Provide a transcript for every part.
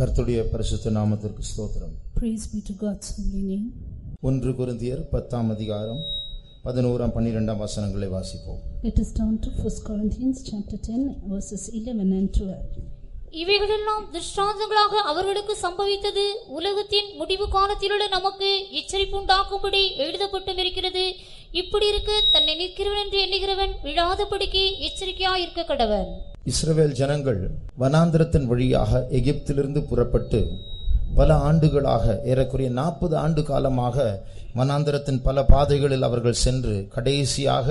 கர்த்தருடைய பரிசுத்த நாமத்திற்கு ஸ்தோத்திரம். Praise be to God's holy name. 1 கொரிந்தியர் 10ஆம் அதிகாரம் 11ஆம் 12ஆம் வசனங்களை வாசிப்போம். Let us turn to 1 Corinthians chapter 10 verses 11 and 12. இவைகளெல்லாம் திருஷ்டாந்தங்களாக அவர்களுக்கு சம்பவித்தது உலகத்தின் முடிவு காலத்திலுள்ள நமக்கு எச்சரிப்பு உண்டாக்கும்படி எழுதப்பட்டும் இருக்கிறது. இப்படி இருக்க தன்னை நிற்கிறவன் என்று எண்ணுகிறவன் விழாதபடிக்கு எச்சரிக்கையாயிருக்க கடவன். இஸ்ரவேல் ஜனங்கள் வனாந்திரத்தின் வழியாக எகிப்திலிருந்து புறப்பட்டு பல ஆண்டுகளாக ஏறக்குறைய 40 ஆண்டு காலமாக வனாந்திரத்தின் பல பாதைகளில் அவர்கள் சென்று கடைசியாக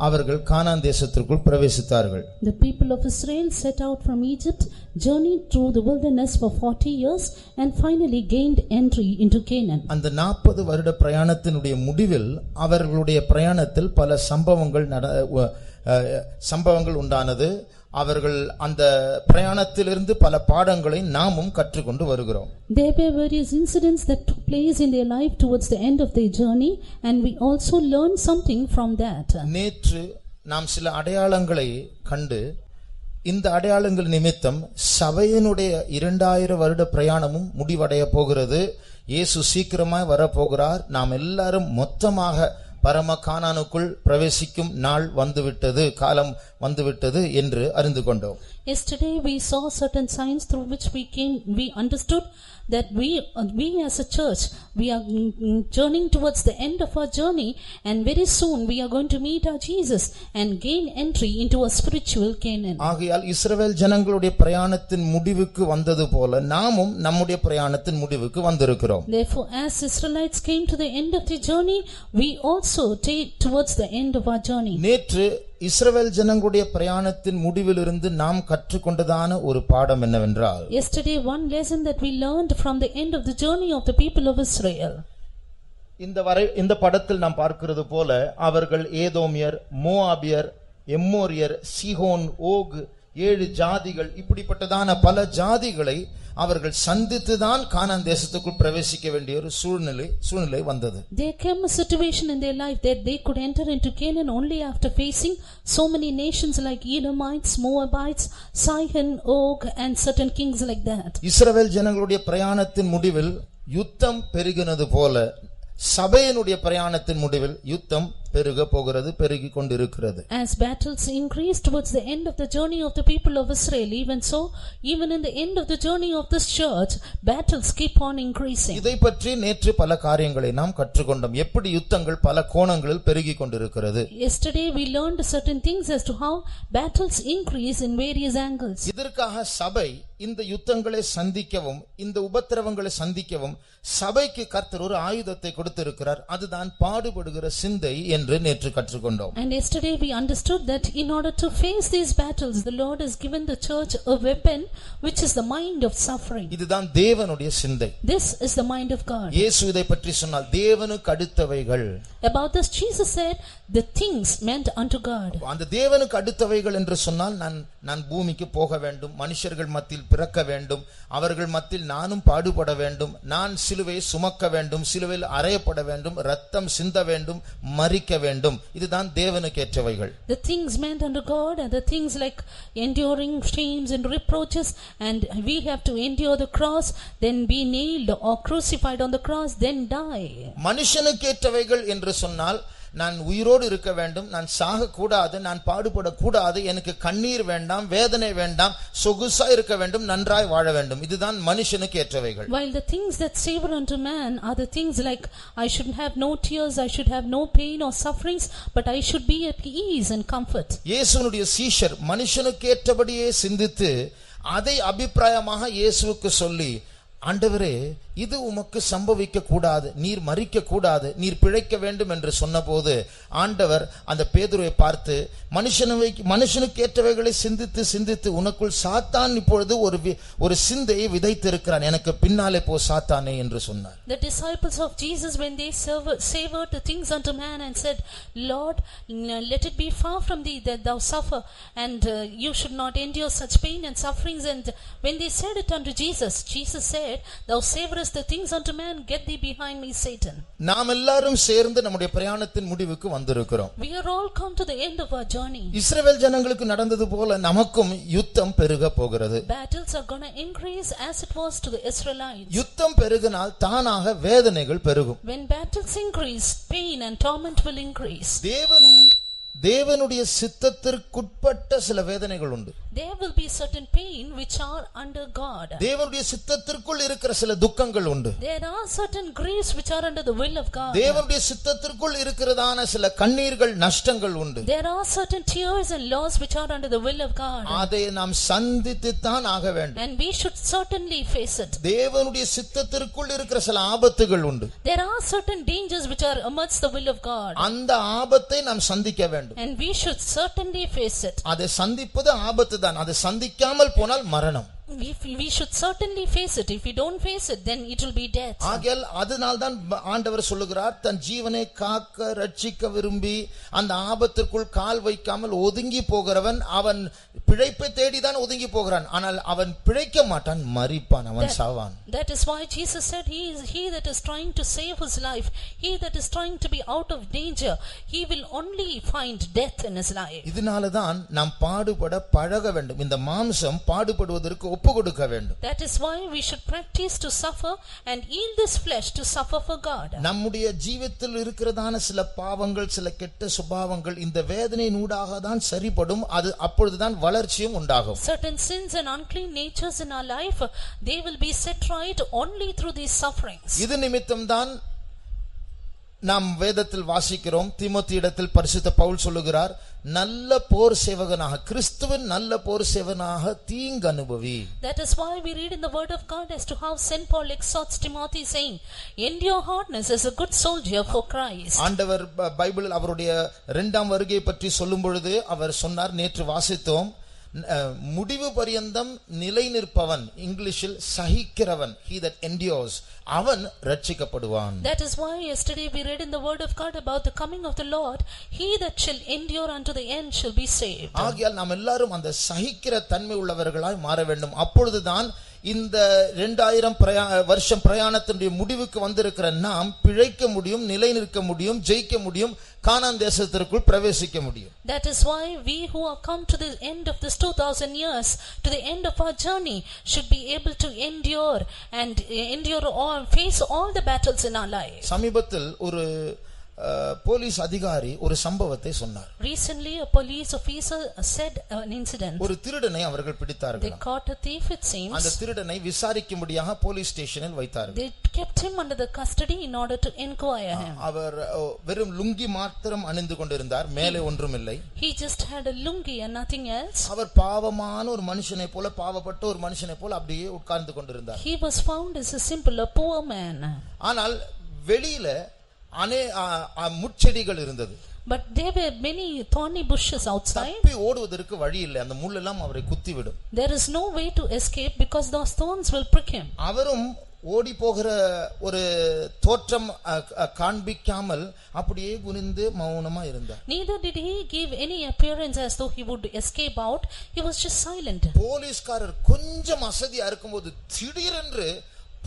அவர்கள் கானான் தேசத்திற்குள் பிரவேசித்தார்கள். The people of Israel set out from Egypt, journeyed through the wilderness for 40 years and finally gained entry into Canaan. அந்த 40 வருட பிரயாணத்தினுடைய முடிவில் அவர்களுடைய பிரயாணத்தில் பல சம்பவங்கள் உண்டானது. அவர்கள் அந்த பிரயாணத்திலிருந்து பல பாடங்களை நாமும் கற்றுக்கொண்டு வருகிறோம். There were various incidents that took place in their life towards the end of their journey, and we also learned something from that. நேற்று நாம் சில அடையாளங்களை கண்டு இந்த அடையாளங்கள் நிமித்தம் சபையினுடைய 2000 வருட பிரயாணமும் முடிவடைய போகிறது. இயேசு சீக்கிரமாய் வரப்போகிறார். நாம் எல்லாரும் மொத்தமாக பரம கானானுக்குள் பிரவேசிக்கும் நாள் வந்துவிட்டது, காலம் வந்துவிட்டது என்று அறிந்து கொண்டோம். Yesterday we saw certain signs through which we understood that we as a church, we are journeying towards the end of our journey, and very soon we are going to meet our Jesus and gain entry into a spiritual Canaan. ஆகையால் இஸ்ரவேல் ஜனங்களுடைய பிரயாணத்தின் முடிவுக்கு வந்தது போல நாமும் நம்முடைய பிரயாணத்தின் முடிவுக்கு வந்திருக்கிறோம். Therefore, as Israelites came to the end of the journey, we also take towards the end of our journey. நேற்று இஸ்ரவேல் ஜனங்களுடைய பிரயாணத்தின் முடிவிலிருந்து நாம் கற்றுக்கொண்டதான ஒரு பாடம் என்னவென்றால், yesterday one lesson that we learned from the end of the journey of the people of Israel. இந்த படத்தில் நாம் பார்க்கிறது போல அவர்கள் ஏதோமியர், மோவாபியர், எம்மோரியர், சீகோன், ஓக், 7 ஜாதிகள், இப்படிப்பட்டதான பல ஜாதிகளை அவர்கள் சந்தித்துதான் கானான் தேசத்துக்குள் பிரவேசிக்க வேண்டிய ஒரு சூழ்நிலை வந்தது. There came a situation in their life that they could enter into Canaan only after facing so many nations like Edomites, Moabites, Sihon, Og and certain kings like that. இஸ்ரவேல் ஜனங்களுடைய பிரயாணத்தின் முடிவில் யுத்தம் பெருகினது போல சபையினுடைய பிரயாணத்தின் முடிவில் யுத்தம் பெருக போகிறது, பெருகிக் கொண்டிருக்கிறது. As battles increase towards the end of the journey of the people of Israel, even so, even in the end of the journey of this church, battles keep on increasing. இதை பற்றி நேற்று பல காரியங்களை நாம் கற்றுக்கொண்டோம். எப்படி யுத்தங்கள் பல கோணங்களில் பெருகிக் கொண்டிருக்கிறது. Yesterday we learned certain things as to how battles increase in various angles. இதற்காக சபை இந்த யுத்தங்களை சந்திக்கவும் இந்த உபத்திரவங்களை சந்திக்கவும் சபைக்கு கர்த்தர் ஒரு ஆயுதத்தை கொடுத்திருக்கிறார். அதுதான் பாடுபடுகிற சிந்தை என்று நேற்று கற்றுக்கொண்டோம். And yesterday we understood that in order to face these battles, the Lord has given the church a weapon, which is the mind of suffering. இதுதான் தேவனுடைய சிந்தை. This is the mind of God. இயேசு இதை பற்றி சொன்னால் தேவனுக்கு அடுத்தவைகள். About this Jesus said the things meant unto God. அந்த தேவனுக்கு அடுத்தவைகள் என்று சொன்னால் நான் பூமிக்கு போக வேண்டும், மனுஷர்கள் மத்தியில் பிறக்க வேண்டும், அவர்கள் மத்தியில் நானும் பாடுபட வேண்டும், நான் சிலுவை சுமக்க வேண்டும், சிலுவையில் அறையப்பட வேண்டும், ரத்தம் சிந்த வேண்டும், மரிக்க வேண்டும். இதுதான் தேவனுக்கு ஏற்றவைகள். The things meant unto God are the things like enduring shames and reproaches, and we have to endure the cross, then be nailed or crucified on the cross, then die. மனுஷனுக்கு ஏற்றவைகள் என்று சொன்னால் நான் உயிரோடு இருக்க வேண்டும், நான் சாக கூடாது, நான் பாடுபடக்கூடாது, எனக்கு கண்ணீர் வேண்டாம், வேதனை வேண்டாம், சொகுசா இருக்க வேண்டும், நன்றாய் வாழ வேண்டும். இதுதான் மனுஷனுக்கு ஏற்றவைகள். While the things that savor unto man are the things like I should have no tears, I should have no pain or sufferings, but I should be at ease and comfort. இயேசுனுடைய சீஷர் மனுஷனுக்கு ஏற்றபடியே சிந்தித்து அதை அபிப்பிராயமாக இயேசுவுக்கு சொல்லி, ஆண்டவரே இது உமக்கு சம்பவிக்க கூடாது, நீர் மரிக்க கூடாது, நீர் பிழைக்க வேண்டும் என்று சொன்னபோது ஆண்டவர் அந்த பேதுருவை பார்த்து மனுஷனுக்கு ஏற்றவைகளை சிந்தித்து சிந்தித்து உனக்குள் சாத்தான் இப்பொழுது ஒரு சிந்தையை விதைத்திருக்கிறான், எனக்கு பின்னாலே போ சாத்தானே என்று சொன்னார். The disciples of Jesus, when they savored the things unto man and said, Lord, let it be far from thee that thou suffer, and you should not endure such pain and sufferings, and when they said it unto Jesus, Jesus said, said, Thou savorest the things unto man, get thee behind me, Satan. நாம் எல்லாரும் சேர்ந்து நம்முடைய பிரயாணத்தின் முடிவுக்கு வந்திருக்கிறோம். We are all come to the end of our journey. இஸ்ரவேல் ஜனங்களுக்கு நடந்தது போல நமக்கும் யுத்தம் பெருக போகிறது. Battles are going to increase as it was to the Israelites. யுத்தம் பெருகினால் தானாக வேதனைகள் பெருகும். When battles increase, pain and torment will increase. தேவனுடைய சித்தத்திற்குட்பட்ட சில வேதனைகள் உண்டு. There will be certain pain which are under God. தேவனுடைய சித்தத்திற்குள் இருக்கிற சில துக்கங்கள் உண்டு. There are certain griefs which are under the will of God. தேவனுடைய சித்தத்திற்குள் இருக்கிறதான சில கண்ணீர்கள் நஷ்டங்கள் உண்டு. There are certain tears and loss which are under the will of God. அதை நாம் சந்தித்து தான் ஆக வேண்டும். And we should certainly face it. தேவனுடைய சித்தத்திற்குள் இருக்கிற சில ஆபத்துகள் உண்டு. There are certain dangers which are amidst the will of God. அந்த ஆபத்தை நாம் சந்திக்க வேண்டும். And we should certainly face it. அதை சந்திப்பது ஆபத்து தான். அதை சந்திக்காமல் போனால் மரணம். We should certainly face it. If we don't face it, then it will be death. ஆகையால் அதனால்தான் ஆண்டவர் சொல்லுகிறார், தன் ஜீவனை காக்க ரட்சிக்க விரும்பி அந்த ஆபத்திற்குள் கால் வைக்காமல் ஒதுங்கி போகிறவன் அவன் பிழைப்பை தேடிதான் ஒதுங்கி போகிறான். ஆனால் அவன் பிழைக்க மாட்டான், மரிப்பான், அவன் சாவான். That is why Jesus said, he that is trying to save his life, he that is trying to be out of danger, he will only find death in his life. இதனாலதான் நாம் பாடுபட பழக வேண்டும். இந்த மாம்சம் பாடுபடுவதற்கு ஒப்பு கொடுக்க வேண்டும். That is why we should practice to suffer and yield this flesh to suffer for God. நம்முடைய ஜீவிதத்தில் இருக்கிறதான சில பாவங்கள், சில கெட்ட சுபாவங்கள் இந்த வேதனையின் ஊடாக தான் சரிபடும். அது அப்பொழுதுதான் வளர்ச்சியும் உண்டாகும். Certain sins and unclean natures in our life, they will be set right only through these sufferings. இது நிமித்தம்தான் நாம் வேதத்தில் வாசிக்கிறோம், தீமோத்தேயுவிடத்தில் பரிசுத்த பவுல் சொல்லுகிறார், நல்ல போர் சேவகனாக, கிறிஸ்துவின் நல்ல போர் சேவகனாக தீங்கு அனுபவி. That is why we read in the word of God as to how Saint Paul exhorts Timothy saying, endure hardness as a good soldier for Christ. ஆண்டவர் பைபிளில் அவருடைய இரண்டாம் வருகை பற்றி சொல்லும் பொழுது அவர் சொன்னார், நேற்று வாசித்தோம், முடிவு பரியந்தம் நிலை நிற்பவன், இங்கிலீஷில் சகிக்கிறவன், he that endures, அவன் ரட்சிக்கப்படுவான். That is why yesterday we read in the word of God about the coming of the Lord, he that shall endure unto the end shall be saved. ஆகையால் நாம் எல்லாரும் அந்த சகிக்கிற தன்மை உள்ளவர்களாய் மாற வேண்டும். அப்பொழுதுதான் இந்த 2000 வருஷம் பிரயாணத்தினுடைய முடிவுக்கு வந்திருக்கிற நாம் பிழைக்க முடியும், நிலை நிற்க முடியும், ஜெயிக்க முடியும், கானான் தேசத்திற்குள் பிரவேசிக்க முடியும். That is why we who have come to the end of this 2000 years, to the end of our journey, should be able to endure and endure all, face all the battles in our life. சமீபத்தில் ஒரு police அதிகாரி ஒரு சம்பவத்தை சொன்னார். Recently a police officer said an incident. ஒரு திருடனை அவர்கள் பிடித்தார்கள். They caught a thief, it seems. அந்த திருடனை விசாரிக்கும்படியாக போலீஸ் ஸ்டேஷனில் வைத்தார்கள். They kept him under the custody in order to inquire him. அவர் வெறும் லுங்கி மாத்திரம் அணிந்து கொண்டிருந்தார், மேலே ஒன்றும் இல்லை. He just had a lungi and nothing else. அவர் பாவமான ஒரு மனுஷனை போல, பாவப்பட்ட ஒரு மனுஷனை போல அப்படியே உட்கார்ந்து கொண்டிருந்தார். He was found as a simple, a poor man. ஆனால் வெளியில முட்செடிகள் இருந்தது. But there were many thorny bushes outside. தப்பி ஓடுவதற்கு வழி இல்லை, அந்த முள் எல்லாம் அவரை குத்திவிடும். There is no way to escape because those thorns will prick him. அவரும் ஓடி போகிற ஒரு தோற்றம் காண்பிக்காமல் அப்படியே குனிந்து மௌனமா இருந்தார். Neither did he give any appearance as though he would escape out. He was just silent. போலீஸ்காரர் கொஞ்சம் அசதியா இருக்கும்போது திடீரென்று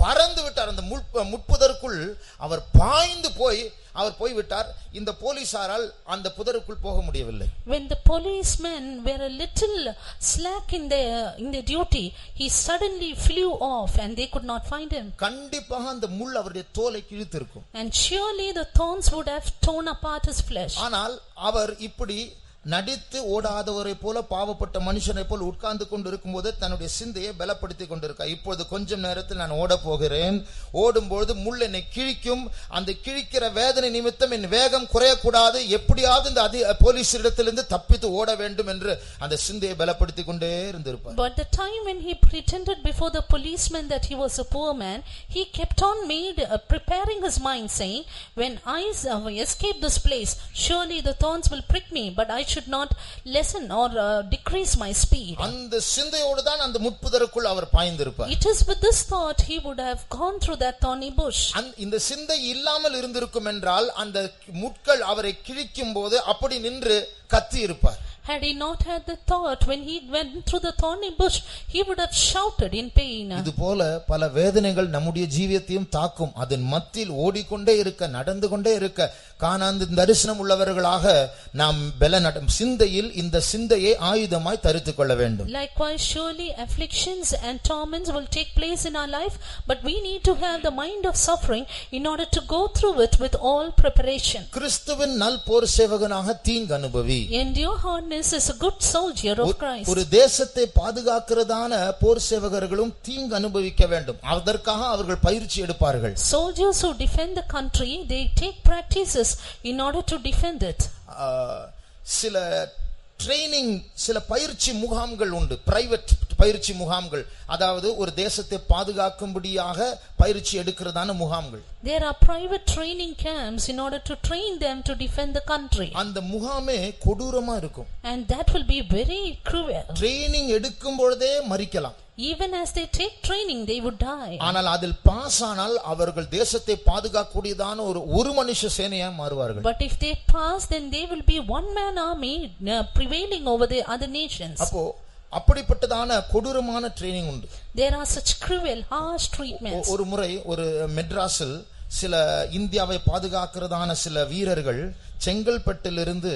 பறந்து விட்டார். அந்த முட்புதருக்குள் அவர் பாய்ந்து அவர் போய்விட்டார். இந்த போலீசாரால் அந்த புதருக்குள் போக முடியவில்லை. When the policemen were a little slack in their duty, he suddenly flew off and they could not find him. கண்டிப்பாக அந்த முள் அவருடைய தோலை கிழித்திருக்கும். And surely the thorns would have torn apart his flesh. ஆனால் அவர் இப்படி நடித்து ஓடாதவரை போல, பாவப்பட்ட மனுஷனை போல் உட்கார்ந்து கொண்டு இருக்கும்போது தன்னுடைய சிந்தையை பலப்படுத்தி கொண்டிருக்கார். இப்பொழுது கொஞ்சம் நேரத்தில் நான் ஓட போகிறேன், ஓடும்போது முள் என்னை கிழிக்கும், அந்த கிழிக்கிற வேதனை நிமித்தம் என் வேகம் குறையக்கூடாது, எப்படியாவது இந்த போலீஸ் இடத்திலிருந்து தப்பித்து ஓட வேண்டும் என்று அந்த சிந்தையை பலப்படுத்தி கொண்டே இருந்திருப்பார். But the time when he pretended before the policeman that he was a poor man, he kept on preparing his mind, saying, when I escape this place, surely the thorns will prick me, but I should not lessen or decrease my speed. அந்த சிந்தையோடு தான் அந்த முட்புதருக்குள் அவர் பாய்ந்திருப்பார். It is with this thought he would have gone through that thorny bush. இந்த சிந்தை இல்லாமல் இருந்திருக்கும் என்றால் அந்த முட்கள் அவரை கிழிக்கும் போது அப்படி நின்று கத்தி இருப்பார். Had he not had the thought, when he went through the thorny bush, he would have shouted in pain. இது போல பல வேதனைகள் நம்முடைய ஜீவியத்தையும் தாக்கும். அதன் மத்தியில் ஓடிக்கொண்டே இருக்க, நடந்து கொண்டே இருக்க, கானான் தரிசனம் உள்ளவர்களாக நாம் சிந்தையில் இந்த சிந்தையை ஆயுதமாய் தரித்துக் கொள்ள வேண்டும். Likewise, surely afflictions and torments will take place in our life, but we need to have the mind of suffering in order to go through it with all preparation. கிறிஸ்துவின் நல் போர் சேவகனாக தீங்கு அனுபவி. Endure hardness as a good soldier of Christ. ஒரு தேசத்தை பாதுகாக்கிறதான போர் சேவகர்களும் தீங்கு அனுபவிக்க வேண்டும். அதற்காக அவர்கள் பயிற்சி எடுப்பார்கள். Soldiers who defend the country, they take practices in order to defend it. சில ட்ரெய்னிங், சில பயிற்சி முகாம்கள் உண்டு, பிரைவேட் பயிற்சி முகாம்கள். அதாவது ஒரு தேசத்தை பாதுகாக்கும்படியாக பயிற்சி எடுக்கிறதான முகாம்கள். There are private training camps in order to train them to defend the country. அந்த முகாமே கொடூரமா இருக்கும். And that will be very cruel. Training எடுக்கும் பொழுதே மரிக்கலாம். Even as they take training, they would die. ஆனால் அதில் பாஸ் ஆனால் அவர்கள் தேசத்தை பாதுகாக்கக்கூடியதான ஒரு மனுஷ சேனையா மாறுவார்கள். But if they pass, then they will be one man army prevailing over the other nations. அப்போ அப்படிப்பட்டதான கொடூரமான ட்ரெய்னிங் உண்டு. There are such cruel, harsh treatments. ஒரு முறை ஒரு மெட்ராஸில் சில இந்தியாவை பாதுகாக்கிறதான சில வீரர்கள் செங்கல்பட்டிலிருந்து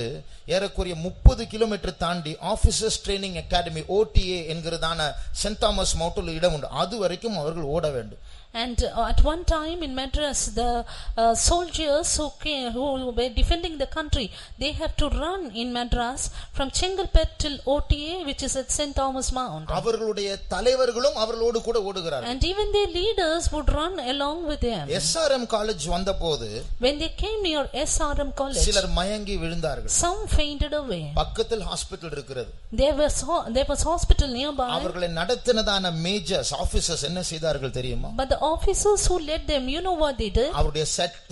ஏறக்குறைய 30 கிலோமீட்டர் தாண்டி ஆபீசர்ஸ் ட்ரெய்னிங் அகாடமி OTA என்கிறதான சென்ட் தாமஸ் மவுண்டில் இடம் உண்டு. அது வரைக்கும் அவர்கள் ஓட வேண்டும். And at one time in Madras, the soldiers who were defending the country, they have to run in Madras from Chengalpet till OTA, which is at St. Thomas Mount. அவர்களுடைய தலைவர்களும் அவர்களோடு கூட ஓடுகிறார்கள். And even their leaders would run along with them. SRM college வந்தபோது, when they came near SRM college, சிலர் மயங்கி விழுந்தார்கள். some fainted away. பக்கத்தில் ஹாஸ்பிடல் இருக்கிறது. There was hospital nearby. அவர்களை நடத்தினதான மேஜர்ஸ் ஆபீசர்ஸ் என்ன செய்தார்கள் தெரியுமா? But the officers who led them, you know what they did? அவருடைய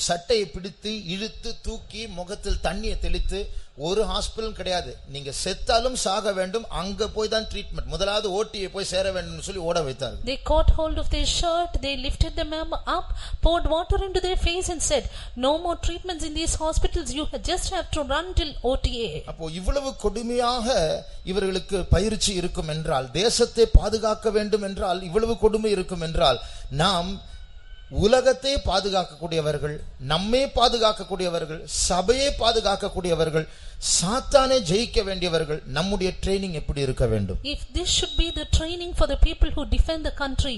சட்டையை பிடித்து இழுத்து தூக்கி முகத்தில் தண்ணியை தெளித்து, ஒரு ஹாஸ்பிடலும் கிடையாது, நீங்க செத்தாலும் சாக வேண்டும், அங்க போய் தான் ட்ரீட்மெண்ட், முதலாவது OTA போய் சேர வேண்டும் சொல்லி ஓட வைத்தார்கள். They caught hold of their shirt, they lifted them up, poured water into their face and said, no more treatments in these hospitals, you just have to run till OTA. அப்போ இவ்வளவு கொடுமையாக இவர்களுக்கு பயிற்சி இருக்கும் என்றால், தேசத்தை பாதுகாக்க வேண்டும் என்றால் இவ்வளவு கொடுமை இருக்கும் என்றால், நாம் உலகத்தை பாதுகாக்கக்கூடியவர்கள், நம்மை பாதுகாக்கக்கூடியவர்கள், சபையை பாதுகாக்கக்கூடியவர்கள், சாத்தானை ஜெயிக்க வேண்டியவர்கள், நம்முடைய ட்ரெய்னிங் எப்படி இருக்க வேண்டும்? If this should be the training for the people who defend the country,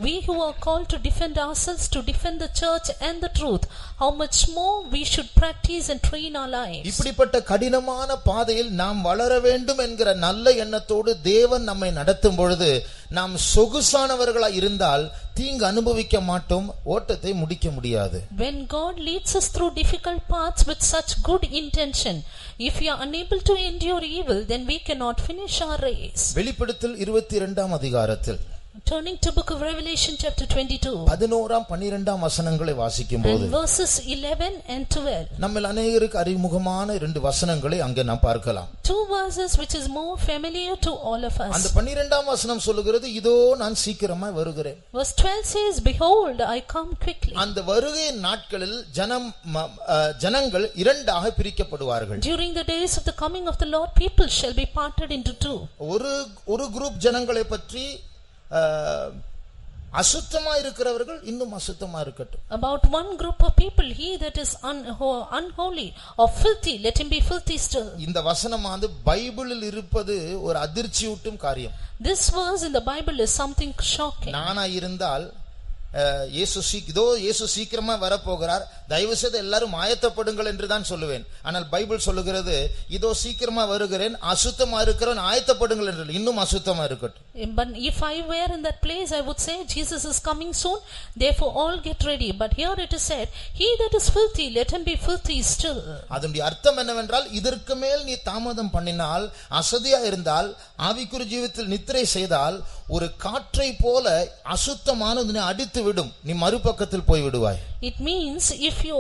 we who are called to defend ourselves, to defend the church and the truth, how much more we should practice and train our lives. இப்படிப்பட்ட கடினமான பாதையில் நாம் வளர வேண்டும் என்கிற நல்ல எண்ணத்தோடு தேவன் நம்மை நடத்தும் பொழுது, நாம் சொகுசானவர்களாய் இருந்தால் தீங்கு அனுபவிக்க மாட்டோம், ஓட்டத்தை முடிக்க முடியாது. When God leads us through difficult paths with such good intention, if we are unable to endure evil, then we cannot finish our race. வெளிப்படுத்தல் 22ஆம் அதிகாரத்தில், turning to book of Revelation chapter 22, 11ஆம் 12ஆம் வசனங்களை வாசிக்கும்போது, and verses 11 and 12, நம்மில் அநேகருக்கு அறிமுகமான 2 வசனங்களை அங்கே நாம் பார்க்கலாம். 2 verses which is more familiar to all of us. அந்த 12ஆம் வசனம் சொல்லுகிறது, இதோ நான் சீக்கிரமாய் வருகிறேன். Verse 12 says, behold, I come quickly. அந்த வருகை நாட்களில் ஜனங்கள் இரண்டாக பிரிக்கப்படுவார்கள். During the days of the coming of the Lord, people shall be parted into two. ஒரு குரூப் ஜனங்களை பற்றி அசுத்தமா இருக்கிறவர்கள் இன்னும் அசுத்தமா இருக்கட்டும். About one group of people, he that is unholy or filthy, let him be filthy still. இந்த வசனமானது பைபிளில் இருப்பது ஒரு அதிர்ச்சியூட்டும் காரியம். This verse in the Bible is something shocking. நானா இருந்தால் இயேசு சீக்கிரமா வரப்போகிறார், தயவு செய்து எல்லாரும் ஆயத்தப்படுங்கள் என்று தான் சொல்லுவேன். ஆனால் பைபிள் சொல்லுகிறது, இதோ சீக்கிரமா வருகிறேன், அசுத்தமா இருக்கிறவன் ஆயத்தப்படுங்கள் என்று, இன்னும் அசுத்தமா இருக்கட்டும். But if I were in that place, I would say Jesus is coming soon, therefore all get ready. But here it is said, he that is filthy, let him be filthy still. அதனுடைய அர்த்தம் என்னவென்றால், இதற்கு மேல் நீ தாமதம் பண்ணினால், அசதியா இருந்தால், ஆவிக்குரிய ஜீவிதத்தில் நித்திரை செய்தால், ஒரு காற்றை போல அசுத்தமானது அடித்து விடும், நீ மறுபக்கத்தில் போய் விடுவாய். It means if you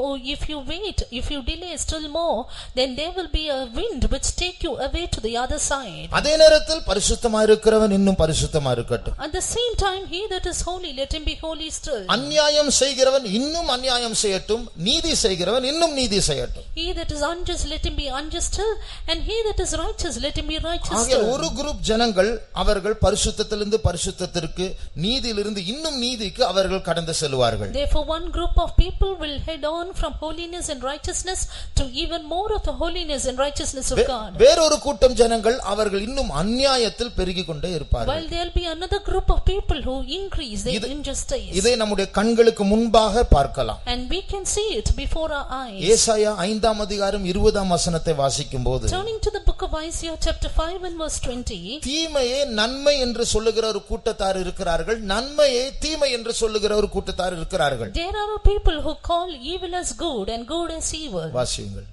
wait, if you delay still more, then there will be a wind which take you away to the other side. அதே நேரத்தில் பரிசுத்தமாய் இருக்கிறவன் இன்னும் பரிசுத்தமாய் இருக்கட்டும். At the same time, he that is holy, let him be holy still. அநியாயம் செய்கிறவன் இன்னும் அநியாயம் செய்யட்டும், நீதி செய்கிறவன் இன்னும் நீதி செய்யட்டும். He that is unjust, let him be unjust still, and he that is righteous, let him be righteous ஆகிய still. ஒரு குரூப் ஜனங்கள் அவர்கள் பரிசுத்தத்திலிருந்து பரிசுத்தத்திற்கு, நீதியிலிருந்து இன்னும் நீதிக்கு அவர்கள் கடந்து செல்வார்கள். Therefore one group of people will head on from holiness and righteousness to even more of the holiness and righteousness of God. வேறொரு கூட்டம் ஜனங்கள் அவர்கள் இன்னும் அநியாயத்தில் பெருகிக் கொண்டே இருப்பார்கள். While there will be another group of people who increase their injustice. இதை நம்முடைய கண்களுக்கு முன்பாக பார்க்கலாம். And we can see it before our eyes. ஏசாயா 5ஆம் அதிகாரம் 20ஆம் வசனத்தை வாசிக்கும்போது, Turning to the book of Isaiah chapter 5 and verse 20, தீமையே நன்மை என்று சொல்லுகிற ஒரு கூட்டத்தார் இருக்கிறார்கள், நன்மையே தீமை என்று சொல்லுகிற ஒரு கூட்டத்தார் இருக்கிறார்கள். There are people who call evil as good and good as evil. வாசியுங்கள்.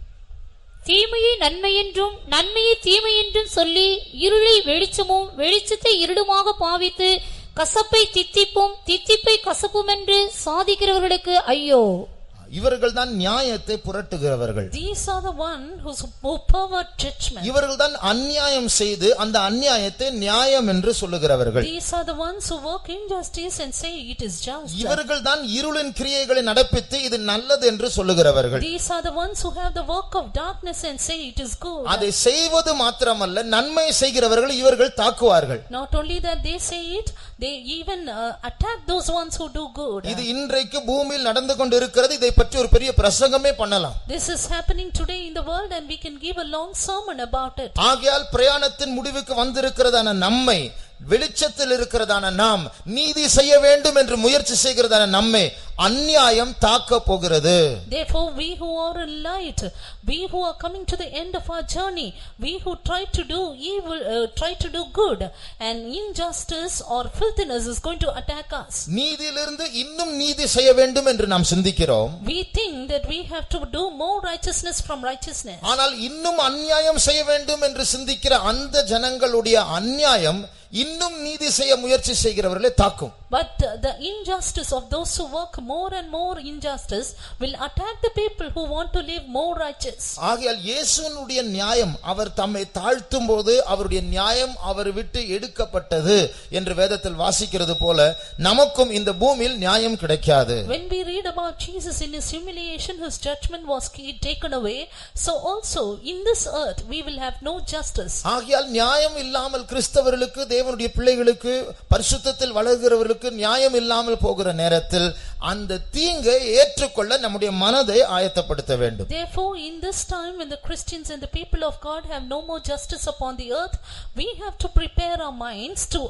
தீமையை நன்மை என்றும் நன்மையை தீமை என்றும் சொல்லி இருளை வெளிச்சமும் வெளிச்சத்தை இருளுமாக பாவித்து கசப்பை தித்திப்பும் தித்திப்பை கசப்பும் என்று சாதிக்கிறவர்களுக்கு ஐயோ. இவர்கள் தான் நியாயத்தை புரட்டுகிறவர்கள். These are the one who pervert judgment. இவர்கள் தான் அநியாயம் செய்து அந்த அநியாயத்தை நியாயம் என்று சொல்லுகிறவர்கள். These are the ones who work injustice and say it is just. இவர்கள் தான் இருளின் கிரியைகளை நடப்பித்து இது நல்லது என்று சொல்லுகிறவர்கள். These are the ones who have the work of darkness and say it is good. அதை செய்வது மாத்திரமல்ல, நன்மை செய்கிறவர்கள் இவர்கள் தாக்குவார்கள். Not only that they say it, they even attack those ones who do good. இது இன்றைக்கு பூமியில் நடந்து கொண்டிருக்கிறது. இதை பற்றி ஒரு பெரிய பிரசங்கமே பண்ணலாம். This is happening today in the world and we can give a long sermon about it. ஆகையால் பிரயாணத்தின் முடிவுக்கு வந்திருக்கிறதான நம்மை, வெளிச்சத்தில் இருக்கிறதான நாம், நீதி செய்ய வேண்டும் என்று முயற்சி செய்கிறதான நம்மை அநியாயம் தாக்க போகிறது. Therefore we who are in light, we who are coming to the end of our journey, we who try to do evil, try to do good, and injustice or filthiness is going to attack us. நீதியிலிருந்து இன்னும் நீதி செய்ய வேண்டும் என்று நாம் சிந்திக்கிறோம். We think that we have to do more righteousness from righteousness. ஆனால் இன்னும் அநியாயம் செய்ய வேண்டும் என்று சிந்திக்கிற அந்த ஜனங்களுடைய அநியாயம் இன்னும் நீதி செய்ய முயற்சி செய்கிறவர்களை தாக்கும். But the injustice of those who work more and more injustice will attack the people who want to live more righteous. ஆகையால் இயேசுவினுடைய நியாயம், அவர் தம்மை தாழ்த்தும் போது அவருடைய நியாயம் அவர் விட்டு எடுக்கப்பட்டது என்று வேதத்தில் வாசிக்கிறது போல, நமக்கும் இந்த பூமியில் நியாயம் கிடைக்காது. When we read about Jesus in his humiliation, his judgment was taken away. So also in this earth we will have no justice. ஆகையால் நியாயம் இல்லாமல் கிறிஸ்தவர்களுக்கு, தேவனுடைய பிள்ளைகளுக்கு, பரிசுத்தத்தில் வளர்கிறவர்களுக்கு நியாயம் இல்லாமல் போகிற நேரத்தில் அந்த தீங்கை ஏற்றுக்கொள்ள நம்முடைய மனதை ஆயத்தப்படுத்த வேண்டும். Therefore in this time when the Christians and the people of God have no more justice upon the earth, we have to prepare our minds to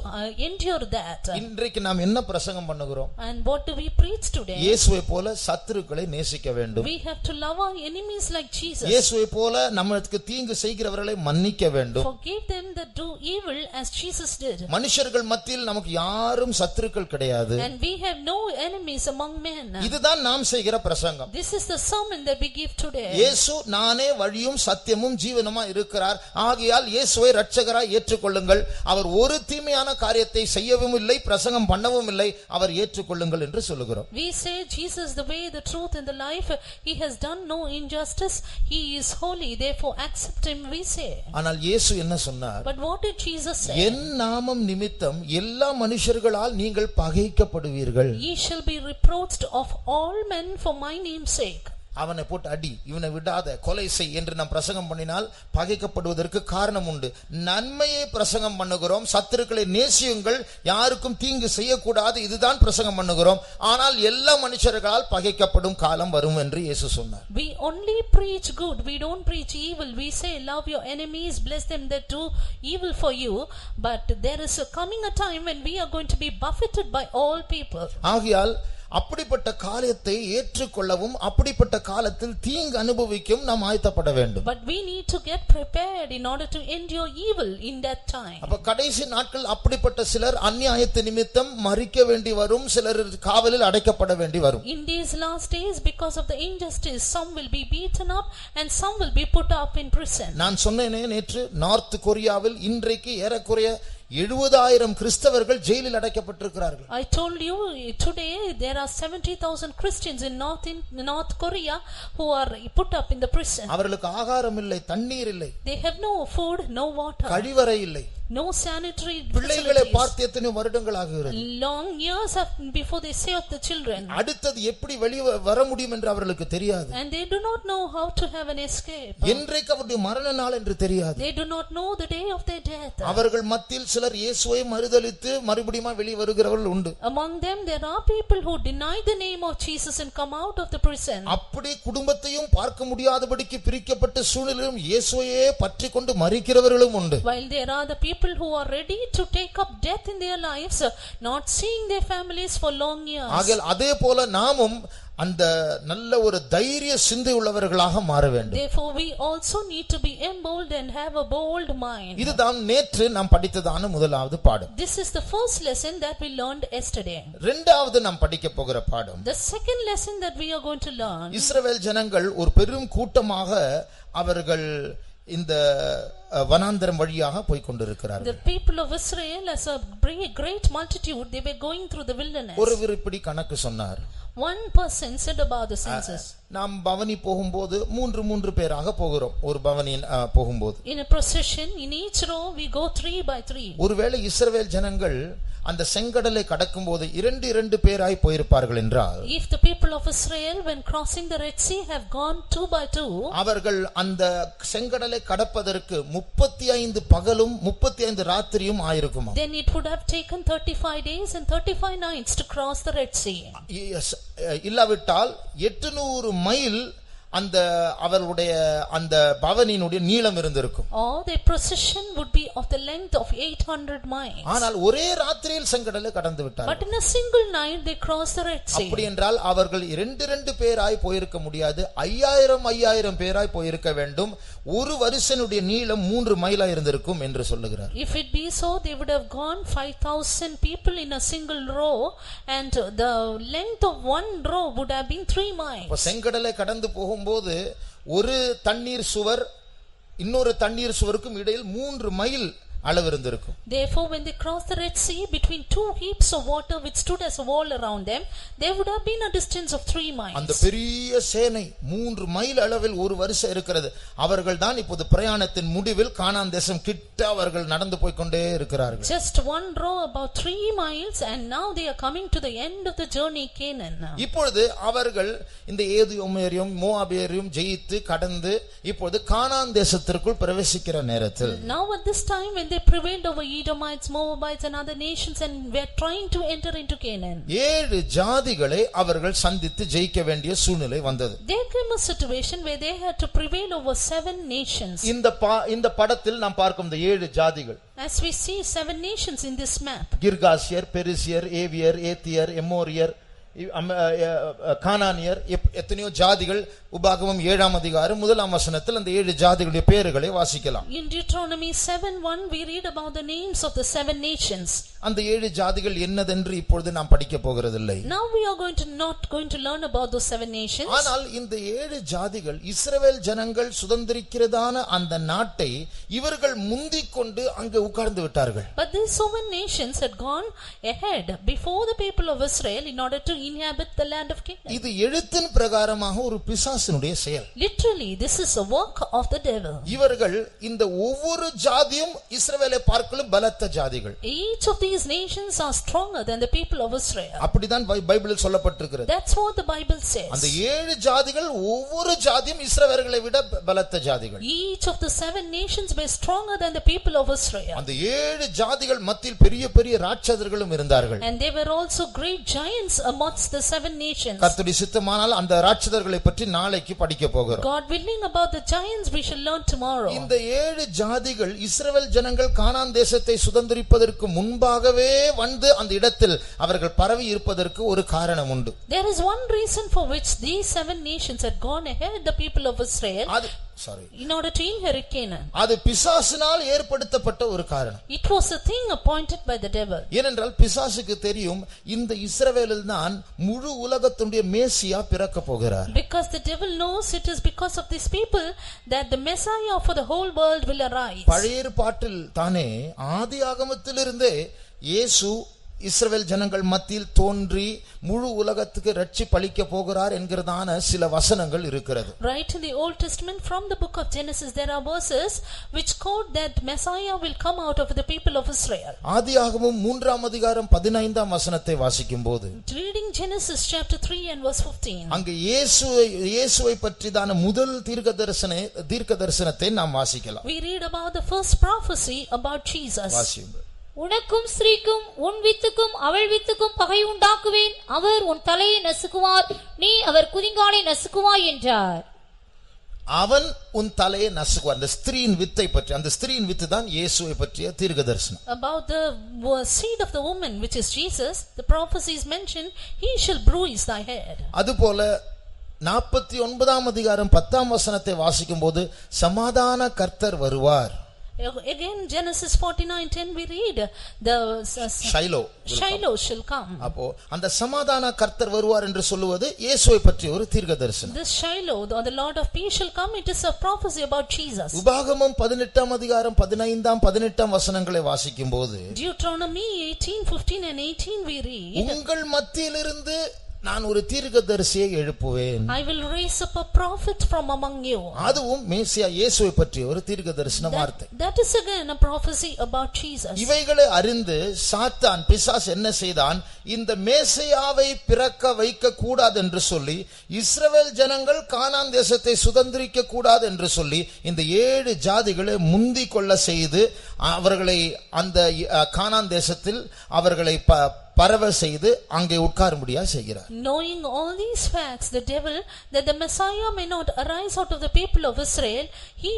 endure that. இன்றைக்கு நாம் என்ன பிரசங்கம் பண்ணுகிறோம்? And what do we preach today? இயேசுவை போல சத்துருக்களை நேசிக்க வேண்டும். We have to love our enemies like Jesus. இயேசுவை போல நமக்கு தீங்கு செய்கிறவர்களை மன்னிக்க வேண்டும். Forgive them that do evil as Jesus did. மனுஷர்கள் மத்தியில் நமக்கு யாரும் சத்துருக்கள் கிடையாது. And we have no enemies among men. இதுதான் நாம் செய்கிற பிரசங்கம். This is the sermon that we give today. இயேசு நானே வழியும் சத்தியமும் ஜீவனுமா இருக்கிறார். ஆகையால் இயேசுவை இரட்சகராய் ஏற்றுக்கொள்ளுங்கள். அவர் ஒரு தீமையான காரியத்தை செய்யவும் இல்லை, பிரசங்கம் பண்ணவும் இல்லை, அவர் ஏற்றுக்கொள்ளுங்கள் என்று சொல்லுகிறோம். We say Jesus the way, the truth and the life. He has done no injustice. He is holy. Therefore accept him, we say. ஆனால் இயேசு என்ன சொன்னார்? But what did Jesus say? என் நாமம் நிமித்தம் எல்லா மனுஷர்களால் நீங்கள் பகைக்கப்படுவீர்கள். Ye shall be reproached of all men for my name's sake. அவனை போட்டு அடி, இவனை விடாத, கொலை செய் என்று நாம் பிரசங்கம் பண்ணினால் பகைக்கப்படுவதற்கு காரணம் உண்டு. நன்மையை பிரசங்கம் பண்ணுகிறோம், சத்துருக்களை நேசியுங்கள், யாருக்கும் தீங்கு செய்யக்கூடாது, இதுதான் பிரசங்கம் பண்ணுகிறோம். ஆனால் எல்லா மனுஷர்களால் பகைக்கப்படும் காலம் வரும் என்று இயேசு சொன்னார். We only preach good, we don't preach evil. We say love your enemies, bless them that do evil for you. But there is coming a time when we are going to be buffeted by all people. ஆகையால் அப்படிப்பட்ட காரியத்தை ஏற்றுக்கொள்ளவும் அப்படிப்பட்ட காலத்தில் தீங்கு அனுபவிக்கும் நாம் ஆயத்தப்பட வேண்டும். But we need to get prepared in order to endure evil in that time. அப்ப கடைசி நாட்கள் அப்படிப்பட்ட சிலர் அநியாயத்து நிமித்தம் மரிக்க வேண்டி வரும், சிலர் காவலில் அடைக்கப்பட வேண்டி வரும். In these last days, because of the injustice, some will be beaten up and some will be put up in prison. நான் சொன்னேனே நேற்று, நார்த் கொரியாவில் இன்றைக்கு ஏறக்குறைய 70,000 கிறிஸ்தவர்கள் ஜெயிலில் அடைக்கப்பட்டிருக்கிறார்கள். I told you today there are 70,000 Christians in North Korea who are put up in the prison. அவர்களுக்கு ஆகாரம் இல்லை, தண்ணீர் இல்லை, They have no food, no water, கழிவறை இல்லை, no sanitary பிள்ளைகளை facilities. பார்த்து எத்தனை வருடங்கள் ஆகிறது. Long years before they save the children. அடுத்தது எப்படி வெளியே வர முடியும் என்று அவர்களுக்கு தெரியாது. And they do not know how to have an escape. என்றைக்கு அவருடைய மரண நாள் என்று தெரியாது. They do not know the day of their death. அவர்கள் மத்தியில் சிலர் இயேசுவை மறுதலித்து மறுபடியும் வெளியே வருகிறவர்கள் உண்டு. Among them there are people who deny the name of Jesus and come out of the prison. அப்படி குடும்பத்தையும் பார்க்க முடியாதபடிக்கு பிரிக்கப்பட்ட சூழ்நிலையிலும் இயேசுவையே பற்றிக்கொண்டு மரிக்கிறவர்களும் உண்டு. While there are the people who are ready to take up death in their lives, not seeing their families for long years. ஆகையால் அதே போல நாமும் அந்த நல்ல ஒரு தைரிய சிந்தை உள்ளவர்களாக மாற வேண்டும். Therefore we also need to be emboldened and have a bold mind. இதுதான் நேற்று நாம் படித்ததான முதலாவது பாடம். This is the first lesson that we learned yesterday. இரண்டாவது நாம் படிக்க போகிற பாடம், The second lesson that we are going to learn, இஸ்ரவேல் ஜனங்கள் ஒரு பெரும் கூட்டமாக அவர்கள் இந்த வனாந்தரம் வழியாக போய் கொண்டிருக்கிறார்கள். the people of Israel as a great multitude, they were going through the wilderness. ஒருவர் இப்படி கணக்கு சொன்னார். One person said about the census. நாம் பவனி போகும்போது மூன்று பேராக போகிறோம். ஒரு பவனியின் போகும்போது In a procession, in each row we go 3 by 3. ஒருவேளை இஸ்ரவேல் ஜனங்கள் அந்த செங்கடலை கடக்கும்போது 2 பேராய் போயிருப்பார்கள் என்றால், If the people of Israel when crossing the Red Sea have gone 2 by 2, அவர்கள் அந்த செங்கடலை கடப்பதற்கு 35 பகலும் 35 ராத்திரியும் ஆயிருக்குமா? then it would have taken 35 days and 35 nights to cross the Red Sea. இல்லாவிட்டால் 800 மைல் அந்த அவர்களுடைய அந்த பவனினுடைய நீளம் இருந்திருக்கும். Or the procession would be of the length of 800 miles. ஆனால் ஒரே ராத்திரியில் செங்கடலை கடந்து விட்டார்கள். But in a single night they crossed the Red Sea. அப்படி என்றால் அவர்கள் 2 பேராய் போயிருக்க முடியாது, 5000 பேராய் போயிருக்க வேண்டும். ஒரு வருஷனுடைய நீளம் 3 மைலா இருந்திருக்கும் என்று சொல்லுகிறார். If it be so, they would have gone 5,000 people in a single row, and the length of one row would have been 3 miles. செங்கடலை கடந்து போகும்போது ஒரு தண்ணீர் சுவர் இன்னொரு தண்ணீர் சுவருக்கும் இடையில் 3 மைல் அளவு இருந்திருக்கும். Therefore when they crossed the Red Sea, between 2 heaps of water which stood as a wall around them, there would have been a distance of 3 miles. அந்த பெரிய சேனை 3 மைல் அளவில் ஒரு வருஷம் இருக்கிறது. அவர்கள் தான் இப்போது பிரயாணத்தின் முடிவில் கானான் தேசம் கிட்ட அவர்கள் நடந்து போய் கொண்டே இருக்கிறார்கள். Just one row about 3 miles, and now they are coming to the end of the journey, Canaan. இப்பொழுது அவர்கள் இந்த ஏதோமியரையும் மோவாபியரையும் ஜெயித்து கடந்து இப்பொழுது கானான் தேசத்திற்குள் பிரவேசிக்கிற நேரத்தில், Now at this time when they prevailed over Edomites, Moabites and other nations, and were trying to enter into Canaan, 7 ஜாதிகளை அவர்கள் சந்தித்து ஜெயிக்க வேண்டிய சூழ்நிலை வந்தது. there came a situation where they had to prevail over 7 nations. இந்த படத்தில் நாம் பார்க்கும் இந்த 7 ஜாதிகள், As we see 7 nations in this map, கிர்காசியர், பெரிசியர், ஏவியர், ஏத்தியர், எமோரியர், கானானியர், எத்தனையோ ஜாதிகள். உபாகமம் 7ஆம் அதிகாரம் 1ஆம் வசனத்தில் அந்த 7 ஜாதிகளுடைய பெயர்களை வாசிக்கலாம். in Deuteronomy 7:1 we read about the names of the 7 nations. அந்த 7 ஜாதிகள் என்னதென்று இப்பொழுது நாம் படிக்க போகிறதில்லை. Now we are not going to learn about those 7 nations. ஆனால் இந்த 7 ஜாதிகள் இஸ்ரவேல் ஜனங்கள் சுதந்திரிக்கிறதான அந்த நாட்டை இவர்கள் முந்திக் கொண்டு அங்கே உட்கார்ந்து விட்டார்கள். But these 7 nations had gone ahead before the people of Israel in order to inhabit the land of Canaan. இது எழுத்தின் பிரகாரமாக ஒரு பிசாசினுடைய செயல். Literally this is a work of the devil. இவர்கள் இந்த ஒவ்வொரு ஜாதியும் இஸ்ரவேலை பார்க்கலும் பலத்த ஜாதிகள். Each of these nations are stronger than the people of Israel. அப்படிதான் பைபிளில் சொல்லப்பட்டிருக்கிறது. That's what the Bible says. அந்த 7 ஜாதிகள் ஒவ்வொரு ஜாதியும் இஸ்ரவேலை விட பலத்த ஜாதிகள். Each of the 7 nations were stronger than the people of Israel. அந்த 7 ஜாதிகள் மத்தியில் பெரிய பெரிய ராட்சதர்களும் இருந்தார்கள். And there were also great giants amongst the 7 nations. கர்த்தருடைய சித்தமானால் அந்த ராட்சதர்களை பற்றி நாளைக்கு படிக்க போகிறோம். God willing, about the giants we shall learn tomorrow. இந்த 7 ஜாதிகள் இஸ்ரவேல் ஜனங்கள் கானான் தேசத்தை சுதந்தரிப்பதற்கு முன்பாகவே வந்து அந்த இடத்தில் அவர்கள் பரவி இருப்பதற்கு ஒரு காரணம் உண்டு. There is one reason for which these 7 nations had gone ahead the people of Israel. in order to inherit Canaan. அது பிசாசினால் ஏற்படுத்தப்பட்ட ஒரு காரணம். It was a thing appointed by the devil. ஏனென்றால் பிசாசுக்கு தெரியும் இந்த இஸ்ரவேலில் தான் முழு உலகத்துடைய மேசியா பிறக்க போகிறார். Because the devil knows it is because of these people that the Messiah for the whole world will arise. பழைய ஏற்பாட்டில் தானே ஆதியாகமத்திலிருந்தே இயேசு இஸ்ரவேல் ஜனங்கள் மத்தியில் தோன்றி முழு உலகத்துக்கு ரட்சிப்பு அளிக்க போகிறார் என்கிறதான சில வசனங்கள் இருக்கிறது. Right in the Old Testament from the book of Genesis there are verses which quote that Messiah will come out of the people of Israel. ஆதியாகமம் 3ஆம் அதிகாரம் 15ஆம் வசனத்தை வாசிக்கும்போது reading Genesis chapter 3 and verse 15 அங்கே இயேசுவை பற்றிதான முதல் தீர்க்கதரிசனத்தை நாம் வாசிக்கலாம். we read about the first prophecy about Jesus. வாசியுங்கள். உனக்கும் ஸ்திரீக்கும் உன் வித்துக்கும் அவள் வித்துக்கும் பகை உண்டாக்குவேன், அவர் உன் தலையை நசுக்குவார், நீ அவர் குதிங்காலை நசுக்குவாய் என்றார். அவன் உன் தலையை நசுக்குவார். அந்த ஸ்திரீயின் வித்தை பற்றி, அந்த ஸ்திரீயின் வித்து தான் இயேசுவை பற்றிய தீர்க்கதரிசனம். About the seed of the woman which is Jesus, the prophecy is mentioned, he shall bruise thy head. அதுபோல 49ஆம் அதிகாரம் 10ஆம் வசனத்தை வாசிக்கும்போது சமாதான கர்த்தர் வருவார். Again Genesis 49:10 we read the Shiloh shall come. அப்போ அந்த சமாதான கர்த்தர் வருவார் என்று சொல்லுவது இயேசுவை பற்றிய ஒரு தீர்க்கதரிசனம். This Shiloh, the Lord of peace shall come, it is a prophecy about Jesus. உபாகமம் 18ஆம் அதிகாரம் 15ஆம் 18ஆம் வசனங்களை வாசிக்கும்போது Deuteronomy 18:15 and 18 we read, உங்கள் மத்தியிலிருந்து நான் ஒரு தீர்க்கதரிசியை எழுப்புவேன். I will raise up a prophet from among you. அதுவும் மேசியா இயேசுவை பற்றிய ஒரு தீர்க்கதரிசன வார்த்தை. That is again a prophecy about Jesus. இவைகளை அறிந்து சாத்தான் பிசாசு என்ன செய்தான், இந்த மேசியாவை பிறக்க வைக்க கூடாது என்று சொல்லி இஸ்ரவேல் ஜனங்கள் கானான் தேசத்தை சுதந்திரிக்க கூடாது என்று சொல்லி இந்த 7 ஜாதிகளை முந்தி கொள்ள செய்து அவர்களை அந்த கானான் தேசத்தில் அவர்களை பரவ செய்து அங்கே உட்காரும்படியா செய்கிறார். Knowing all these facts, the devil, that the Messiah may not arise out of the people of Israel, he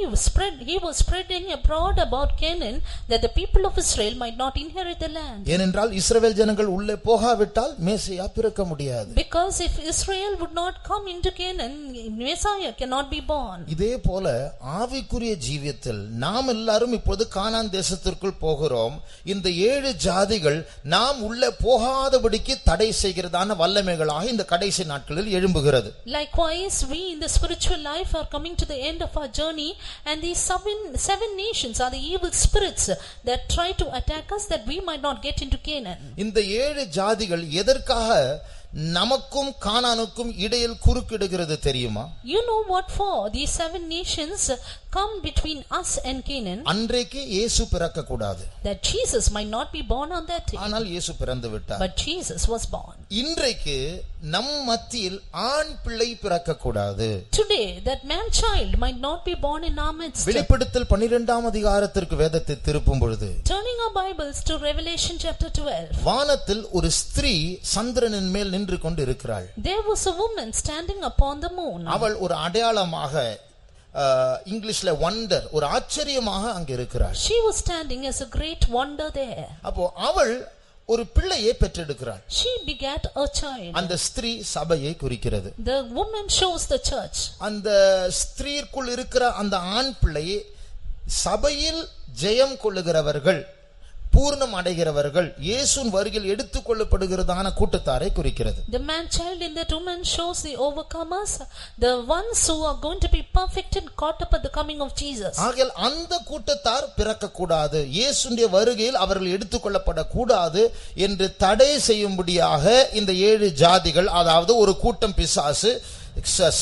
was spreading abroad about Canaan, that the people of Israel might not inherit the land. ஏனென்றால் இஸ்ரவேல் ஜனங்கள் உள்ளே போகாவிட்டால் மேசியா பிறக்க முடியாது. Because if Israel would not come into Canaan, Messiah cannot be born. இதே போல ஆவிக்குரிய ஜீவியத்தில் நாம் எல்லாரும் இப்போது கானான் தேசத்திற்குள் போகிறோம். இந்த 7 ஜாதிகள் நாம் உள்ளே போகாதபடிக்கு தடை செய்கிறதான வல்லமைகளாக இந்த கடைசி நாட்களில் எழும்புகிறது. Likewise, we in the spiritual life are coming to the end of our journey, and these seven nations are the evil spirits that try to attack us, that we might not get into Canaan. இந்த 7 ஜாதிகள் எதற்காக நமக்கும் கானானுக்கும் இடையில் குறுக்கிடுகிறது தெரியுமா? You know what for? These 7 nations come between us and Canaan. அன்றைக்கு இயேசு பிறக்க கூடாது. That Jesus might not be born on that day. ஆனால் இயேசு பிறந்து விட்டார். But Jesus was born. இன்றைக்கு நம் மத்தியில் ஆண் பிள்ளை பிறக்க கூடாது. Today that man child might not be born in our midst. வெளிப்படுத்தல் 12ஆம் அதிகாரத்திற்கு வேதத்தை திருப்பும் பொழுது, Turning our Bibles to Revelation chapter 12. வானத்தில் ஒரு ஸ்திரீ சந்திரனின் மேல் நின்று கொண்டு இருக்கிறாள். There was a woman standing upon the moon. அவள் ஒரு அடையாளமாக, இங்கிலீஷ்ல வண்டர், ஒரு ஆச்சரியமாக அங்க இருக்கிறாள். She was standing as a great wonder there. அப்போ அவள் ஒரு பிள்ளையை பெற்றெடுக்கிறாள். She begat a child. அந்த ஸ்திரீ சபையை குறிக்கிறது. The woman shows the church. அந்த ஸ்திரீக்குள் இருக்கிற அந்த ஆண் பிள்ளையை சபையில் ஜெயம் கொள்ளுகிறவர்கள், பூர்ணம் அடைகிறவர்கள், இயேசுவின் வருகையில் எடுத்துக் கொள்ளப்படுகிறதான கூட்டத்தாரை குறிக்கிறது. The man child in that woman shows the overcomers, the ones who are going to be perfected, caught up at the coming of Jesus. ஆகையால் அந்த கூட்டத்தார் பிறக்க கூடாது, இயேசுவின் வருகையில் அவர்கள் எடுத்துக் கொள்ளப்படக்கூடாது என்று தடை செய்யும்படியாக இந்த 7 ஜாதிகள், அதாவது ஒரு கூட்டம் பிசாசு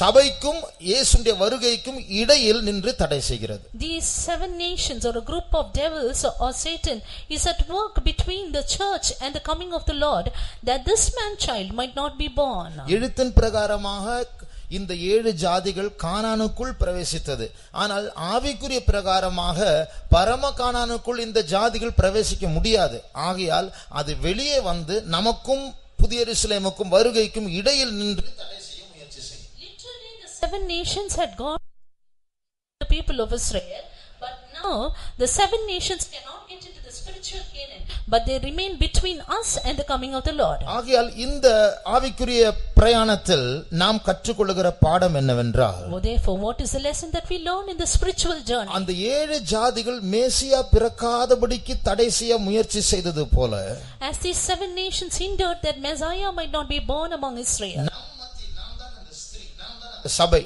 சபைக்கும் இயேசுவின் வருகைக்கும் இடையில் நின்று தடை செய்கிறது. These 7 nations or a group of devils or Satan is at work between the church and the coming of the Lord, that this man child might not be born. எழுத்தின் பிரகாரமாக இந்த 7 ஜாதிகள் கானானுக்குள் பிரவேசித்தது. ஆனால் ஆவிக்குரிய பிரகாரமாக பரம கானானுக்குள் இந்த ஜாதிகள் பிரவேசிக்க முடியாது. ஆகையால் அது வெளியே வந்து நமக்கும் புதிய எருசலேமுக்கும் வருகைக்கும் இடையில் நின்று தடை செய்ய முயற்சி செய்யும். Literally the 7 nations had gone to the people of Israel, but now the 7 nations cannot get into this spiritual Canaan, but they remain between us and the coming of the Lord. ஆகையால் இந்த ஆவிக்குரிய பிரயாணத்தில் நாம் கற்றுக்கொள்ளுகிற பாடம் என்னவென்றால், Therefore, what is the lesson that we learn in the spiritual journey? அந்த 7 ஜாதிகள் மேசியா பிறக்காதபடிக்கு தடை செய்ய முயற்சி செய்தது போல, as these 7 nations hindered that Messiah might not be born among Israel, சபை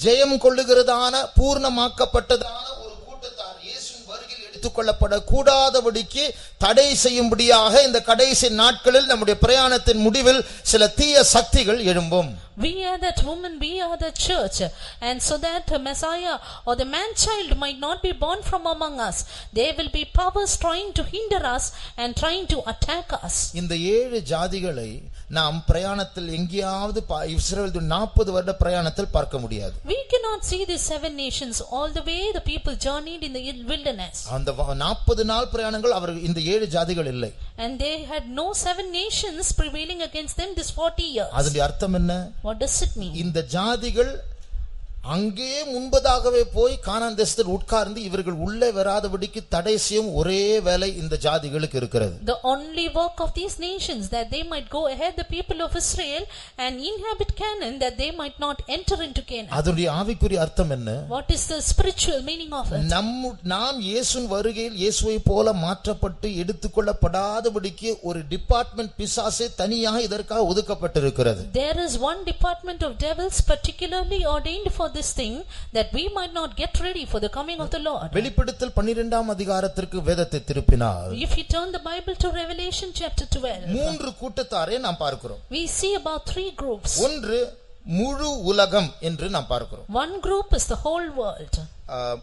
ஜெயம் கொள்ளுகிறதான பூர்ணமாக்கப்பட்டதான ஒரு கூட்டத்தார் இயேசுவின் வருகையில் எடுத்துக்கொள்ளப்பட கூடாதபடிக்கு தடை செய்யும்படியாக இந்த கடைசி நாட்களில் நம்முடைய பிரயாணத்தின் முடிவில் சில தீய சக்திகள் எழும்பும். we are that woman, we are the church, and so that the Messiah or the man-child might not be born from among us, there will be powers trying to hinder us and trying to attack us. இந்த 7 ஜாதிகளை நாம் பிரயாணத்தில் எங்கேயாவது இஸ்ரவேல் 40 வருட பிரயாணத்தில் பார்க்க முடியாது. We cannot see these 7 nations all the way the people journeyed in the wilderness. அந்த 40 நாள் பிரயாணங்கள் அவர் இந்த 7 ஜாதிகள் இல்லை. And they had no 7 nations prevailing against them this 40 years. அதனுடைய அர்த்தம் என்ன? What does it mean? இந்த ஜாதிகள் அங்கே முன்பதாகவே போய் கானான் தேசத்தில் உட்கார்ந்து இவர்கள் உள்ளே வராதபடிக்கு தடை செய்யும் ஒரே வேலை இந்த ஜாதிகளுக்கு இருக்கிறது. The only work of these nations that they might go ahead the people of Israel and inhabit Canaan, that they might not enter into Canaan. அதனுடைய ஆவிக்குரிய அர்த்தம் என்ன? What is the spiritual meaning of it? நாம் இயேசுவின் வருகையில் இயேசுவை போல மாற்றப்பட்டு எடுத்துக்கொள்ளப்படாதபடிக்கு ஒரு டிபார்ட்மெண்ட் பிசாசே தனியாக இதற்காக ஒதுக்கப்பட்டிருக்கிறது. There is one department of devils particularly ordained for this thing, that we might not get ready for the coming of the Lord. வெளிப்படுத்தல் 12ஆம் அதிகாரத்திற்கு வேதத்தை திருப்பினால், if you turn the Bible to Revelation chapter 12, 3 கூட்டத்தாரை நாம் பார்க்கிறோம். we see about 3 groups. ஒன்று முழு உலகம் என்று நாம் பார்க்கிறோம். One group is the whole world.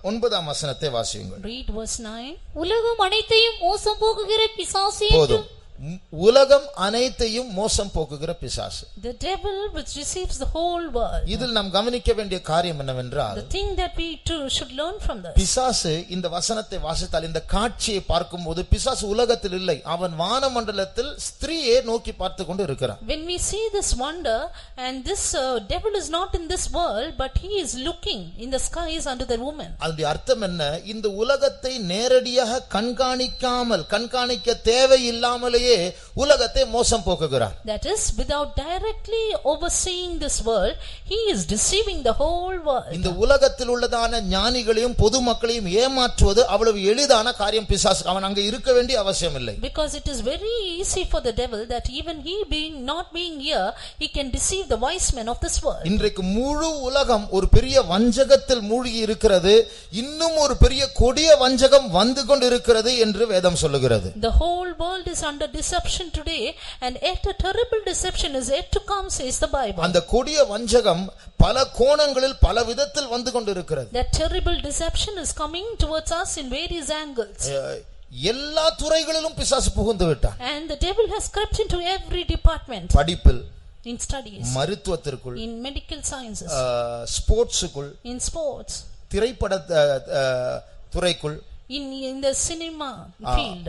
9ஆம் வசனத்தை வாசியுங்கள். Read verse 9. உலகம் அனைத்தையும் மோசம் போக்குகிற பிசாசே, போதும். உலகம் அனைத்தையும் மோசம் போக்குகிற பிசாசு. The devil which deceives the whole world. இதில் நாம் கவனிக்க வேண்டிய காரியம் என்னவென்றால், the thing that we too should learn from this, பிசாசு இந்த வசனத்தை வாசித்தால் இந்த காட்சியை பார்க்கும்போது பிசாசு உலகத்தில் இல்லை, அவன் வானமண்டலத்தில் ஸ்திரீயை நோக்கி பார்த்து கொண்டு இருக்கிறான். when we see this wonder, and this devil is not in this world, but he is looking in the skies unto the woman. அதனுடைய அர்த்தம் என்ன? இந்த உலகத்தை நேரடியாக கண்காணிக்க தேவையில்லாமலேயே உலகத்தை மோசம் போக்குகிறார். that is, without directly overseeing this world, he is deceiving the whole world. இந்த உலகத்தில் உள்ளதான ஞானிகளையும் பொதுமக்களையும் ஏமாற்றுவது அவ்வளவு எளிதான காரியம் பிசாசு. அவன் அங்கே இருக்க வேண்டிய அவசியம் இல்லை. because it is very easy for the devil that even he not being here, he can deceive the wise men of this world. இன்றைக்கு முழு உலகம் ஒரு பெரிய வஞ்சகத்தில் மூழ்கி இருக்கிறது. இன்னும் ஒரு பெரிய கொடிய வஞ்சகம் வந்து கொண்டிருக்கிறது என்று வேதம் சொல்லுகிறது. the whole world is under deception today, and yet a terrible deception is yet to come, says the Bible. அந்த கொடிய வஞ்சகம் பல கோணங்களில் பல விதத்தில் வந்து கொண்டிருக்கிறது. that terrible deception is coming towards us in various angles. எல்லா துறைகளிலும் பிசாசு புகுந்து விட்டான். and the devil has crept into every department. படிப்பில், in studies, மருத்துவத்திற்குள், in medical sciences, ஸ்போர்ட்ஸுக்குள், in sports, திரைப்பட துறைக்குள், in the cinema field,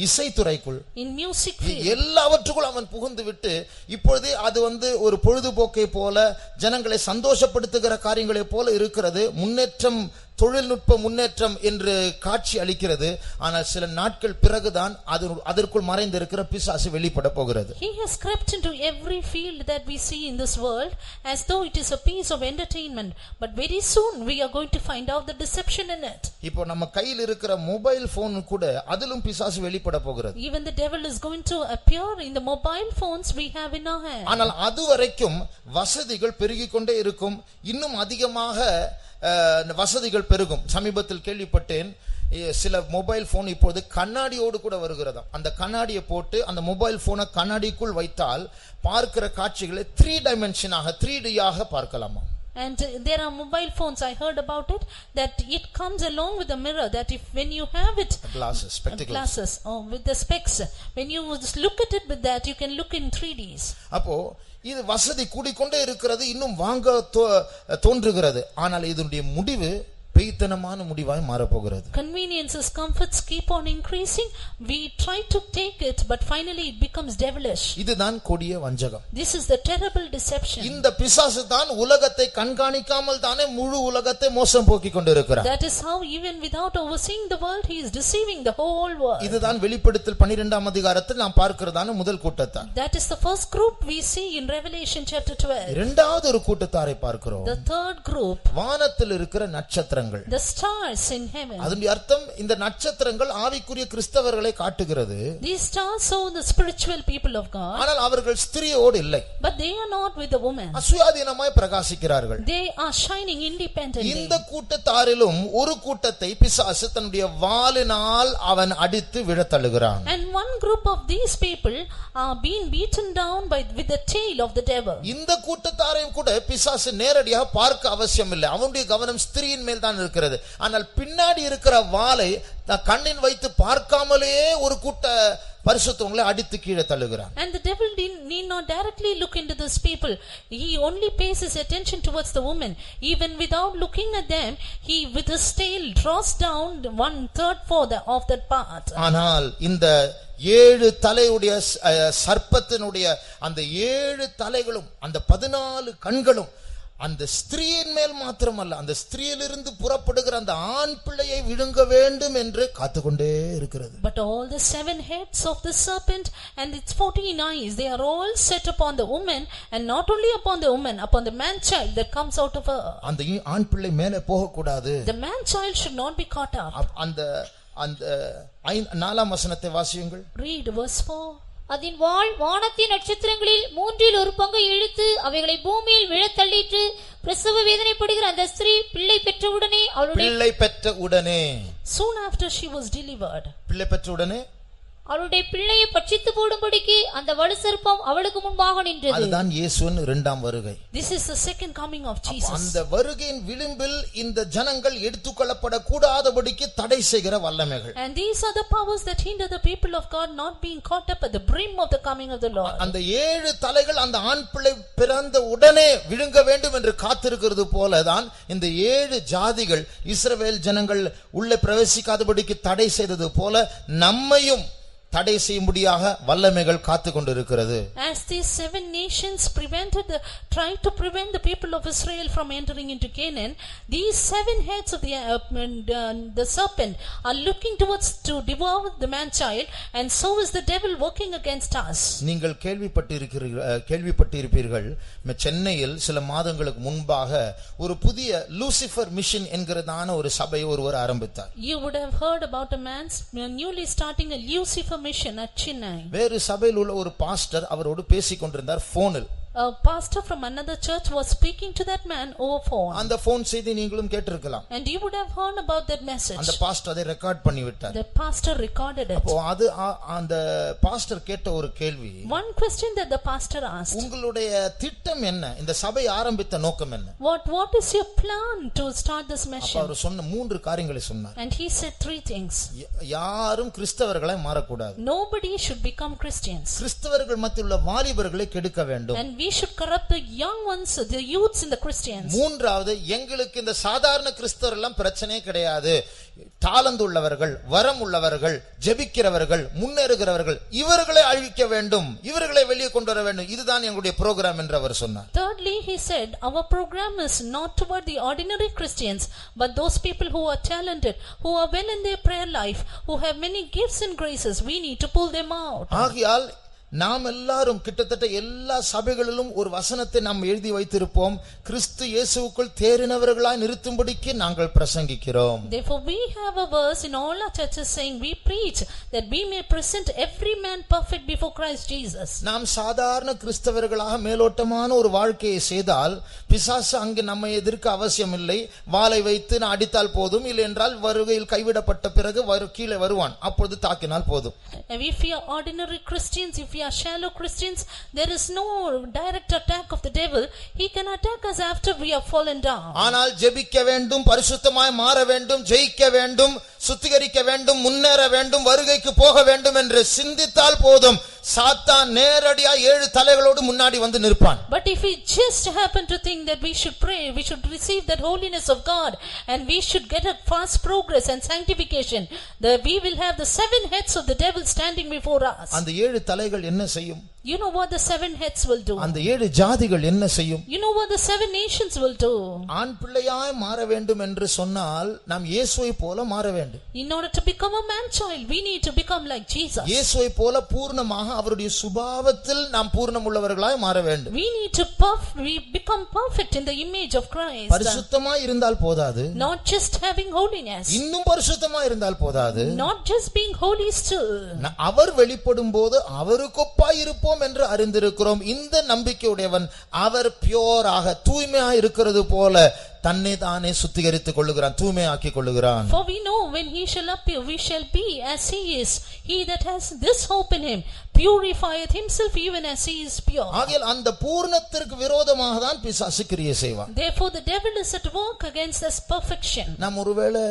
இசைத்துறைக்குள், in music field, எல்லாவற்றுக்குள் அவன் புகுந்து விட்டு இப்பொழுதே அது ஒரு பொழுதுபோக்கை போல ஜனங்களை சந்தோஷப்படுத்துகிற காரியங்களை போல இருக்கிறது. முன்னேற்றம், தொழில்நுட்ப முன்னேற்றம் என்று காட்சி அளிக்கிறது. ஆனால் சில நாட்கள் பிறகுதான் அதற்குள் மறைந்திருக்கிற பிசாசு வெளிப்பட போகிறது. he has crept into every field that we see in this world as though it is a piece of entertainment, but very soon we are going to find out the deception in it. இப்போ நம்ம கையில் இருக்கிற mobile phone கூட அதிலும் பிசாசு வெளிப்பட போகிறது. even the devil is going to appear in the mobile phones we have in our hand. ஆனால் அதுவரைக்கும் வசதிகள் பெருகிக் கொண்டே இருக்கும். இன்னும் அதிகமாக வசதிகள் பெருகும். சமீபத்தில் கேள்விப்பட்டேன், சில மொபைல் போன் இப்போது கண்ணாடியோடு கூட வருகிறதாம். அந்த கண்ணாடியை போட்டு அந்த மொபைல் போனை கண்ணாடிக்குள் வைத்தால் பார்க்கிற காட்சிகளை 3 டைமென்ஷனாக 3D ஆக பார்க்கலாமா. and there are mobile phones, I heard about it, that it comes along with a mirror, that if when you have it, glasses or with the specs, when you look at it with that, you can look in 3Ds. அப்போ இது வசதி கூடிக்கொண்டே இருக்கிறது, இன்னும் வாங்க தோன்றுகிறது. ஆனால் இதனுடைய முடிவு பேய்த்தனமான முடிவாய் மாறப்போகிறது. Conveniences, comforts keep on increasing. We try to take it, but finally it becomes devilish. இதுதான் கொடிய வஞ்சகம். This is the terrible deception. இந்த பிசாசு தான் உலகத்தை கண்காணிக்காமல் தானே முழு உலகத்தை மோசம் போக்கிக் கொண்டிருக்கிறார். That is how even without overseeing the world he is deceiving the whole world. இதுதான் வெளிப்படுத்தல் 12ஆம் அதிகாரத்தில் நாம் பார்க்கிறதான முதல் கூட்டத்தார். That is the first group we see in Revelation chapter 12. இரண்டாவது ஒரு கூட்டத்தாரை பார்க்கிறோம். The third group, வானத்தில் இருக்கிற நட்சத்திரங்கள். the stars in heaven. அதனுடைய அர்த்தம் இந்த நட்சத்திரங்கள் ஆவிக்குரிய கிறிஸ்தவர்களை காட்டுகிறது. These stars show the spiritual people of God. ஆனால் அவர்கள் ஸ்திரியோடு இல்லை. But they are not with the woman. சுயாதீனமாய் பிரகாசிக்கிறார்கள். They are shining independently. இந்த கூட்டத்தாரிலும் ஒரு கூட்டத்தை பிசாசு தன்னுடைய வாளினால் அவன் அடித்து விழத்தள்ளுகிறான். And one group of these people are being beaten down with the tail of the devil. இந்த கூட்டத்தாரையும் கூட பிசாசு நேரடியாக பார்க்க அவசியம் இல்லை. அவனுடைய கவனம் ஸ்திரியின் மேல் தான் இருக்கிறது. ஆனால் பின்னாடி இருக்கிற வாளை கண்ணின் வைத்து பார்க்காமலே ஒரு கூட்ட பரிசுத்தவங்களை அடித்து கீழே தள்ளுகிறான். And the devil need not directly look into these people. He only pays his attention towards the woman. Even without looking at them, he with his tail draws down 1/3 of that part. ஆனால் இந்த 7 தலையுடைய சர்ப்பத்தினுடைய அந்த 7 தலைகளும் அந்த 14 கண்களும் அந்த ஸ்திரீயின் மேல் மாத்திரமல்ல, அந்த ஸ்திரீயிலிருந்து புறப்படுகிற அந்த ஆண் பிள்ளையை விழுங்க வேண்டும் என்று காத்துக்கொண்டே இருக்கிறது. But all the 7 heads of the serpent and its 14 eyes, they are all set upon the woman, and not only upon the woman, upon the man child that comes out of her. அந்த ஆண் பிள்ளை மேலே போக கூடாது. The man child should not be caught up. அந்த 4ஆம் வசனத்தை வாசியுங்கள். Read verse 4. அதன் வாள் வானத்தின் நட்சத்திரங்களில் 1/3 இழுத்து அவைகளை பூமியில் விழத்தள்ளிற்று. பிரசவ வேதனைப்படுகிற அந்த ஸ்திரீ பிள்ளை பெற்ற உடனே soon after she was delivered, பிள்ளை பெற்ற உடனே அவளுடைய பிள்ளையை பட்சித்து போடும்படிக்கு அந்த வலு சர்ப்பம் அவளுக்கு முன்பாக நின்றது. அதுதான் இயேசுவின் இரண்டாம் வருகை. This is the second coming of Jesus. அந்த வருகையின் விளிம்பில் இந்த ஜனங்கள் எடுத்துக்கொள்ளப்பட கூடாதபடிக்கு தடை செய்கிற வல்லமைகள். And these are the powers that hinder the people of God not being caught up at the brim of the coming of the Lord. அந்த 7 தலைகள் அந்த ஆண் பிள்ளை பிறந்த உடனே விழுங்க வேண்டும் என்று காத்திருக்கிறது போலதான் இந்த 7 ஜாதிகள் இஸ்ரவேல் ஜனங்கள் உள்ளே பிரவேசிக்காதபடிக்கு தடை செய்தது போல நம்மையும் தடை செய்யும்படியாக வல்லமைகள் காத்து கொண்டிருக்கிறது. As these 7 nations tried to prevent the people of Israel from entering into Canaan, these 7 heads of the serpent are looking towards to devour the man child, and so is the devil working against us. நீங்கள் கேள்விப்பட்டிருப்பீர்கள், சென்னையில் சில மாதங்களுக்கு முன்பாக ஒரு புதிய Lucifer mission என்கிறதான ஒரு சபையை ஒருவர் ஆரம்பித்தார். You would have heard about a man newly starting a Lucifer mission at Chennai. வேறு சபையில் உள்ள ஒரு பாஸ்டர் அவரோடு பேசிக் கொண்டிருந்தார் போனில். A pastor from another church was speaking to that man over phone. அந்த போன் செய்தி நீங்களும் கேட்டிருக்கலாம். And you would have heard about that message. அந்த பாஸ்டர் அதை ரெக்கார்ட் பண்ணி விட்டார். The pastor recorded it. அப்போ அது அந்த பாஸ்டர் கேட்ட ஒரு கேள்வி. One question that the pastor asked. உங்களுடைய திட்டம் என்ன? இந்த சபை ஆரம்பித்த நோக்கம் என்ன? What is your plan to start this mission? அவர் சொன்ன 3 காரியங்களை சொன்னார். And he said 3 things. யாரும் கிறிஸ்தவர்களாய் மாறக்கூடாது. Nobody should become Christians. கிறிஸ்தவர்கள் மத்தியில் உள்ள வாலிபர்களை கெடுக்க வேண்டும். And we should corrupt the young ones, the youths in the Christians. மூன்றாவது, எங்களுக்கு இந்த சாதாரண கிறிஸ்தவர்கள் எல்லாம் பிரச்சனையே கிடையாது. தாளந்து உள்ளவர்கள், வரம் உள்ளவர்கள், ஜெபிக்கிறவர்கள், முன்னேறுகிறவர்கள், இவர்களை அழிக்க வேண்டும், இவர்களை வெளியே கொண்டு வர வேண்டும். இதுதான் எங்களுடைய புரோகிராம் என்று அவர் சொன்னார். Thirdly, he said, our program is not toward the ordinary Christians, but those people who are talented, who are well in their prayer life, who have many gifts and graces. We need to pull them out. ஆகையால் நாம் எல்லாரும் கிட்டத்தட்ட எல்லா சபைகளிலும் ஒரு வசனத்தை நாம் எழுதி வைத்திருப்போம். கிறிஸ்து இயேசுவுக்குள் தேறினவர்களாய் நிறுத்தும்படிக்கு நாங்கள் பிரசங்கிக்கிறோம். Therefore we have a verse in all our churches saying, we preach that we may present every man perfect before Christ Jesus. நாம் சாதாரண கிறிஸ்தவர்களாக மேலோட்டமான ஒரு வாழ்க்கையை செய்தால் பிசாசு அங்கு நம்மை எதிர்க்க அவசியம் இல்லை. வாளை வைத்து நான் அடித்தால் போதும், இல்லை என்றால் வருகையில் கைவிடப்பட்ட பிறகு கீழே வருவான், அப்பொழுது தாக்கினால் போதும். If we are ordinary Christians, if we are shallow Christians, there is no direct attack of the devil. He can attack us after we have fallen down. ஆனால் ஜெபிக்க வேண்டும், பரிசுத்தமாய் மாற வேண்டும், ஜெயிக்க வேண்டும், சுத்திகரிக்க வேண்டும், முன்னேற வேண்டும், வருகைக்கு போக வேண்டும் என்று சிந்தித்தால் போதும், சாத்தான் நேரடியா 7 தலைகளோடு முன்னாடி வந்து நிற்பான். But if we just happen to think that we should pray, we should receive that holiness of God, and we should get a fast progress and sanctification, we will have the 7 heads of the devil standing before us. அந்த 7 தலைகள் என்ன செய்யும்? You know what the 7 heads will do? அந்த 7 ஜாதிகள் என்ன செய்யும்? You know what the 7 nations will do? ஆண் பிள்ளையாய் மாற வேண்டும் என்று சொன்னால் நாம் இயேசுவை போல மாற வேண்டும். In order to become a man child, we need to become like Jesus. இயேசுவை போல பூர்ணமாக அவருடைய சுபாவத்தில் நாம் பூர்ணமுள்ளவர்களாய் மாற வேண்டும். We need to become perfect in the image of Christ. பரிசுத்தமாய் இருந்தால் போதாது. Not just having holiness. இன்னும் பரிசுத்தமாய் இருந்தால் போதாது. Not just being holy still. அவர் வெளிப்படும்போது அவருக்கொப்பாய் இருப்போம் என்று அறிந்திருக்கிறோம். இந்த நம்பிக்கையுடையவன் அவர் பியூராக தூய்மையாக இருக்கிறது போல தன்னை தானே சுத்திகரித்துக் கொள்ளுகிறான், தூய்மையாக்கிக் கொள்ளுகிறான். For we know when he shall appear, we shall be as he is. He that has this hope in him purifieth himself even as he is pure. ஆகையால் அந்த பூர்ணத்திற்கு விரோதமாக தான் பிசாசு கிரியை செய்வான். Therefore the devil is at work against this perfection. நாம் ஒருவேளை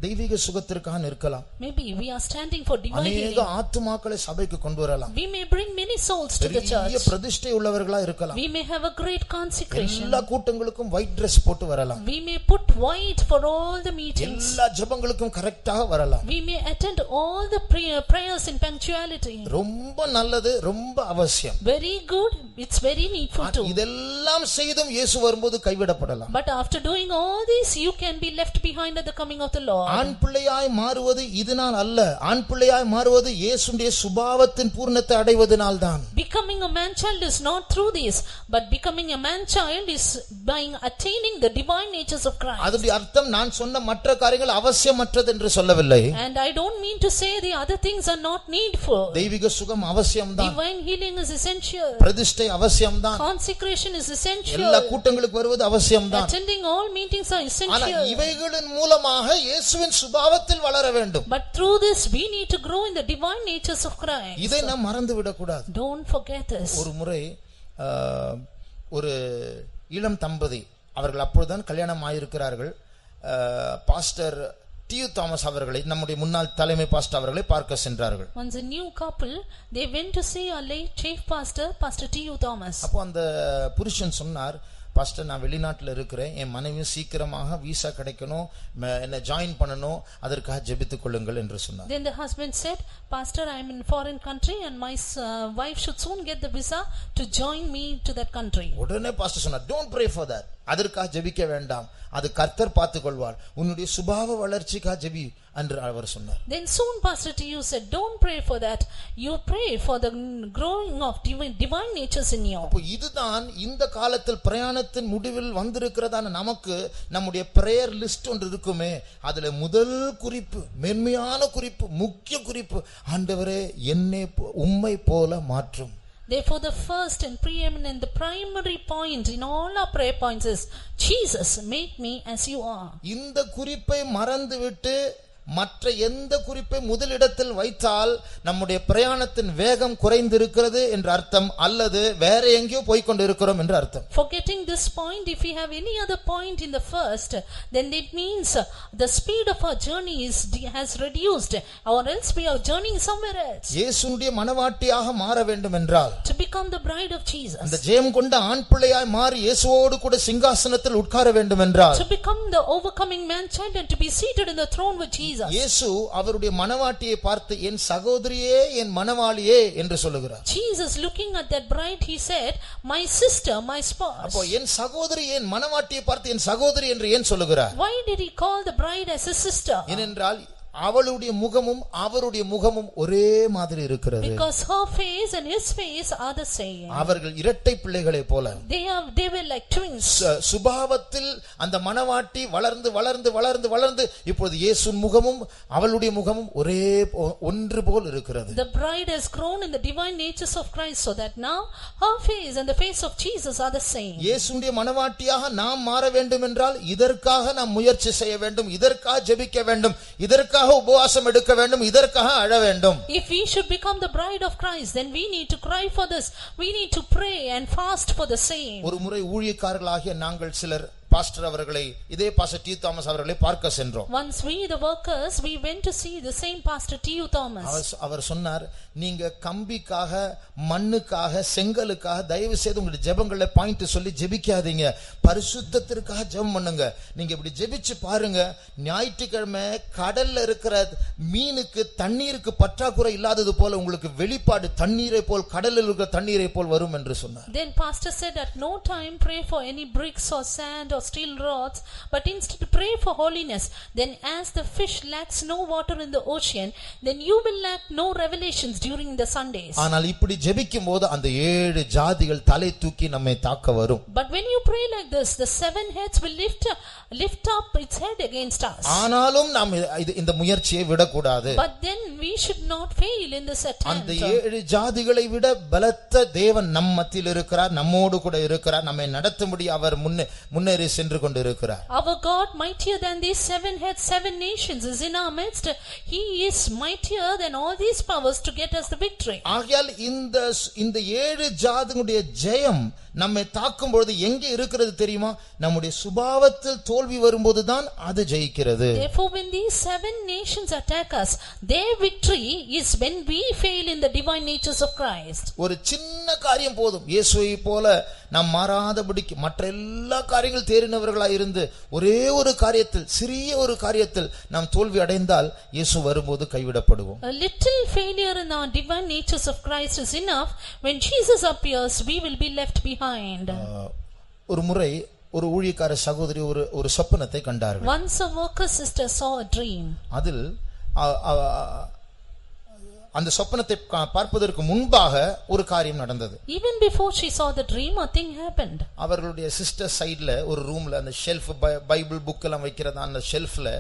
தெய்வீக சுகத்திற்காக நிற்கலாம். Maybe we are standing for divine healing. அநேக ஆத்துமாக்களை சபைக்கு கொண்டு வரலாம். We may bring many souls to the church. பெரிய பிரதிஷ்டை உள்ளவர்களா இருக்கலாம். We may have a great consecration. எல்லா கூட்டங்களுக்கும் white dress போட்டு வரலாம். We may put white for all the meetings. எல்லா ஜெபங்களுக்கும் கரெக்ட்டாக வரலாம். We may attend all the prayers in punctuality. ரொம்ப நல்லது, ரொம்ப அவசியம். Very good, it's very needful too. இதெல்லாம் செய்தும் இயேசு வரும்போது கைவிடப்படலாம். But after doing all this, you can be left behind at the coming of the Lord. ஆண் பிள்ளையாய் மாறுவது இதனால் அல்ல, ஆண் பிள்ளையாய் மாறுவது இயேசுவின் சுபாவத்தின் பூர்ணத்தை அடைவதனால் தான். Becoming a man child is not through this, but becoming a man child is by attaining the divine natures of Christ. அதோட அர்த்தம் நான் சொன்ன மற்ற காரியங்கள் அவசியமற்றது என்று சொல்லவில்லை. And I don't mean to say the other things are not needful. தெய்வீக சுகம் அவசியம்தான். Divine healing is essential. பிரதிஷ்டை அவசியம்தான். Consecration is essential. எல்லா கூட்டங்களுக்கு வருவது அவசியம்தான். Attending all meetings are essential. ஆனால் இவைகளின் மூலமாக இயேசுவின் சுபாவத்தில் வளர வேண்டும். But through this we need to grow in the divine natures of Christ. இதை நாம் மறந்து விட கூடாது. Don't forget this. ஒரு முறை ஒரு இளம் தம்பதி, அவர்கள் அப்பொழுதுதான் கல்யாணம் ஆயிருக்கிறார்கள், பாஸ்டர் டியூ தாமஸ் அவர்களை, நம்முடைய முன்னாள் தலைமை பாஸ்டர் அவர்களை பார்க்க சென்றார்கள். Once a new couple, they went to see our late chief pastor, Pastor T.U. Thomas. அப்போ அந்த புருஷன் சொன்னார், பாஸ்டர் நான் வெளிநாட்டில் இருக்கிறேன், என் மனைவி சீக்கிரமாக விசா கிடைக்கணும், என்ன ஜாயின் பண்ணணும், அதற்காக ஜெபித்துக் கொள்ளுங்கள் என்று சொன்னார். Then the husband said, Pastor, I am in foreign country and my wife should soon get the visa to join me to that country. உடனே பாஸ்டர் சொன்னார், don't pray for that, அதற்காக ஜெபிக்க வேண்டாம், அது கர்த்தர் பார்த்துக் கொள்வார், உன்னுடைய சுபாவ வளர்ச்சிக்காக ஜெபி என்று அவர் சொன்னார். Then soon Pastor T.U. said, don't pray for that, you pray for the growing of divine natures in you. அப்போ இதுதான் இந்த காலத்தில் பிரயாணத்தின் முடிவில் வந்திருக்கிறதான நமக்கு நம்முடைய பிரேயர் லிஸ்ட் ஒன்று இருக்குமே, அதுல முதல் குறிப்பு, மேன்மையான குறிப்பு, முக்கிய குறிப்பு, ஆண்டவரே என்னை உம்மை போல மாற்றும். Therefore the first and preeminent, the primary point in all our prayer points is, Jesus, make me as you are. இந்த குறிப்பை மறந்துவிட்டு மற்ற எந்த குறிப்பை முதலிடத்தில் வைத்தால் நம்முடைய பிரயாணத்தின் வேகம் குறைந்திருக்கிறது என்று அர்த்தம், அல்லது வேற எங்கேயோ போய் கொண்டு இருக்கிறோம் என்று அர்த்தம். Forgetting this point, if we have any other point in the first, then it means the speed of our journey has reduced, or else we are journeying somewhere else. இயேசுவுடைய மனவாட்டியாக மாற வேண்டும் என்றால், to become the bride of Jesus, அந்த ஜெயம் கொண்ட ஆண் பிள்ளையாய் மாறி இயேசுவோடு கூட சிங்காசனத்தில் உட்கார வேண்டும் என்றால், to become the overcoming man child and to be seated in the throne with Jesus. இயேசு அவருடைய மனவாட்டியை பார்த்து என் சகோதரியே, என் மனவாளியே என்று சொல்லுகிறார். Jesus looking at that bride, he said, my sister, my spouse. அப்போ என் சகோதரி, என் மனவாட்டியை பார்த்து என் சகோதரி என்று ஏன் சொல்லுகிறார்? Why did he call the bride as his sister? ஏனென்றால் அவளுடைய முகமும் அவருடைய முகமும் ஒரே மாதிரி இருக்கிறது. Because her face and his face are the same. அவர்கள் இரட்டை பிள்ளைகளை போல. They were like twins. சுபாவத்தில் அந்த மனவாட்டி வளர்ந்து வளர்ந்து வளர்ந்து வளர்ந்து இப்பொழுது இயேசு முகமும் அவளுடைய முகமும் ஒரே ஒன்று போல் இருக்கிறது. The bride has grown in the divine natures of Christ, so that now her face and the face of Jesus are the same. இயேசுவின் மனவாட்டியாக நாம் மாற வேண்டும் என்றால் இதற்காக நாம் முயற்சி செய்ய வேண்டும், இதற்காக ஜெபிக்க வேண்டும், இதற்காக உபவாசம் எடுக்க வேண்டும், இதற்காக அழ வேண்டும். If we should become the bride of Christ, then we need to cry for this, we need to pray and fast for the same. ஒரு முறை ஊழியக்காரர்களாகிய நாங்கள் சிலர் பாஸ்டர் அவர்களை, இதே பாஸ்டர் டி தாமஸ் அவர்களை பார்க்க சென்றோம். Once we the workers we went to see the same pastor T.U. Thomas. அவர் சொன்னார், நீங்க கம்பிக்காக, மண்ணுக்காக, செங்கலுக்காக தயவு செய்து உங்களுடைய ஜெபங்களை பாயிண்ட் சொல்லி ஜெபிக்காதீங்க, பரிசுத்தத்திற்காக ஜெபம் பண்ணுங்க. நீங்க இப்படி ஜெபிச்சு பாருங்க, ஞாயிற்றுக்கிழமை கடல்ல இருக்கிற மீனுக்கு தண்ணீருக்கு பற்றாக்குறை இல்லாதது போல உங்களுக்கு வெளிப்பாடு தண்ணீரை போல், கடலில் இருக்கிற தண்ணீரை போல் வரும் என்று சொன்னார். Then pastor said, at no time pray for any bricks or sand or steel rods, but instead pray for holiness. Then as the fish lacks no water in the ocean, then you will lack no revelations during the Sundays. ஆனால் இப்படி ஜெபிக்கும்போது அந்த 7 ஜாதிகள் தலை தூக்கி நம்மை தாக்க வரும். But when you pray like this, the 7 heads will lift up its head against us. ஆனாலும் நாம் இந்த முயற்சியை விடக்கூடாது. But then we should not fail in this attempt. அந்த 7 ஜாதிகளை விட பலத்த தேவன் நம் மத்தியில் இருக்கிறார், நம்மோடு கூட இருக்கிறார், நம்மை நடத்தும்படி அவர் முன்னேறி சென்று கொண்டிருக்கிறார். Our God, mightier than these 7 heads, 7 nations, is in our midst. He is mightier than all these powers to get us the victory. ஆகையால் இந்த 7 ஜாதிகளுடைய ஜெயம் நம்மை தாக்கும் பொழுது எங்கே இருக்கிறது தெரியுமா? நம்முடைய சுபாவத்தில் தோல்வி வரும்போது தான் அது ஜெயிக்கிறது. Therefore when these 7 nations attack us, their victory is when we fail in the divine natures of Christ. ஒரு சின்ன காரியம் போதும், இயேசுவை போல நாம் மாறாதபடிக்கு மற்ற எல்லா காரியங்கள் தேறினவர்களாய் இருந்து ஒரே ஒரு காரியத்தில், சிறிய ஒரு காரியத்தில் நாம் தோல்வி அடைந்தால் இயேசு வரும்போது கைவிடப்படுவோம். A little failure in our divine natures of Christ is enough. When Jesus appears, we will be left behind. ஒரு முறை ஒரு ஊழியக்கார சகோதரி ஒரு சொப்பனத்தை கண்டார்கள். Once a worker sister saw a dream. அதில் அந்த சொப்பனத்தை பார்ப்பதற்கு முன்பாக ஒரு காரியம் நடந்தது. Even before she saw the dream, a thing happened. அவர்களுடைய சிஸ்டர் சைடுல ஒரு ரூம்ல அந்த ஷெல்ஃப், பைபிள் புக் எல்லாம் வைக்கிறதா அந்த ஷெல்ஃப்ல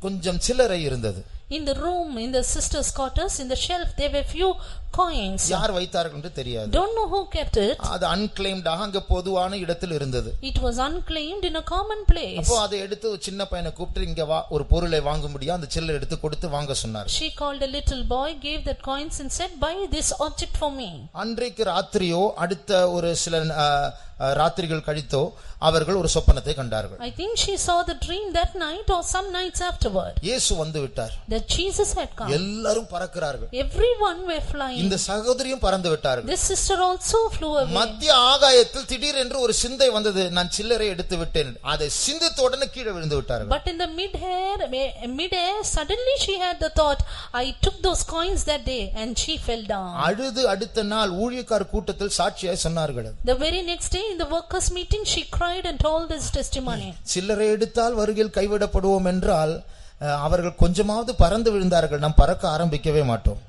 கொஞ்சம் சில்லறை இருந்தது. In the room, in the sisters' quarters, in the shelf, there were few coins. யார் வைத்தார்கள் என்று தெரியாது. Don't know who kept it. அது unclaimed ஆக அங்க பொதுவான இடத்தில் இருந்தது. It was unclaimed in a common place. அப்போ அதை எடுத்து ஒரு சின்ன பையனை கூப்பிட்டு, இங்க வா, ஒரு பொருளை வாங்க முடியும், அந்த சில்லறை எடுத்து கொடுத்து வாங்க சொன்னார். She called a little boy, gave that coins and said, buy this object for me. அன்றைக்கு ராத்திரியோ அடுத்த ஒரு சில ராத்திரிகள் கழித்தோ அவர்கள் ஒரு சொப்பனத்தை கண்டார்கள். I think she saw the dream that night or some nights afterward. இயேசு வந்து விட்டார். That Jesus had come. எல்லாரும் பறக்கிறார்கள். Everyone were flying. இந்த சகோதரியும் பறந்து விட்டார்கள். This sister also flew away. மத்திய ஆகாயத்தில் திடீரென்று ஒரு சிந்தை வந்தது, நான் சில்லறை எடுத்து விட்டேன். அதை சிந்தித்த உடனே கீழே விழுந்து விட்டார்கள். But in the midair suddenly she had the thought, I took those coins that day, and she fell down. அழுது அடுத்த நாள் ஊழியக்கார கூட்டத்தில் சாட்சியாய் சொன்னார்கள். The very next day in the workers meeting she cried and told this testimony. சில்லறை எடுத்தால் வருகையில் கைவிடப்படுவோம் என்றால் அவர்கள் கொஞ்சமாவது பறந்து விழுந்தார்கள், நாம் பறக்க ஆரம்பிக்கவே மாட்டோம்.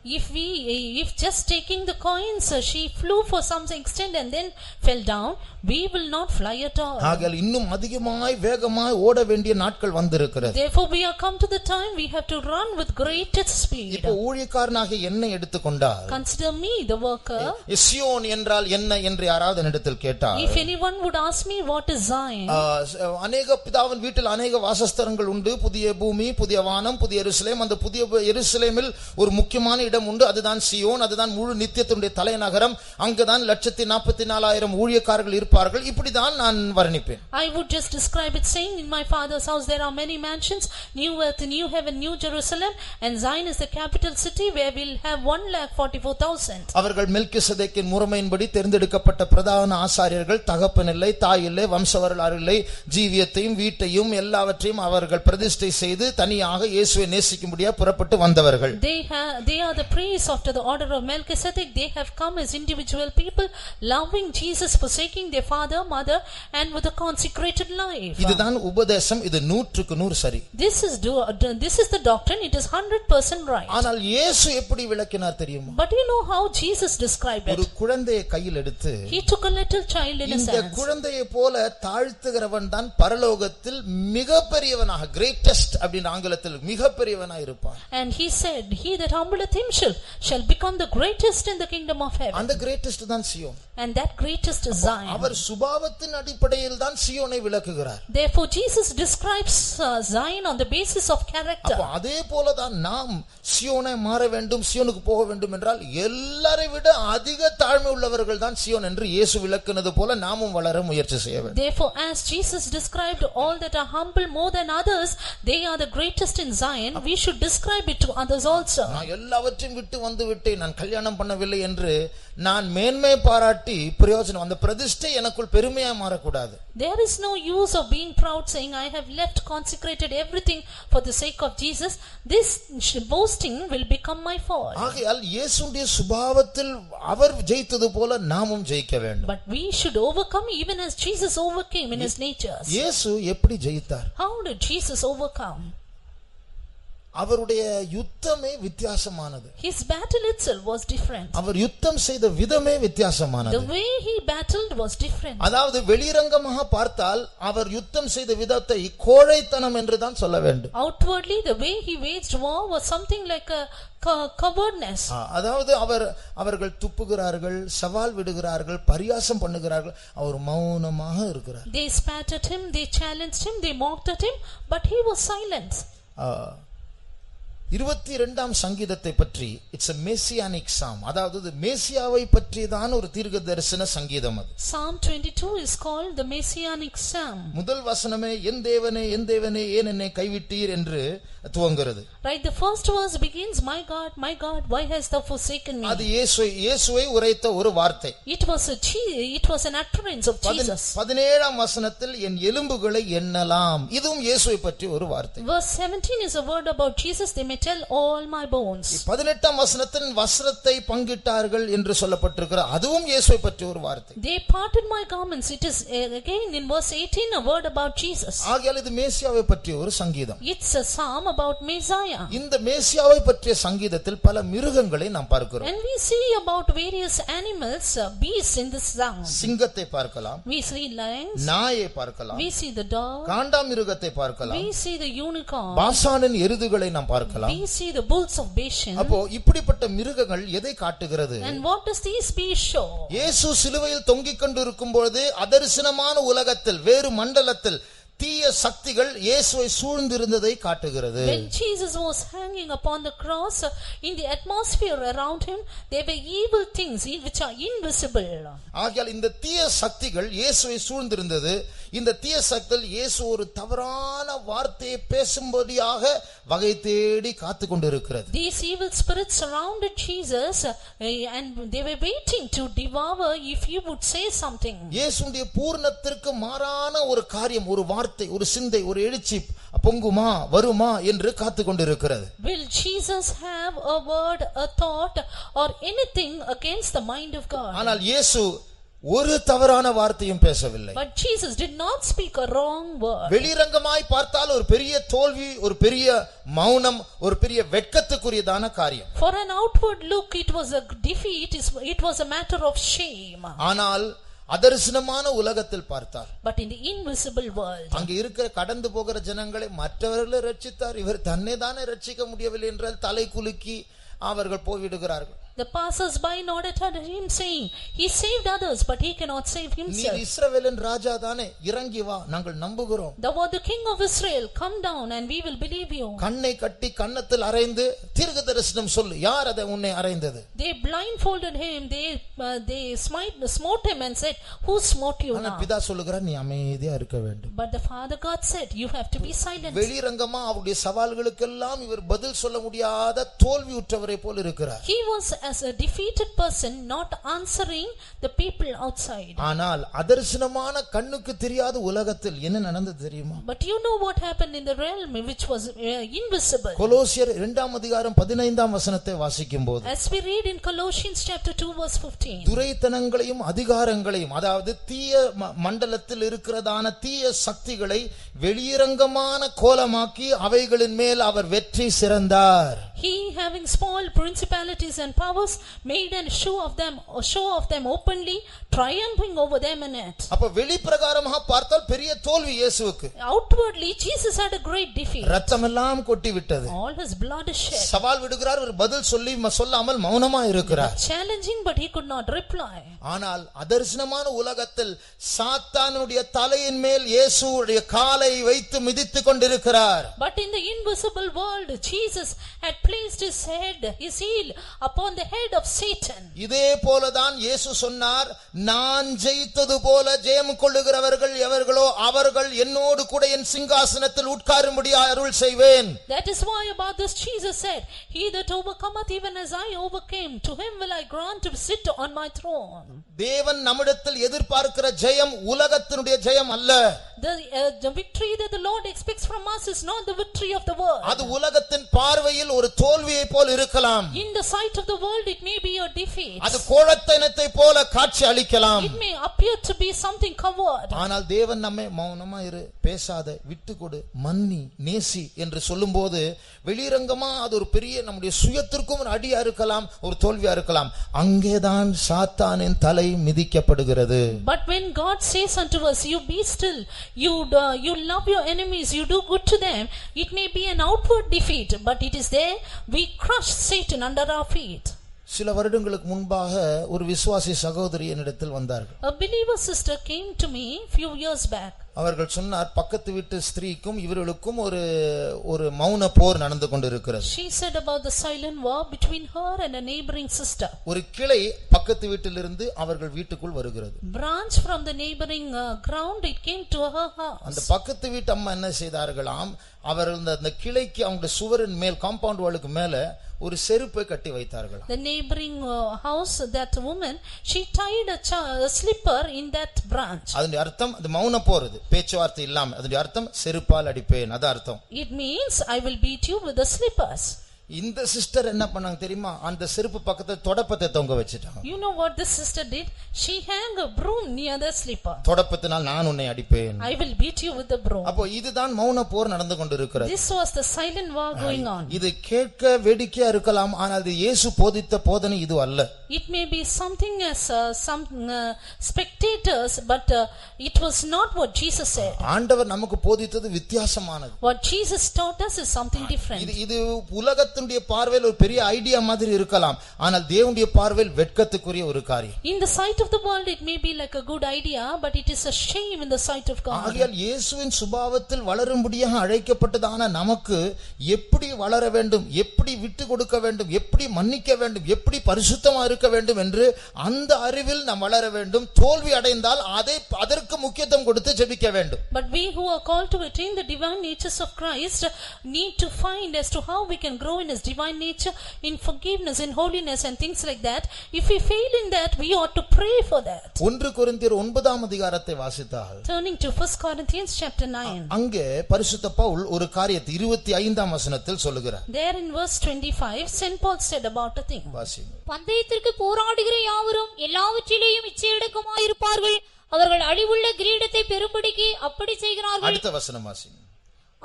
If just taking the coins she flew for some extent and then fell down, we will not fly at all. ஆகையால் இன்னும் அதிகமாய் வேகமாய் ஓட வேண்டிய நாட்கள் வந்திருக்கிறது. Therefore we are come to the time we have to run with greatest speed. இப்போ ஊழியக்காரனாக என்னை எடுத்துக்கொண்டால், consider me the worker. Zion என்றால் என்ன என்று யாராவது என்னிடத்தில் கேட்டால், if anyone would ask me what is Zion, அநேக பிதாவின் வீட்டில் அநேக வாசஸ்தலங்கள் உண்டு, புதிய பூமி, புதிய வானம், புதிய எருசலேம். அந்த புதிய எருசலேமில் ஒரு முக்கியமான இடம் உண்டு, அதுதான் சியோன், அதுதான் முழு நித்தியத்தினுடைய தலைநகரம். அங்குதான் 144,000 ஊழியக்காரர்கள் இருப்பார்கள். இப்படிதான் நான் வர்ணிப்பேன். I would just describe it saying, in my father's house there are many mansions, new earth, new heaven, new Jerusalem, and Zion is the capital city where we'll have 144,000. அவர்கள் மெல்கிசேதேக்கின் முறைமையின்படி தேர்ந்தெடுக்கப்பட்ட பிரதான ஆசாரியர்கள், தகப்பன் இல்லை, தாய் இல்லை, வம்சவரலாறு இல்லை, ஜீவியத்தையும் வீட்டையும் எல்லாவற்றையும் அவர்கள் பிரதிஷ்டை செய்து தனியாக இயேசுவை நேசிக்கும்படியா புறப்பட்டு வந்தவர்கள். They are the priests after the order of Melchizedek. They have come as individual people, loving Jesus, forsaking their father, mother, and with a consecrated life. இதுதான் உபதேசம். இது 100% சரி. This is the doctrine. It is 100% right. ஆனால் இயேசு எப்படி விளக்கினார் தெரியுமா? But you know how Jesus described it. ஒரு குழந்தையை கையில் எடுத்து, he took a little child in his hands. இந்த குழந்தையை போல தாழ்த்துகிறவன் தான் பரலோகத்தில் மிகப்பெரியவனாக, greatest அப்படின ஆங்கிலத்தில் மிகப்பெரியவனாய் இருப்பான். And he said, he that humbleth himself shall become the greatest in the kingdom of heaven. அந்த greatest தான் Zion. And that greatest is Zion. அவர் சுபாவத்தின் அடிப்படையில் தான் சியோனை விளக்குகிறார். Therefore Jesus describes Zion on the basis of character. அப்ப அதே போல தான் நாம் சியோனை மாற வேண்டும், சியோனுக்கு போக வேண்டும் என்றால் எல்லாரை விட அதிக தாழ்மை உள்ளவர்கள் தான் சியோன் என்று இயேசு விளக்குனது போல நாமும் வளர முயற்சி செய்ய வேண்டும். Therefore as Jesus described all that are humble more than others, they are the greatest in Zion. We should describe it to others also. நான் எல்லாவற்றையும் விட்டு வந்து விட்டேன், நான் கல்யாணம் பண்ணவில்லை என்று நான் மேன்மை பாராட்டி பிரயோஜனம், அந்த பிரதிஷ்டை எனக்குள் பெருமையா மாறக்கூடாது. There is no use of being proud saying I have left, consecrated everything for the sake of Jesus. This boasting will become my fall. ஆகையால் இயேசுவுடைய சுபாவத்தில் அவர் ஜெயித்தது போல நாமும் ஜெயிக்க வேண்டும். But we should overcome even as Jesus overcame in his nature. இயேசு எப்படி ஜெயித்தார்? How did Jesus overcome? அவருடைய யுத்தமே வித்தியாசமானது. His battle itself was different. அவர் யுத்தம் செய்த விதமே வித்தியாசமானது. The way he battled was different. அதாவது வெளிரங்கமாக பார்த்தால் அவர் யுத்தம் செய்த விதத்தை கோழைத்தனம் என்று தான் சொல்ல வேண்டும். Outwardly the way he waged war was something like a cowardness. அதாவது அவர்கள் துப்புகிறார்கள், சவால் விடுகிறார்கள், பரியாசம் பண்ணுகிறார்கள், அவர் மௌனமாக இருக்கிறார். They spat at him, they challenged him, they mocked at him, but he was silent. 22ஆம் சங்கீதத்தை பற்றி இட்ஸ் a messianic psalm, அதாவது மேசியாவை பற்றியதான ஒரு தீர்க்கதரிசன சங்கீதம் அது. Psalm 22 is called the messianic psalm. முதல் வசனமே என் தேவனே என் தேவனே ஏன் என்னை கைவிட்டீர் என்று துவங்குகிறது. Right, the first verse begins, my God, why hast thou forsaken me? அது இயேசுவை உரைத்த ஒரு வார்த்தை. It was an utterance of Jesus. 17ஆம் வசனத்தில் என் எலும்புகளை எண்ணலாம், இதுவும் இயேசுவை பற்றி ஒரு வார்த்தை. Verse 17 is a word about Jesus, they may tell all my bones. 18ஆம் வசனத்தில் வஸ்திரத்தை பங்கிட்டார்கள் என்று சொல்லப்பட்டிருக்கிற அதுவும் இயேசுவை பற்றி ஒரு வார்த்தை. They parted my garments, it is again in verse 18 a word about Jesus. ஆகையால் இது மேசியாவை பற்றிய ஒரு சங்கீதம். It's a psalm about Messiah. இந்த மேசியாவை பற்றிய சங்கீதத்தில் பல மிருகங்களை நாம் பார்க்கிறோம். And we see about various animals, beasts in this psalm. சிங்கத்தை பார்க்கலாம், We see lions, நாயை பார்க்கலாம், we see the dog, காண்டாமிருகத்தை பார்க்கலாம், we see the unicorn, பாசானின் எருதுகளை நாம் பார்க்கலாம். we see the bulls of Bashan. அப்போ இப்படிப்பட்ட மிருகங்கள் எதை காட்டுகிறது? And what does these beasts show? இயேசு சிலுவையில் தொங்கிக் கொண்டிருக்கும் பொழுது அதரிசனமான உலகத்தில் வேறு மண்டலத்தில் தீய சக்திகள் இயேசுவை சூழ்ந்திருந்ததை காட்டுகிறது. When Jesus was hanging upon the cross, in the atmosphere around him there were evil things which are invisible. ஆகையால் இந்த தீய சக்திகள் இயேசுவை சூழ்ந்திருந்தது. இந்த தீய சக்திகள் இயேசு ஒரு தவறான வார்த்தையை பேசும்படியாக வகை தேடி காத்து கொண்டிருக்கிறது. These evil spirits surrounded Jesus and they were waiting to devour if he would say something. இயேசுடைய பூர்ணத்திற்கு மாறான ஒரு காரியம், ஒரு வார்த்தை, ஒரு சிந்தை, ஒரு எழுச்சி பொங்குமா வருமா என்று காத்து கொண்டிருக்கிறது. Will Jesus have a word, a thought or anything against the mind of God? ஆனால் இயேசு ஒரு தவறான வார்த்தையும் பேசவில்லை. But Jesus did not speak a wrong word. வெளிரங்கமாய் பார்த்தால் ஒரு பெரிய தோல்வி, ஒரு பெரிய மௌனம், ஒரு பெரிய வெட்கத்துக்குரியதான காரியம். For an outward look it was a defeat, it was a matter of shame. ஆனால் அதரிசனமான உலகத்தில் பார்த்தார். But in the invisible world, அங்க இருக்கிற கடந்து போகிற ஜனங்களை மற்றவர்களை ரட்சித்தார். இவர் தன்னை தானே ரட்சிக்க முடியவில்லை என்றால் தலை குலுக்கி அவர்கள் போய்விடுகிறார்கள். the passers-by nodded at him saying, he saved others but he cannot save himself. நீ இஸ்ரவேலின் ராஜா தானே, இறங்கி வா, நாங்கள் நம்புகிறோம். Thou art the king of Israel, come down and we will believe you. கண்ணை கட்டி கன்னத்தில் அறைந்து தீர்க்கதரிசனம் சொல்லு, யார் அதை உன்னை அறைந்தது? They blindfolded him, they smote him and said, who smote you now? பிதா சொல்லுகிறார், நீ அமைதியா இருக்க வேண்டும். But the Father God said, you have to be silent. வெளிரங்கமா அவருடைய சவால்களுக்கெல்லாம் இவர் பதில் சொல்ல முடியாத தோல்வியுற்றவரை போல் இருக்கிறார். He was as a defeated person, not answering the people outside. ஆனால் அதரிசனமான கண்ணுக்கு தெரியாத உலகத்தில் என்ன நடந்தது தெரியுமா? But you know what happened in the realm which was invisible. கொலோசியர் 2ஆம் அதிகாரம் 15ஆம் வசனத்தை வாசிக்கும்போது, As we read in Colossians chapter 2 verse 15, துரைத்தனங்களையும் அதிகாரங்களையும், அதாவது தீய மண்டலத்தில் இருக்கிறதான தீய சக்திகளை வெளியரங்கமான கோலமாக்கி அவைகளின் மேல் அவர் வெற்றி சிறந்தார். He, having spoiled principalities and powers, made a show of them openly, triumphing over them in it. அப்ப வெளிப்பிரகாரமாக பார்த்தால் பெரிய தோல்வி இயேசுவுக்கு. Outwardly Jesus had a great defeat. ரத்தமெல்லாம் கொட்டி விட்டது. All his blood is shed. சவால் விடுகிறார், ஒரு பதில் சொல்லாமல் மௌனமா இருக்கிறார். Challenging, but he could not reply. ஆனால் அதர்சனமான உலகத்தில் சாத்தானுடைய தலையின் மேல் இயேசுவுடைய காலை வைத்து மிதித்துக் கொண்டிருக்கிறார். But in the invisible world Jesus had placed his heel upon the head of Satan. இதே போலதான் இயேசு சொன்னார், நான் ஜெயித்தது போல ஜெயம் கொள்ளுகிறவர்கள் எவர்களோ அவர்கள் என்னோடு கூட என் சிங்காசனத்தில் உட்காரும்படி அருள் செய்வேன். That is why about this Jesus said, he that overcometh even as I overcame, to him will I grant to sit on my throne. தேவன் நம்மிடத்தில் எதிர்பார்க்கிற ஜெயம் உலகத்தினுடைய ஜெயம் அல்ல. The victory that the Lord expects from us is not the victory of the world. அது உலகத்தின் பார்வையில் ஒரு தோல்வியை போல் இருக்கலாம். In the sight of the world it may be a defeat. அது கோழைத்தனத்தை போல காட்சி அளிக்கலாம். It may appear to be something covered. ஆனால் தேவன் நம்மை மௌனமா இரு, பேசாத, விட்டுக்கொடு, மன்னி, நேசி என்று சொல்லும்போது வெளிரங்கமா அது ஒரு பெரிய நம்முடைய சுயத்திற்கும் ஒரு அடியா இருக்கலாம், ஒரு தோல்வியா இருக்கலாம். அங்கேதான் சாத்தானின் தலை மிதிக்கப்படுகிறது. But when God says unto us, you be still, you love your enemies, you do good to them, it may be an outward defeat, but it is there we crush Satan under our feet. சில வருடங்களுக்கு முன்பாக ஒரு விசுவாசி சகோதரி என்னிடத்தில் வந்தார்கள். A believer sister came to me few years back. அவர்கள் சொன்னார், பக்கத்து வீட்டு ஸ்திரீக்கும் இவர்களுக்கும் ஒரு மௌன போர் நடந்து கொண்டிருக்கிறது. She said about the silent war between her and a neighboring sister. ஒரு கிளை பக்கத்து வீட்டிலிருந்து அவர்கள் வீட்டுக்குள் வருகிறது. Branch from the neighboring ground it came to her house. அந்த பக்கத்து வீட்டு அம்மா என்ன செய்தார்களாம், அவர்கள் அந்த கிளைக்கு அவங்க சுவரின் மேல் காம்பவுண்ட் வாலுக்கு மேல ஒரு செருப்பை கட்டி வைத்தார்கள். The neighboring house, that woman, she tied a slipper in that branch. அதனுடைய அர்த்தம் அது மௌன போறது, பேச்சுவார்த்தை இல்லாம. அதனுடைய அர்த்தம் செருப்பால் அடிப்பேன், அது அர்த்தம். It means I will beat you with the slippers. இந்த சிஸ்டர் என்ன பண்ணாங்க தெரியுமா, அந்த செருப்பு பக்கத்துல தொடப்பத்தை தொங்க வச்சிட்டாங்க. You know what this sister did? She hung a broom near the slipper. தொடப்பத்தினால் நான் உன்னை அடிப்பேன். I will beat you with the broom. அப்போ இதுதான் மௌன போர் நடந்து கொண்டிருக்கிறது. This was the silent war going on. இது கேட்க வேடிக்கையா இருக்கலாம், ஆனால் இது இயேசு போதித்த போதனை இது அல்ல. It may be something as some spectators, but it was not what Jesus said. ஆண்டவர் நமக்கு போதித்தது வித்தியாசமானது. What Jesus taught us is something different. இது உலகத்துடைய பார்வையில் ஒரு பெரிய ஐடியா மாதிரி இருக்கலாம், ஆனால் தேவனுடைய பார்வையில் வெட்கத்துக்குரிய ஒரு காரியம். In the sight of the world it may be like a good idea, but it is a shame in the sight of God. ஆகையால் இயேசுவின் சுபாவத்தில் வளரும்படியாக அழைக்கப்பட்டதான நமக்கு எப்படி வளர வேண்டும், எப்படி விட்டு கொடுக்க வேண்டும், எப்படி மன்னிக்க வேண்டும், எப்படி பரிசுத்தமா இருக்க வேண்டும் என்று அந்த அறிவில் நாம் வளர வேண்டும். தோல்வி அடைந்தால் அதற்கு முக்கியத்துவம் கொடுத்து ஜெபிக்க வேண்டும். But we who are called to attain the divine natures of Christ need to find as to how we can grow in his divine nature, in forgiveness, in holiness and things like that. If we fail in that, we ought to pray for that. 1 கொரிந்தியர் 9ஆம் அதிகாரத்தை வாசித்தால், Turning to 1 Corinthians chapter 9. அங்கே பரிசுத்த பவுல் ஒரு காரியத்தை 25ஆம் வசனத்தில் சொல்லுகிறார். There in verse 25 Saint Paul said about a thing. வாசிங்க. பந்தயத்திற்கு போராடுகிற யாவரும் எல்லாவற்றிலேயும் இச்சையடக்கமாயிருப்பார்கள், அவர்கள் அழிவுள்ள கிரீடத்தை பெறும்படிக்கு அப்படி செய்கிறார்கள். அடுத்த வசனம் வாசிங்க.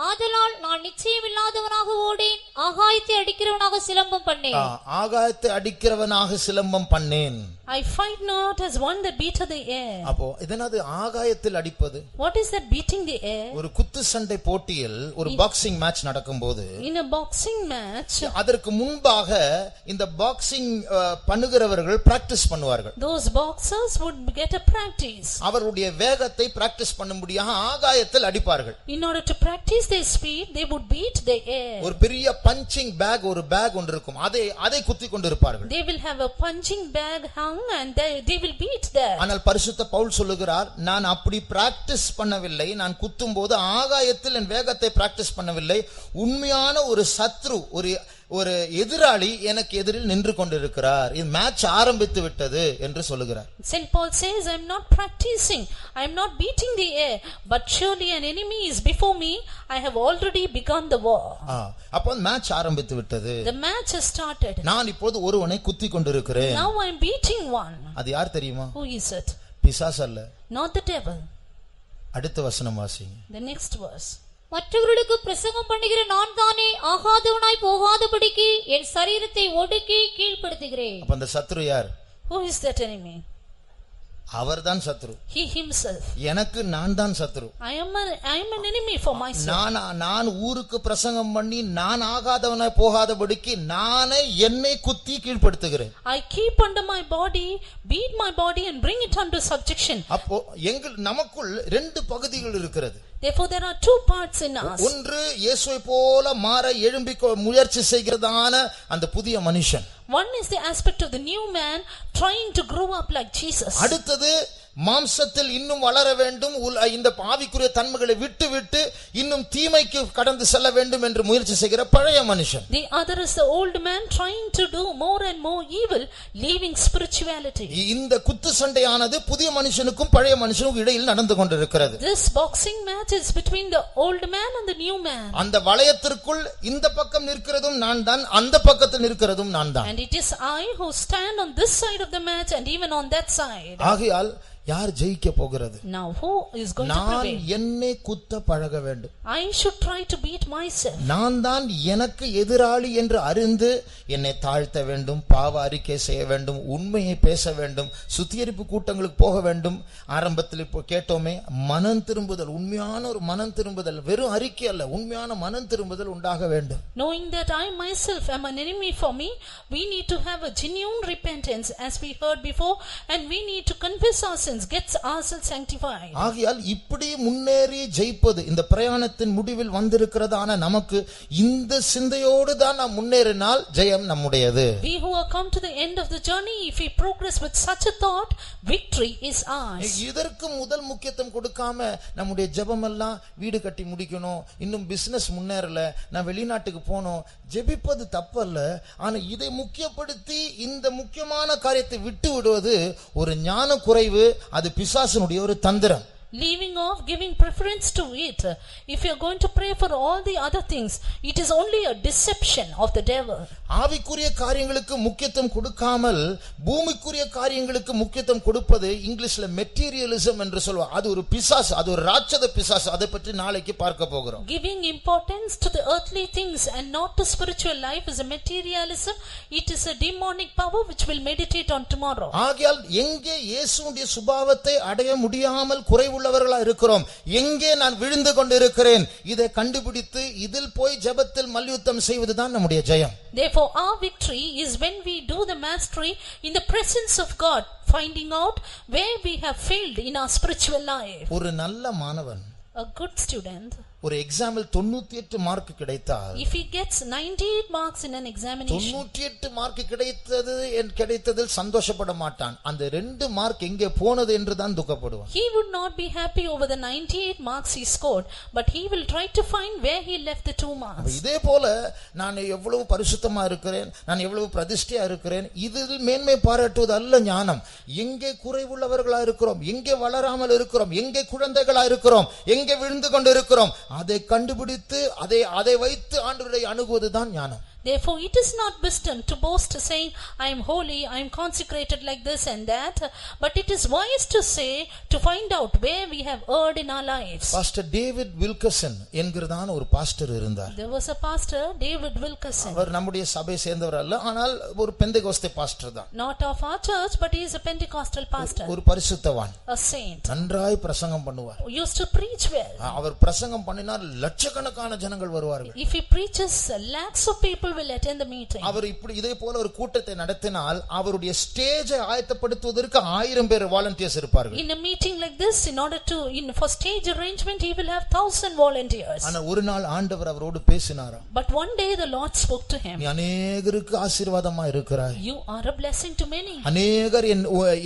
ஆதலால் நான் நிச்சயமில்லாதவனாக ஓடேன், ஆகாயத்தை அடிக்கிறவனாக சிலம்பம் பண்ணேன். ஆகாயத்தை அடிக்கிறவனாக சிலம்பம் பண்ணேன். I fight not as one that beateth the air. அப்போ இதனது ஆகாயத்தில் அடிப்பது. What is that beating the air? ஒரு குத்து சண்டை போட்டியில் ஒரு பாக்ஸிங் மேட்ச் நடக்கும்போது, In a boxing match, அதற்கு முன்பாக இந்த பாக்ஸிங் பண்ணுகிறவர்கள் பிராக்டிஸ் பண்ணுவார்கள். those boxers would get a practice. அவருடைய வேகத்தை பிராக்டிஸ் பண்ணும்படியாக ஆகாயத்தில் அடிப்பார்கள். In order to practice their speed, they would beat the air. ஒரு பெரிய பஞ்சிங் பேக், ஒரு பேக் ஒன்று இருக்கும், அதை குத்தி கொண்டிருப்பார்கள். They will have a punching bag hung and they will beat that. ஆனால் பரிசுத்த பவுல் சொல்லுகிறார், நான் அப்படி பிராக்டிஸ் பண்ணவில்லை, நான் குத்தும் போது ஆகாயத்தில் என் வேகத்தை பிராக்டிஸ் பண்ணவில்லை. உண்மையான ஒரு சத்ரு, ஒரு எதிராளி எனக்கு எதிரில் நின்று கொண்டிருக்கிறார், இந்த மேட்ச் ஆரம்பித்து விட்டது என்று சொல்லுகிறார். Saint Paul says, I am not practicing, I am not beating the air, but surely an enemy is before me, I have already begun the war. அப்போ மேட்ச் ஆரம்பித்து விட்டது. The match has started. நான் இப்போது ஒருவனை குத்தி கொண்டிருக்கிறேன். Now I am beating one. அது யார் தெரியுமா? Who is it? பிசாசு அல்ல. Not the devil. அடுத்த வசனம் வாசிங்க. The next verse. மற்றவர்களுக்கு பிரசங்கம் பண்ணுகிற நான் தானே ஆகாதவனாய் போகாதபடிக்கு என் சரீரத்தை ஒடுக்கி கீழ்ப்படுத்துகிறேன். அப்ப அந்த சத்ரு யார்? Who is that enemy? அவர்தான் சத்ரு. He himself. எனக்கு நான் தான் சத்ரு. I am an enemy for myself. நான் ஊருக்கு பிரசங்கம் பண்ணி நான் ஆகாதவனாய் போகாதபடிக்கு நானே என்னை குத்தி கீழ்ப்படுத்துகிறேன். I keep under my body, beat my body and bring it under subjection. அப்போ நமக்குள் ரெண்டு பகுதிகள் இருக்கிறது. Therefore there are two parts in us. ஒன்று இயேசுவை போல மாற எழும்பி முயற்சி செய்கிறதான அந்த புதிய மனுஷன். One is the aspect of the new man trying to grow up like Jesus. அடுத்தது மாம்சத்தில் இன்னும் வளர வேண்டும், இந்த ஆவிக்குரிய தன்மைகளை விட்டு விட்டு இன்னும் தீமைக்கு கடந்து செல்ல வேண்டும் என்று முயற்சி செய்கிற பழைய மனுஷன். The other is the old man trying to do more and more evil, leaving spirituality. இந்த குத்து சண்டையானது புதிய மனுஷனுக்கும் பழைய மனுஷனுக்கும் இடையில் நடந்து கொண்டிருக்கிறது. This boxing match is between the old man and the new man. அந்த வளையத்திற்குள் இந்த பக்கம் நிற்கிறதும் நான் தான், அந்த பக்கத்தில் நிற்கிறதும் நான் தான். And it is I who stand on this side of the match and even on that side. ஆகையால் யார் ஜெயிக்க போகிறது? Now who is going to prevail? நான் என்னை குத்த பழக வேண்டும். I should try to beat myself. நான் தான் எனக்கு எதிராளி என்று அறிந்து என்னை தாழ்த்த வேண்டும், பாவ அறிக்கை செய்ய வேண்டும், உண்மையை பேச வேண்டும், சுத்திகரிப்பு கூட்டங்களுக்கு போக வேண்டும். ஆரம்பத்தில் இப்போ கேட்டோமே, மனம் திரும்புதல், உண்மையான ஒரு மனம் திரும்புதல், வெறும் அறிக்கை அல்ல, உண்மையான மனம் திரும்புதல் உண்டாக வேண்டும். Knowing that I myself am an enemy for me, we need to have a genuine repentance as we heard before, and we need to confess our sins, gets ourselves sanctified. ஆகையால் இப்படி முன்னேறி ஜெயிப்பது இந்த பிரயாணத்தின் முடிவில் வந்திருக்கிறதான நமக்கு இந்த சிந்தையோடு தான் நாம் முன்னேறினால் ஜெயம் நம்முடையது. We who have come to the end of the journey, if we progress with such a thought, victory is ours. இதற்கு முதல் முக்கியத்துவம் கொடுக்காம நம்முடைய ஜெபம் எல்லாம் வீடு கட்டி முடிக்கணும், இன்னும் பிசினஸ் முன்னேறல, நான் வெளிநாட்டுக்கு போனோம், ஜெபிப்பது தப்பல்ல. ஆனா இதை முக்கியப்படுத்தி இந்த முக்கியமான காரியத்தை விட்டு விடுவது ஒரு ஞான குறைவு, அது பிசாசனுடைய ஒரு தந்திரம். Leaving off, giving preference to it. If you are going to pray for all the other things, it is only a deception of the devil. ஆவிக்குரிய காரியங்களுக்கு முக்கியத்துவம் கொடுக்காமல் பூமிக்குரிய காரியங்களுக்கு முக்கியத்துவம் கொடுப்பது இங்கிலீஷ்ல மெட்டீரியலிசம் என்று சொல்வாங்க. அது ஒரு பிசாசு, அது ஒரு ராட்சத பிசாசு. அதை பற்றி நாளைக்கு பார்க்க போகிறோம். Giving importance to the earthly things and not to spiritual life is a materialism. It is a demonic power which we'll meditate on tomorrow. ஆகையால் எங்கே இயேசுவுடைய சுபாவத்தை அடைய முடியாமல் குறைவுள்ளவர்களா இருக்கிறோம், எங்கே நான் விழுந்து கொண்டிருக்கிறேன், இதை கண்டுபிடித்து இதில் போய் ஜெபத்தில் மல்யுத்தம் செய்வதுதான் நம்முடைய ஜெயம். Therefore our victory is when we do the mastery in the presence of God, finding out where we have failed in our spiritual life. ஒரு நல்ல மாணவன், a good student, ஒரு எக்ஸாமில் 98 மார்க் கிடைத்தால், if he gets 98 marks in an examination, 98 mark கிடைத்ததில் சந்தோஷப்பட மாட்டான். அந்த 2 mark எங்கே போனது என்று தான் துக்கப்படுவான். He would not be happy over the 98 marks he scored, but he will try to find where he left the 2 marks. இதே போல நான் எவ்வளவு பரிசுத்தமா இருக்கிறேன், நான் எவ்வளவு பிரதிஷ்டையா இருக்கிறேன், இதில் மேன்மை பாராட்டுவது அல்ல ஞானம். எங்கே குறைவுள்ளவர்களா இருக்கிறோம், எங்கே வளராமல் இருக்கிறோம், எங்கே குழந்தைகளா இருக்கிறோம், எங்கே விழுந்து கொண்டு இருக்கிறோம், அதை கண்டுபிடித்து அதை வைத்து ஆண்டவரை அணுகுவதுதான் ஞானம். Therefore it is not wisdom to boast saying I am holy, I am consecrated like this and that, but it is wise to say, to find out where we have erred in our lives. Pastor David Wilkerson என்கிறதான ஒரு pastor இருந்தார். There was a pastor, David Wilkerson. அவர் நம்முடைய சபை சேர்ந்தவர் அல்ல, ஆனால் ஒரு பெந்தெகோஸ்தே pastor தான். Not of our church, but he is a Pentecostal pastor. ஒரு பரிசுத்தவான், a saint. நன்றாய் பிரசங்கம் பண்ணுவார். Used to preach well. அவர் பிரசங்கம் பண்ணினால் லட்சக்கணக்கான ஜனங்கள் வருவார்கள். If he preaches, lakhs of people will attend the meeting. அவர் இப்படி இதே போல ஒரு கூட்டத்தை நடத்தினால் அவருடைய ஸ்டேஜை ஆயத்தப்படுத்துவதற்கு 1000 பேர் வாலண்டியர்ஸ் இருப்பார்கள். In a meeting like this, in order to for stage arrangement, he will have 1000 volunteers. ஆனா ஒரு நாள் ஆண்டவர் அவரோடு பேசினாராம். But one day the Lord spoke to him. நீ अनेகருக்கு ஆசீர்வாதமா இருக்கிறாய். You are a blessing to many. अनेகர்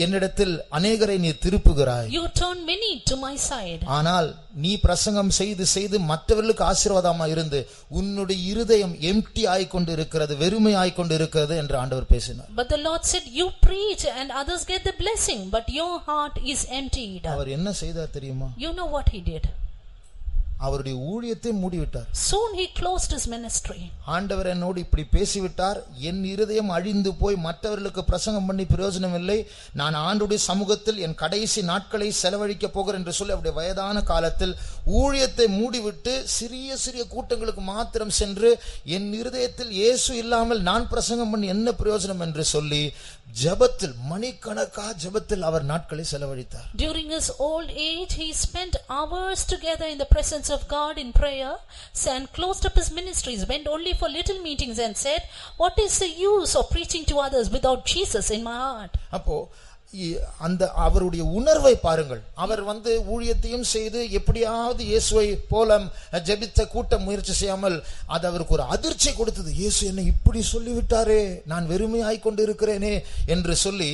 என்னிடத்தில் अनेகரை நீ திருப்புகிறாய். You turn many to my side. ஆனால் நீ பிரசங்கம் செய்து மற்றவர்களுக்கு ஆசீர்வாதமா இருந்து உன்னுடைய இருதயம் எம்ப்டி ஆயிக்கொண்டு இருக்கிறது, வெறுமை ஆயிக்கொண்டு இருக்கிறது என்று ஆண்டவர் பேசினார். But the Lord said, you preach and others get the blessing, but your heart is emptied. அவர் என்ன செய்தார் தெரியுமா? You know what he did? அவருடைய ஊழியத்தை மூடிவிட்டார். Soon he closed his ministry. ஆண்டவர் என்னோடு இப்படி பேசிவிட்டார், என் இருதயம் அழிந்து போய் மற்றவர்களுக்கு பிரசங்கம் பண்ணி பிரயோஜனம் இல்லை, நான் ஆண்டவருடைய சமூகத்தில் என் கடைசி நாட்களை செலவழிக்க போகிறேன் என்று சொல்லி அவருடைய வயதான காலத்தில் ஊழியத்தை மூடிவிட்டு சிறிய சிறிய கூட்டங்களுக்கு மாத்திரம் சென்று என் இருதயத்தில் இயேசு இல்லாமல் நான் பிரசங்கம் பண்ணி என்ன பிரயோஜனம் என்று சொல்லி ஜெபத்தில் மணிக்கணக்கா ஜெபத்தில் அவர் நாட்களை செலவழித்தார். During his old age he spent hours together in the presence of God in prayer and closed up his ministries, went only for little meetings and said, what is the use of preaching to others without Jesus in my heart? அப்போ அந்த அவருடைய உணர்வை பாருங்கள். அவர் ஊழியத்தையும் செய்து எப்படியாவது இயேசுவை போல ஜெபித்த கூட்டம் முயற்சி செய்யாமல் அது அவருக்கு ஒரு அதிர்ச்சி கொடுத்தது. இயேசு என்னை இப்படி சொல்லிவிட்டாரே, நான் வெறுமையாய் கொண்டு இருக்கிறேனே என்று சொல்லி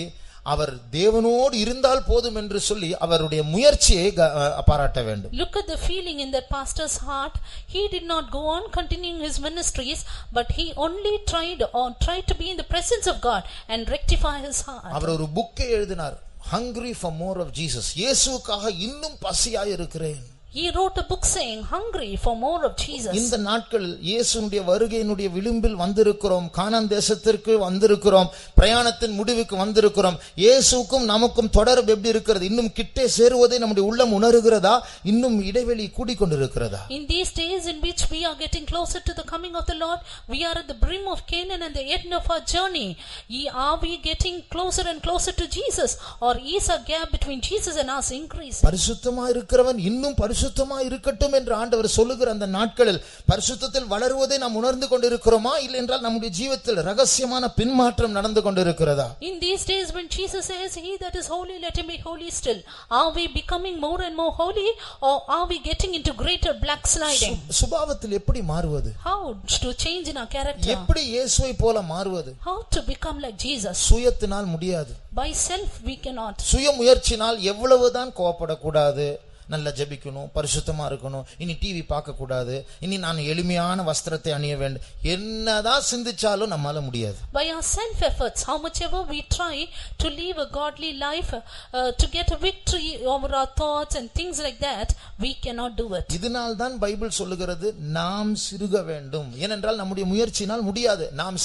அவர் தேவனோடு இருந்தால் போதும் என்று சொல்லி அவருடைய முயற்சியை பாராட்ட வேண்டும். Look at the feeling in that pastor's heart. He did not go on continuing his ministries, but he only tried to be in the presence of God and rectify his heart. அவர் ஒரு புக்கை எழுதினார், Hungry for more of Jesus. இயேசுவுக்காக இன்னும் பசியாய் இருக்கிறேன். He wrote a book saying, hungry for more of Jesus. இந்த நாட்கள் இயேசுவுடைய வருகையினுடைய விளிம்பில் வந்திருக்கிறோம், கானான் தேசத்திற்கு வந்திருக்கிறோம், பிரயாணத்தின் முடிவுக்கு வந்திருக்கிறோம். இயேசுவுக்கும் நமக்கும் தொடர்பு எப்படி இருக்கிறது? இன்னும் கிட்டே சேருவதை நம்முடைய உள்ளம் உணர்கிறதா? இன்னும் இடைவெளி கூடிக்கொண்டிருக்கிறதா? In these days in which we are getting closer to the coming of the Lord, we are at the brim of Canaan and the end of our journey. Are we getting closer and closer to Jesus, or is a gap between Jesus and us increasing? பரிசுத்தமாய் இருக்கிறவன் இன்னும் பரிசுத்தமாய் இருக்கட்டும் என்று ஆண்டவர் சொல்லுகிற அந்த நாட்களில் பரிசுத்தத்தில் வளருவதை நாம் உணர்ந்து கொண்டிருக்கிறோமா, இல்லை என்றால் நம்முடைய ஜீவிதத்தில் ரகசியமான பின்மாற்றம் நடந்து கொண்டிருக்கிறதா? In these days when Jesus says, he that is holy let him be holy still, are we becoming more and more holy, or are we getting into greater backsliding? சுபாவத்தில் எப்படி மாறுவது? How to change in our character? எப்படி இயேசுவை போல மாறுவது? How to become like Jesus? சுயத்தினால் முடியாது. By self we cannot. சுய முயற்சினால் எவ்வளவுதான் கோபப்படக்கூடாது, நல்லா ஜெபிக்கணும், பரிசுத்தமா இருக்கணும், இனி டிவி பார்க்க கூடாது, இனி நான் எளிமையான வஸ்திரத்தை அணிய வேண்டும், என்னதான் சிந்திச்சாலும் நம்மால முடியாது. By our self efforts, how much ever we try to live a godly life, to get a victory over our thoughts and things like that, we cannot do it. இதனால் தான் பைபிள் சொல்லுகிறது நாம் சிறுக வேண்டும். ஏனென்றால் நம்முடைய முயற்சினால் முடியாது, நாம்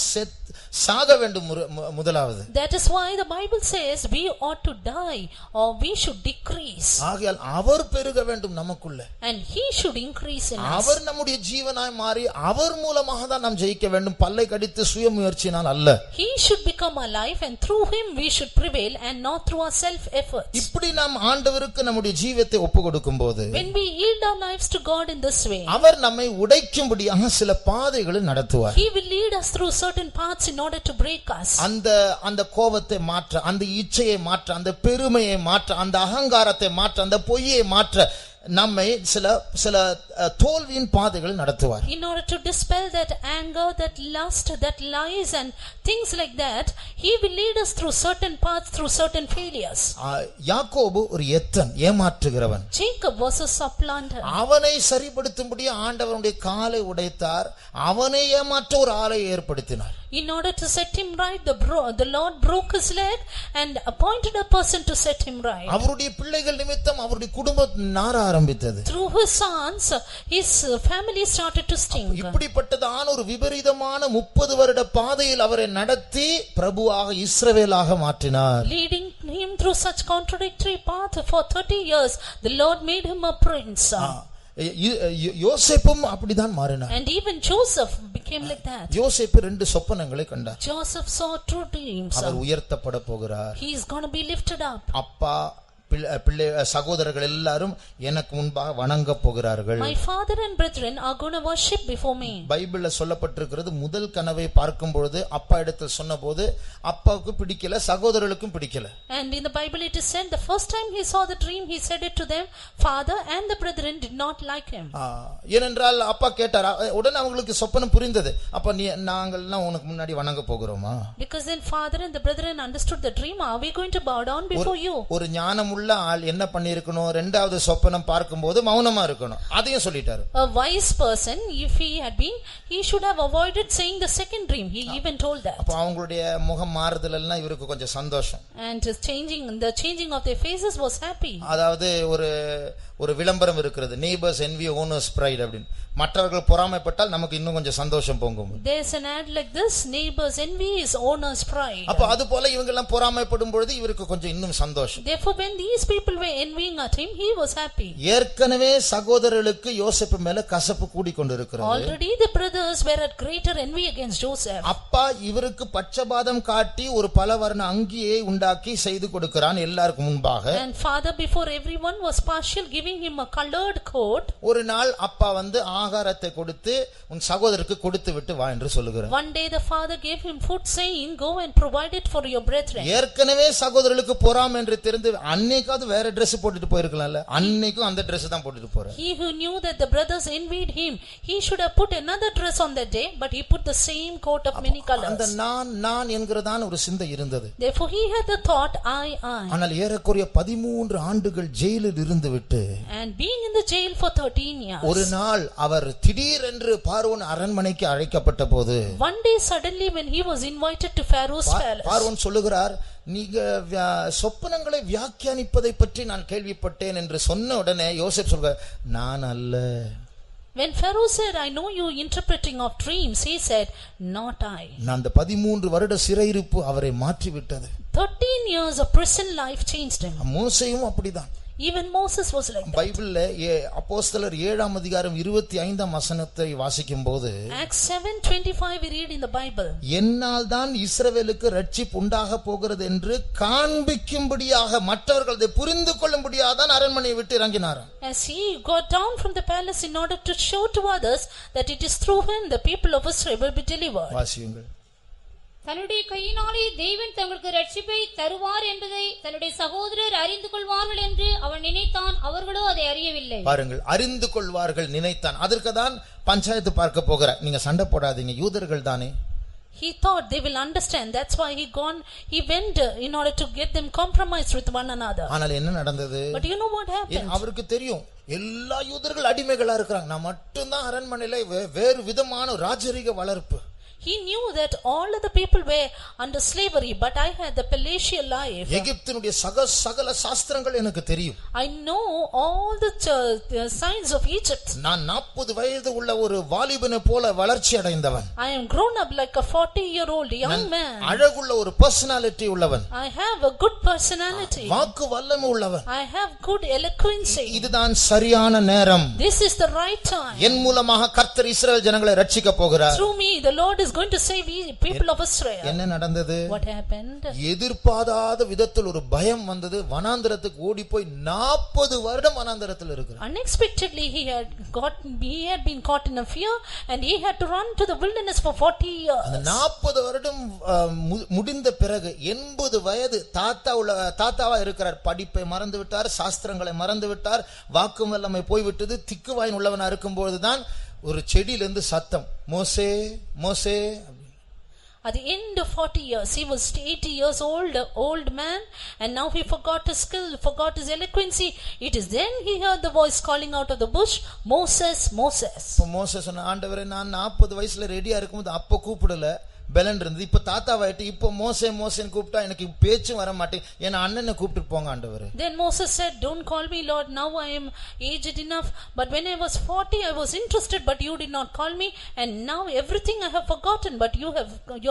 சாக வேண்டும் முதலாவது. That is why the Bible says we ought to die or we should decrease. ஆகையால் அவர் பெருக வேண்டும் நமக்குள்ள, and he should increase in us. அவர் நம்முடைய ஜீவனாய் மாறி அவர் மூலமாக தான் நாம் ஜெயிக்க வேண்டும், பல்லை கடித்து சுய முயற்சினால் அல்ல. He should become our life and through him we should prevail and not through our self efforts. இப்படி நாம் ஆண்டவருக்கு நம்முடைய ஜீவியத்தை ஒப்புக்கொடுக்கும்போது, when we yield our lives to God in this way, அவர் நம்மை உடைக்கும்படியாக சில பாதைகளை நடத்துவார். he will lead us through certain paths in order to break us. அந்த கோபத்தை மாற்ற, அந்த இச்சையை மாற்ற, அந்த பெருமையை மாற்ற, அந்த அகங்காரத்தை மாற்ற, அந்த பொய்யை மாற்ற நம்மை சில தோல்வியின் பாதைகள் நடத்துவார். In order to dispel that anger, that lust, that lies and things like that, he will lead us through certain paths, through certain failures. யாக்கோபு ஒரு எத்தன், ஏமாற்றுகிறவன். Jacob was a supplanter. அவனை சரிப்படுத்தும்படி ஆண்டவருடைய காலை உடைத்தார், அவனை ஏமாற்ற ஒரு ஆளை ஏற்படுத்தினார். In order to set him right, the Lord broke his leg and appointed a person to set him right. அவருடைய பிள்ளைகள் நிமித்தம் அவருடைய குடும்பம் நார ஆரம்பித்தது. Through his sons, his family started to stink. இப்படிப்பட்டதான ஒரு விபரீதமான 30 வருட பாதையில் அவரை நடத்தி பிரபுவாக இஸ்ரவேலாக மாற்றினார். Leading him through such contradictory path for 30 years, the Lord made him a prince. யோசேப்பும் அப்படிதான் மாறினார். And even Joseph became like that. யோசேப்பு 2 சொப்பனங்களை கண்டார். Joseph saw 2 dreams. அவர் உயர்த்தப்பட போகிறார். He is going to be lifted up. அப்பா பிள்ளை சகோதரர்கள் எல்லாரும் எனக்கு முன்பாக வணங்க போகிறார்கள். My father and brethren are going to worship before me. பைபிள்ல சொல்லப்பட்டிருக்கிறது, முதல் கனவை பார்க்கும் பொழுது அப்பா இடத்தில் சொன்னபோது அப்பாவுக்கு பிடிக்கல, சகோதரர்களுக்கும் பிடிக்கல. And in the Bible it is said the first time he saw the dream he said it to them, father and the brethren did not like him. ஏனென்றால் அப்பா கேட்டார், உடனே அவங்களுக்கு சொப்பனம் புரிந்தது, அப்ப நாங்கள்லாம் உனக்கு முன்னாடி வணங்க போகிறோமா? Because then father and the brethren understood the dream, are we going to bow down before you? ஒரு ஞானம் உள்ள ஆள் என்ன பண்ணிருக்கணும், இரண்டாவது சொப்பனம் பார்க்கும்போது மௌனமா இருக்கணும், அதையும் சொல்லிட்டாரு. A wise person, if he had been, he should have avoided saying the second dream. He even told that. அப்ப அவங்களுடைய முகம் மாறுதல் எல்லாம் இவருக்கு கொஞ்சம் சந்தோஷம். And the changing of their faces was happy. அதாவது ஒரு விளம்பரம் இருக்கிறது, neighbors envy owners pride அப்படின்னு. மற்றவர்கள் பொறாமைப்பட்டால் நமக்கு இன்னும் கொஞ்சம் சந்தோஷம் பொங்கும். There's an ad like this, neighbors envy is owner's pride. அப்ப அது போல இவங்க எல்லாம் பொறாமைப்படும் பொழுது இவருக்கு கொஞ்சம் இன்னும் சந்தோஷம். Therefore when these people were envying at him, he was happy. ஏற்கனவே சகோதரர்களுக்கு யோசேப்பு மேல கசப்பு கூடிக்கொண்டிருக்கிறது. Already the brothers were at greater envy against Joseph. அப்பா இவருக்கு பட்சபாதம் காட்டி ஒரு பலவர்ண அங்கியை உண்டாக்கி செய்து கொடுக்கிறான் எல்லாருக்கும் முன்பாக. And father before everyone was partial, giving him a colored coat. ஒரு நாள் அப்பா வந்து ஆகாரத்தை கொடுத்து உன் சகோதரருக்கு கொடுத்து விட்டு வா என்று சொல்லுகிறார். One day the father gave him food, saying, go and provide it for your brethren. ஏற்கனவே சகோதரர்களுக்கு பொறாமை என்று தெரிந்து அன்னைக்காவது வேற Dress போட்டுட்டு போயிருக்கலாம்ல, அன்னைக்கும் அந்த Dress தான் போட்டுட்டு போறார். He who knew that the brothers envied him, he should have put another dress on that day, but he put the same coat of many colors. அந்த நான் என்கிறதான ஒரு சிந்தை இருந்தது. Therefore he had the thought, I. ஆனால் ஏறக்குறைய 13 ஆண்டுகள் ஜெயிலில் இருந்து விட்டு, and being in the jail for 13 years, ஒரு நாள் அவர் திடீரென்று பார்வோன் அரண்மனைக்கு அழைக்கப்பட்ட போது, one day suddenly when he was invited to Pharaoh's palace, பார்வோன் சொல்லுகிறார், நீங்க சொப்பனங்களை வியாக்கியானிப்பதை பற்றி நான் கேள்விப்பட்டேன் என்று சொன்ன உடனே யோசேப் சொல்றார், நான் அல்ல. When Pharaoh said, I know you interpreting of dreams, he said, not I. அந்த 13 வருட சிறையிருப்பு அவரை மாற்றி விட்டது. 13 years of prison life changed him. மோசேயும் அப்படிதான். Even Moses was like that. பைபிள்ல அப்போஸ்தலர் 7ஆம் அதிகாரம் 25ஆம் வசனத்தை வாசிக்கும்போது, Acts 7:25 we read in the Bible, என்னால் தான் இஸ்ரவேலுக்கு ரட்சிப்பு உண்டாக போகிறது என்று காண்பிக்கும்படியாக மற்றவர்கள் அதை புரிந்து கொள்ளும்படியாக தான் அரண்மனையை விட்டு இறங்கினாராம். As he got down from the palace in order to show to others that it is through him the people of Israel will be delivered. வாசியுங்கள். தன்னுடைய கையினாலே தேவன் தங்களுக்கு ரட்சிப்பை தருவார் என்பதை தன்னுடைய சகோதரர் அறிந்து கொள்வார்கள் என்று அவன் நினைத்தான், அவர்களோ அதை அறியவில்லை. பாருங்கள், அறிந்து கொள்வார்கள் நினைத்தான். அதற்கு தான் பஞ்சாயத்து பார்க்க போகிறார். நீங்க சண்டை போடாதீங்க, யூதர்கள் தானே. He thought they will understand. That's why he went in order to get them compromised with one another. ஆனால் என்ன நடந்தது? But you know what happened? அவருக்கு தெரியும் எல்லா யூதர்கள் அடிமைகளா இருக்காங்க, நான் மட்டும் தான் அரண்மனையில வேறு விதமான ராஜரீக வளர்ப்பு. He knew that all of the people were under slavery, but I had the palatial life. எகிப்தினுடைய சகல சாஸ்திரங்கள் எனக்கு தெரியும். I know all the signs of Egypt. நான் 40 வயது உள்ள ஒரு வாலிபனை போல வளர்ச்சி அடைந்தவன். I am grown up like a 40-year-old young man. அழகுள்ள ஒரு பர்சனாலிட்டி உள்ளவன். I have a good personality. வாக்கு வல்லமை உள்ளவன். I have good eloquency. இதுதான் சரியான நேரம். This is the right time. என் மூலமாக கர்த்தர் இஸ்ரவேல் ஜனங்களை ரட்சிக்க போகிறார். Through me the Lord is going to save the people of Israel. என்ன நடந்தது? What happened? எதிர்பாராத விதத்தில் ஒரு பயம் வந்தது. வனாந்தரத்துக்கு ஓடி போய் 40 வருடம் வனாந்தரத்தில் இருக்கிறார். Unexpectedly he had been caught in a fear and he had to run to the wilderness for 40 years. அந்த 40 வருடம் முடிந்த பிறகு 80 வயது தாத்தாவா இருக்கிறார். படிப்பை மறந்து விட்டார், சாஸ்திரங்களை மறந்து விட்டார், வாக்கு வல்லமை போய்விட்டது. திக்குவாயின் உள்ளவனா இருக்கும்போதுதான் ஒரு செடியிலிருந்து சத்தம், மோசே மோசே. At the end of 40 years, he was 80 years old man, and now he forgot his skill, forgot his eloquency. It is then he heard the voice calling out of the bush, Moses, Moses. மோசே சொன்ன, ஆண்டவரே நான் 40 வயசுல ரெடியா இருக்கும்போது அப்ப கூப்பிடல, பெலன் இருந்து, இப்ப தாத்தாவாயிட்டு, இப்ப மோசே மோசேன்னு கூப்பிட்டா எனக்கு பேச்சும் வர மாட்டேன், என் அண்ணனை கூப்பிட்டு போங்க ஆண்டவரே. Then Moses said, don't call me Lord, now I am aged enough, but when I was 40 I was interested, but you did not call me, and now everything I have forgotten, but you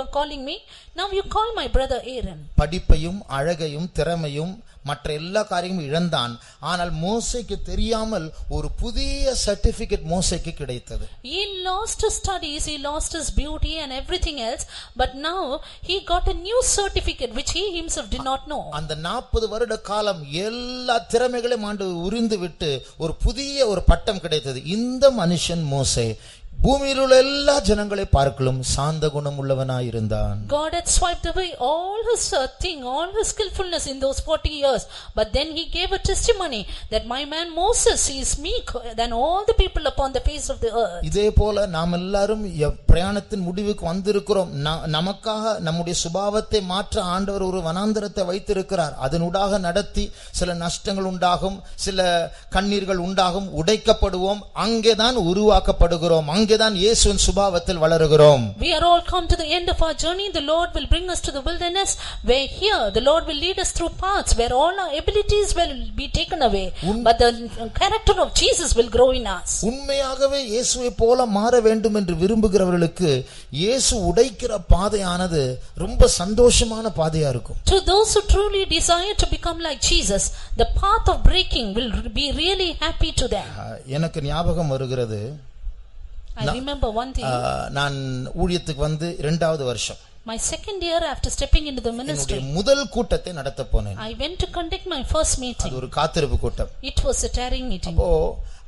are calling me. Now you call my brother Aaron. படிப்பையும் அழகையும் திறமையும் மற்ற எல்லா காரியமும் இழந்தான். ஆனால் மோசேக்கு தெரியாமல் ஒரு புதிய சர்டிபிகேட் மோசேக்கு கிடைத்தது. He lost his studies, he lost his beauty and everything else, but now he got a new certificate which he himself did not know. அந்த 40 வருட காலம் எல்லா திறமைகளையும் ஆண்டு உரிந்து விட்டு ஒரு புதிய ஒரு பட்டம் கிடைத்தது. இந்த மனுஷன் மோசே பூமியில் உள்ள எல்லா ஜனங்களை பார்க்கலும் சாந்த குணம் உள்ளவனாய் இருந்தான். God had swiped away all his all his skillfulness in those 40 years, but then he gave a testimony that my man Moses is meek than all the people upon the face of the earth. இதே போல நாம் எல்லாரும் பிரயாணத்தின் முடிவுக்கு வந்திருக்கிறோம். நமக்காக நம்முடைய சுபாவத்தை மாற்ற ஆண்டவர் ஒரு வனாந்தரத்தை வைத்திருக்கிறார். அதனூடாக நடத்தி சில நஷ்டங்கள் உண்டாகும், சில கண்ணீர்கள் உண்டாகும், உடைக்கப்படுவோம், அங்கேதான் உருவாக்கப்படுகிறோம், அங்கேதான் இயேசுவின் சுபாவத்தில் வளருகிறோம். We are all come to the end of our journey. The Lord will bring us to the wilderness, where here the Lord will lead us through paths where all our abilities will be taken away, but the character of Jesus will grow in us. உண்மையாகவே இயேசுவை போல மாற வேண்டும் என்று விரும்புகிறவர்களுக்கு இயேசு உடைக்கிற பாதையானது ரொம்ப சந்தோஷமான பாதையா இருக்கும். To those who truly desire to become like Jesus, the path of breaking will be really happy to them. எனக்கு ஞாபகம் வருகிறது, I remember one thing. நான் ஊழியத்துக்கு வந்து 2வது வருஷம், my second year after stepping into the ministry, முதல் கூட்டத்தை நடத்த போனேன். I went to conduct my first meeting. அது ஒரு காத்திருப்பு கூட்டம். It was a tarrying meeting.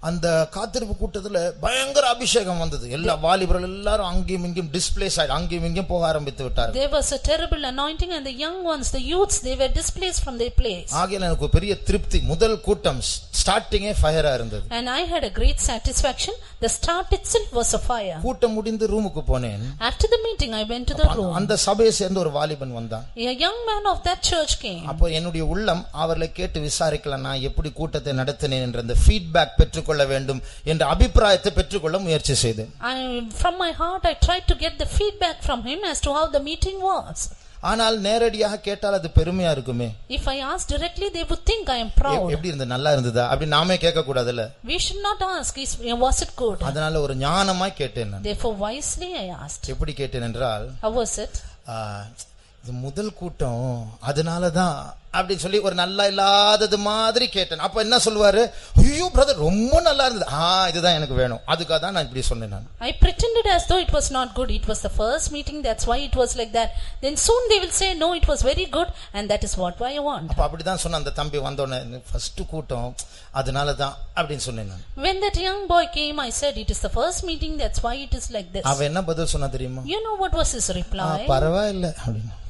அந்த காத்திருப்பு கூட்டத்துல பயங்கர அபிஷேகம் வந்தது. எல்லா வாலிபர்கள் எல்லாரும் அங்கேயும் இங்கேயும் டிஸ்பிளேஸ் ஆகி அங்கேயும் இங்கேயும் போக ஆரம்பித்து விட்டார்கள். There was a terrible anointing and the young ones, the youths, they were displaced from their place. ஆகையால எனக்கு பெரிய திருப்தி. முதல் கூட்டம் ஸ்டார்டிங்கே ஃபயரா இருந்தது. And I had a great satisfaction. The start itself was a fire. கூட்டம் முடிந்து ரூமுக்கு போனேன். After the meeting I went to the room. அந்த சபையை சேர்ந்த ஒரு வாலிபன் வந்தான். A young man of that church came. அப்போ என்னுடைய உள்ளம் அவர்களை கேட்டு விசாரிக்கலாம், நான் எப்படி கூட்டத்தை நடத்தினேன் என்ற அந்த ஃபீட்பேக் பெற்றுக்கொள்ள வேண்டும் என்ற அபிப்பிராயத்தை பெற்றுக்கொள்ள முயற்சி செய்தேன். From my heart I tried to get the feedback from him as to how the meeting was. ஆனால் நேரடியாக கேட்டால் அது பெருமையா இருக்குமே. If I ask directly they would think I am proud. எப்படி இருந்தது, நல்லா இருந்ததா அப்படி நாமே கேட்க கூடாதுல. We should not ask was it good. அதனால ஒரு ஞானமாய் கேட்டேன் நான். Therefore wisely I asked. எப்படி கேட்டேன் என்றால், how was it? இது முதல் கூட்டம் அதனாலதான் அப்படின்னு சொல்லி ஒரு நல்லா இல்லாதது மாதிரி கேட்டேன். அப்ப என்ன சொல்லுவாரு, ஐயோ பிரதர் ரொம்ப நல்லா இருந்தது, இதுதான் எனக்கு வேணும், அதுக்காக தான் நான் இப்படி சொன்னேன். நான் I pretended as though it was not good. It was the first meeting, that's why it was like that. Then soon they will say no, it was very good and that is what I want. அப்ப அப்படிதான் சொன்ன அந்த தம்பி வந்தோடனே, first கூட்டம் அதனாலதான் அப்படின்னு சொன்னேன் நான். When that young boy came I said it is the first meeting, that's why it is like this. அவன் என்ன பதில் சொன்னா தெரியுமா? You know what was his reply? பரவாயில்லை அப்படின்னு.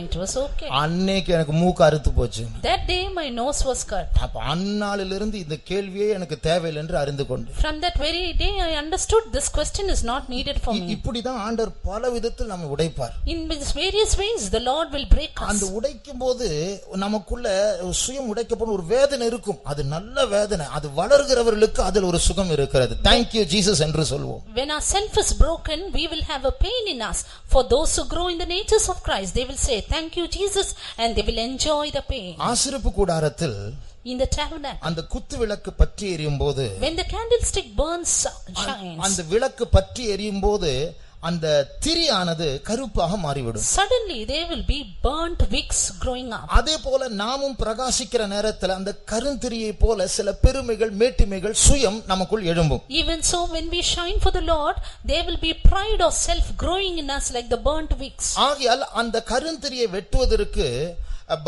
It was okay. அன்னைக்கு எனக்கு மூக்கு அறுத்து போச்சு. That day my nose was cut. அப்ப அன்னாளிலிருந்து இந்த கேள்வியே எனக்கு தேவையில்லை என்று அறிந்து கொண்டேன். From that very day I understood this question is not needed for me. இப்படிதான் ஆண்டவர் பல விதத்தில் நம்மை உடைப்பார். In various ways the Lord will break us. அந்த உடைக்கும்போது நமக்குள்ள சுயம் உடைக்கப்படும் ஒரு வேதனை இருக்கும். அது நல்ல வேதனை. அது வளர்கிறவர்களுக்கு அதில் ஒரு சுகம் இருக்கிறது. Thank you Jesus என்று சொல்வோம். When our self is broken we will have a pain in us. For those who grow in the natures of Christ they will say thank you Jesus and they will enjoy the pain. ஆசரிப்பு கூடாரத்தில் in the tabernacle அந்த குத்து விளக்கு பற்றி எரியும்போது, when the candlestick burns shines, அந்த விளக்கு பற்றி எரியும்போது அந்த திரியானது கருப்பாக மாறிவிடும். Suddenly there will be burnt wicks growing up. அதே போல நாமும் பிரகாசிக்கிற நேரத்தில் அந்த கருந்திரியை போல சில பெருமைகள் மேட்டிமைகள் சுயம் நமக்குள் எழும்பும். Even so when we shine for the Lord there will be pride or self growing in us like the burnt wicks. ஆகையால் அந்த கருந்திரியை வெட்டுவதற்கு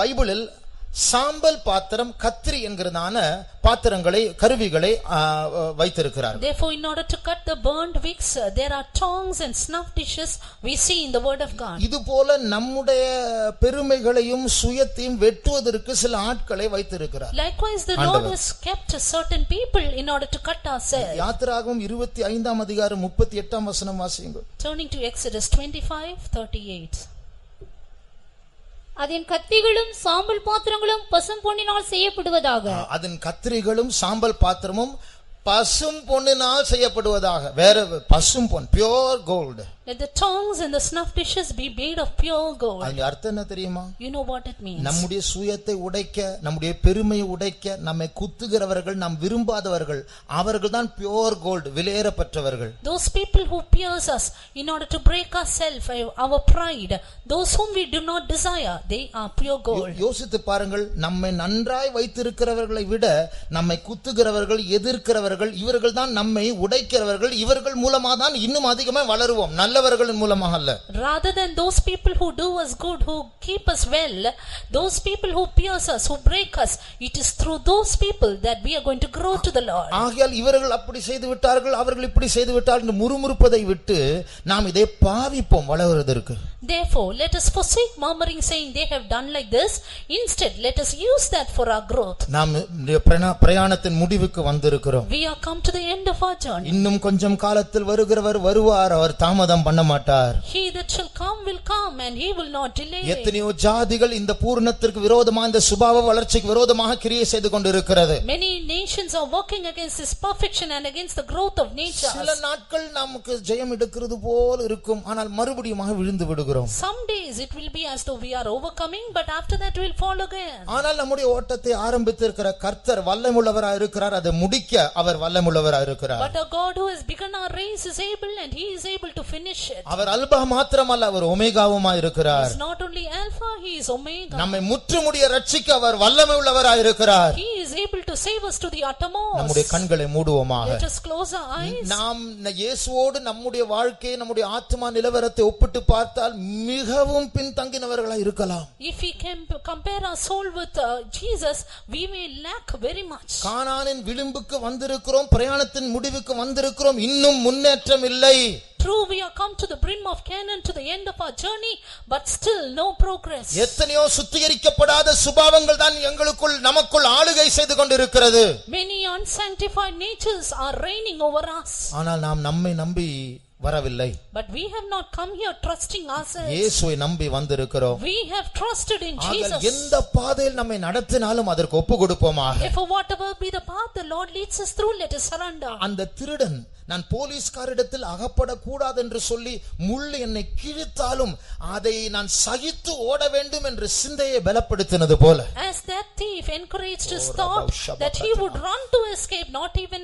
பைபிளில் சாம்பல் பாத்திரம் கத்திரி என்கிறதான பாத்திரங்களை கருவிகளை வைத்திருக்கிறார். Therefore in order to cut the burnt wicks there are tongs and snuff dishes we see in the word of God. இது போல நம்முடைய பெருமைகளையும் சுயத்தையும் வெட்டுவதற்கு சில ஆட்களை வைத்திருக்கிறார். Likewise the Lord has kept certain people in order to cut ourselves. யாத்திராகமம் 25ஆம் அதிகாரம் 38ஆம் வசனம் வாசியுங்கள். Turning to Exodus 25:38. அதன் கத்திகளும் சாம்பல் பாத்திரங்களும் பசும் பொன்னினால் செய்யப்படுவதாக. அதன் கத்திரிகளும் சாம்பல் பாத்திரமும் பசும் பொன்னினால் செய்யப்படுவதாக. வேற பசும் பொன், pure gold. Let the tongs and the snuff dishes be made of pure gold. அது அர்த்தம் என்ன தெரியுமா? You know what it means? நம்முடைய சுயத்தை உடைக்க, நம்முடைய பெருமையை உடைக்க, நம்மை குத்துகிறவர்கள், நாம் விரும்பாதவர்கள், அவர்கள்தான் பியூர் கோல்ட், விலையேறப்பட்டவர்கள். Those people who pierce us in order to break ourselves, our pride, those whom we do not desire, they are pure gold. யோசித்து பாருங்கள், நம்மை நன்றாய் வைத்திருக்கிறவர்களை விட நம்மை குத்துகிறவர்கள், எதிர்க்கிறவர்கள், இவர்கள்தான் நம்மை உடைக்கிறவர்கள். இவர்கள் மூலமா தான் இன்னும் அதிகமாக வளருவோம், நல்லவர்களின் மூலமாக அல்ல. Rather than those people who do us good, who keep us well, those people who pierce us, who break us, it is through those people that we are going to grow to the Lord. ஆகையால் இவர்கள் அப்படி செய்து விட்டார்கள், அவர்கள் இப்படி செய்து விட்டார்கள் என்று முறுமுறுப்பதை விட்டு நாம் இதை பாவிப்போம் வளருவதற்கு. Therefore let us forsake murmuring saying they have done like this. Instead let us use that for our growth. நாம் பிரயாணத்தின் முடிவுக்கு வந்திருக்கிறோம். We are come to the end of our journey. இன்னும் கொஞ்சம் காலத்தில் வருகிறவர் வருவார், அவர் தாமதம் பண்ண மாட்டார். He that shall come will come and he will not delay. எத்தனையோ ஜாதிகள் இந்த பூரணத்திற்கு விரோதமாக, இந்த சுபாவ வளர்ச்சிக்கு விரோதமாக கிரியை செய்து கொண்டிருக்கிறது. Many nations are working against this perfection and against the growth of nature. சில நாட்கள் நமக்கு ஜெயம் எடுக்கிறது போல் இருக்கும், ஆனால் மறுபடியும் விழுந்து விடுகிறோம். Some days it will be as though we are overcoming, but after that we will fall again. ஆனால் நம்முடைய ஓட்டத்தை ஆரம்பித்திருக்கிற கர்த்தர் வல்லமையுள்ளவராய் இருக்கிறார், அதை முடிக்க அவர் வல்லமையுள்ளவராய் இருக்கிறார். But our God who has begun our race is able and he is able to finish it. அவர் alpha மாத்திரமல்ல, அவர் ஒமேகாவுமாய் இருக்கிறார். He is not only alpha, he is omega. நம்மை முற்றுமுடிய ரட்சிக்க அவர் வல்லமையுள்ளவராய் இருக்கிறார். He is able to save us to the uttermost. நம்முடைய கண்களை மூடுவோமாக. Let us close our eyes. நாம் இயேசுவோடு நம்முடைய வாழ்க்கையை, நம்முடைய ஆத்துமா நிலவரத்தை ஒப்பிட்டு பார்த்தால் மிகவும் பின்தங்கினவர்களாய் இருக்கலாம். If we can compare our soul with Jesus, we may lack very much. கானானின் விளிம்புக்கு வந்திருக்கிறோம், பிரயாணத்தின் முடிவுக்கு வந்திருக்கிறோம், இன்னும் முன்னேற்றம் இல்லை. True, we are come to the brim of Canaan, to the end of our journey, but still no progress. எத்தனையோ சுத்திகரிக்கப்படாத சுபாவங்கள் தான் எங்களுக்குள் நமக்குள் ஆளுகை செய்து கொண்டிருக்கிறது. Many unsanctified natures are reigning over us. ஆனால் நாம் நம்மை நம்பி வரவில்லை. But we have not come here trusting ourselves. இயேசுவை நம்பி வந்திருக்கிறோம். We have trusted in Jesus. எந்த பாதையில் நம்மை நடத்தினாலும் அதற்கு ஒப்பு கொடுப்போமாக. If whatever be the path the Lord leads us through, let us surrender. அந்த திருடன் நான் போலீஸ்காரிடத்தில் அகப்படக்கூடாது என்று சொல்லி முள் என்னை கிழித்தாலும் அதை நான் சகித்து ஓட வேண்டும் என்று சிந்தையை பலப்படுத்தினது போல, as that thief encouraged his thought that he would run to escape, not even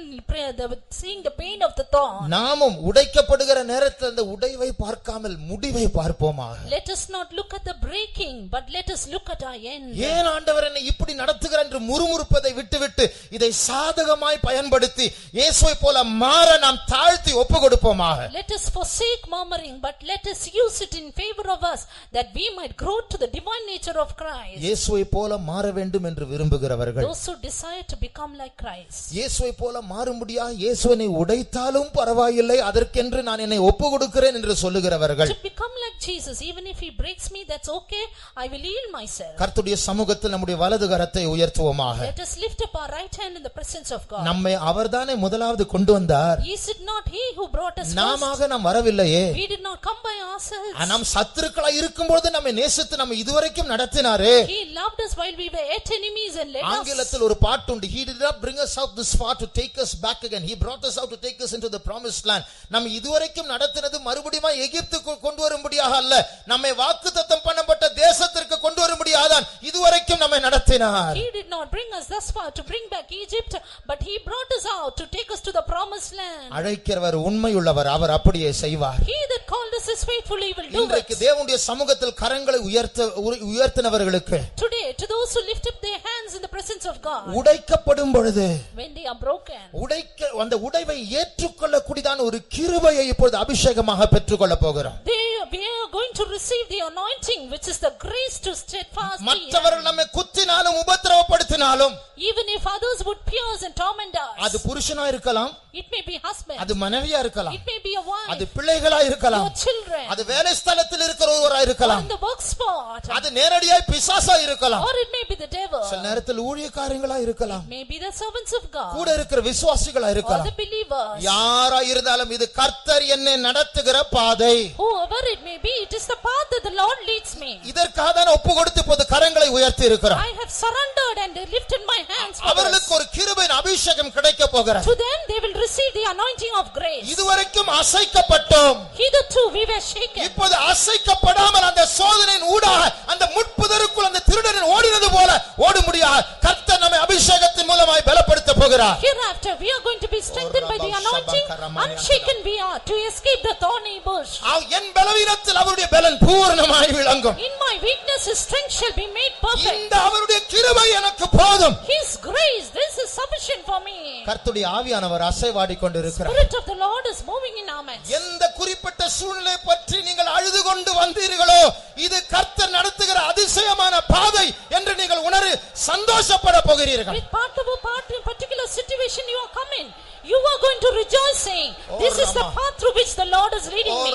seeing the pain of the thorn. நாமும் உடைக்கப்படுகிற நேரத்தில் அந்த உடைவை பார்க்காமல் முடிவை பார்ப்போமாக. Let us not look at the breaking, but let us look at our end. ஏன் ஆண்டவர் என்னை இப்படி நடத்துகிறார் என்று முறுமுறுப்பதை விட்டுவிட்டு இதை சாதகமாய் பயன்படுத்தி இயேசுவை போல மாற நாம் தாழ்த்தி ஒப்பு கொடுப்போமாக. Let us forsake murmuring, but let us use it in favor of us, that we might grow to the divine nature of Christ. இயேசுவை போல மாற வேண்டும் என்று விரும்புகிறவர்கள், those who desire to become like Christ, இயேசுவை போல மாறும்படியா இயேசுவை உடைத்தாலும் பரவாயில்லை, அதற்கென்று நான் என்னை ஒப்பு கொடுக்கிறேன் என்று சொல்லுகிறவர்கள், to become like Jesus, even if he breaks me, that's okay, I will yield myself. கர்த்தருடைய சமூகத்தில் நம்முடைய வலது கரத்தை உயர்த்துவோமாக. Let us lift up our right hand in the presence of God. நம்மை அவர்தானே முதலாவது கொண்டு வந்தார். Is it not he who brought us first? நாமாக நாம் வரவில்லையே. We did not come by ourselves. நாம் சத்துருக்களாய் இருக்கும்போது நம்மை நேசித்து நம்மை இதுவரைக்கும் நடத்தினாரே. He loved us while we were yet enemies and led us. ஆங்கிலத்தில் ஒரு பாட்டு உண்டு, he did not bring us out this far to take us back again, he brought us out to take us into the promised land. நம்ம இதுவரைக்கும் நடத்தினது மறுபடியும் எகிப்துக்கு கொண்டு வரும்படியாக அல்ல, நம்மை வாக்குத்தத்தம் பண்ணப்பட்ட தேசத்திற்கு கொண்டு வரும்படியாக தான் இதுவரைக்கும் நம்மை நடத்தினார். He did not bring us thus far to bring back Egypt, but he brought us out to take us to the promised land. அழைக்கிறவர் உண்மையுள்ளவர், அவர் அப்படியே செய்வார். He that called us is faithful, he will do it. இன்றைக்கு தேவனுடைய சமூகத்தில் கரங்களை உயர்த்தினவர்களுக்கு, today to those who lift up their hands in the presence of God, உடைக்கப்படும் பொழுது, when they are broken, அந்த உடைவை ஏற்றுக்கொள்ளக்கூடியதான ஒரு கிருபையை இப்பொழுது அபிஷேகமாக பெற்றுக்கொள்ள போகிறோம். we are going to receive the anointing, which is the grace to steadfast. மற்றவர்கள் நம்மை குத்தினாலும் உபத்திரவப்படுத்தினாலும், even if others would pierce and torment us, அது புருஷனா இருக்கலாம், it may be husband, அது மனைவியா இருக்கலாம், it may be a wife, அது பிள்ளைகளா இருக்கலாம், your children, அது வேலை ஸ்தலத்தில் இருக்கிற ஒருவரா இருக்கலாம், on the work spot, அது நேரடியாய் பிசாசா இருக்கலாம், or it may be the devil, சில நேரத்தில் ஊழியக்காரங்களா இருக்கலாம், it may be the servants of God, கூட இருக்கிற விசுவாசிகளா or இருக்கலாம், the believers, யாரா இருந்தாலும் இது கர்த்தர் என்னை நடத்துகிற பாதை, whoever it may be, it is the path that the Lord leads me. இதற்காக தான் ஒப்பு கொடுத்து போது கரங்களை உயர்த்தி இருக்கிறோம். I have surrendered and lifted my hands for அவர்களுக்கு ஒரு கிருபையின் அபிஷேகம் கிடைக்க போகிறது. to them they will receive the anointing of grace. இதுவரைக்கும் அசைக்கப்பட்டோம், Hitherto we were shaken, இப்போது அசைக்கப்படாமல் அந்த சோதனையின் ஊடாக அந்த முட்புதருக்குள் அந்த திருடன் ஓடினது போல ஓட முடியாது. கர்த்தர் நம்மை அபிஷேகத்தின் மூலமாய் பலப்படுத்த போகிறார். hereafter we are going to be strengthened by the anointing, unshaken we are to escape the thorny bush. என் பலவீனத்தில் அவருடைய பலன் பூரணமாய் விளங்கும். In my weakness his strength shall be made perfect. இந்த அவருடைய கிருபை எனக்கு போதும். His grace, this is sufficient for me. கர்த்தருடைய ஆவியானவர் அசைவாடி கொண்டிருக்கிறார். Spirit of the Lord is moving in our midst. எந்த குறிப்பிட்ட சூழ்நிலை பற்றி நீங்கள் அழுது கொண்டு வந்தீர்களோ, இது கர்த்தர் நடத்துகிற அதிசயமான பாதை என்று நீங்கள் உணர சந்தோஷப்பட போகிறீர்கள். With particular situation you are coming, you are going to rejoice saying, this is the path through which the Lord is leading me.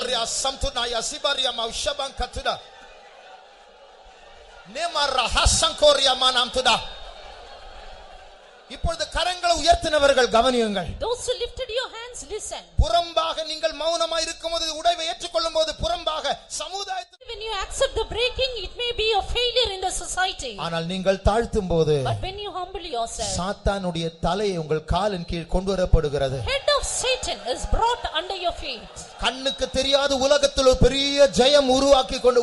இப்பொழுது கரங்களை உயர்த்தினவர்கள் கவனியுங்கள். Those who lifted your hands, listen. புறம்பாக நீங்கள் மௌனமாய் இருக்கும்போது, உடைவை ஏற்றுக்கொள்ளும் போது புறம்பாக சமுதாயத்தில் When you accept the breaking, it may be a failure in the society. ஆனால் நீங்கள் தாழ்த்தும் போது, But when you humble yourself, சாத்தானுடைய தலையை உங்கள் காலின் கீழ் கொண்டு வரப்படுகிறது. head of Satan is brought under your feet. கண்ணுக்கு தெரியாத உலகத்தில் ஒரு பெரிய ஜெயம்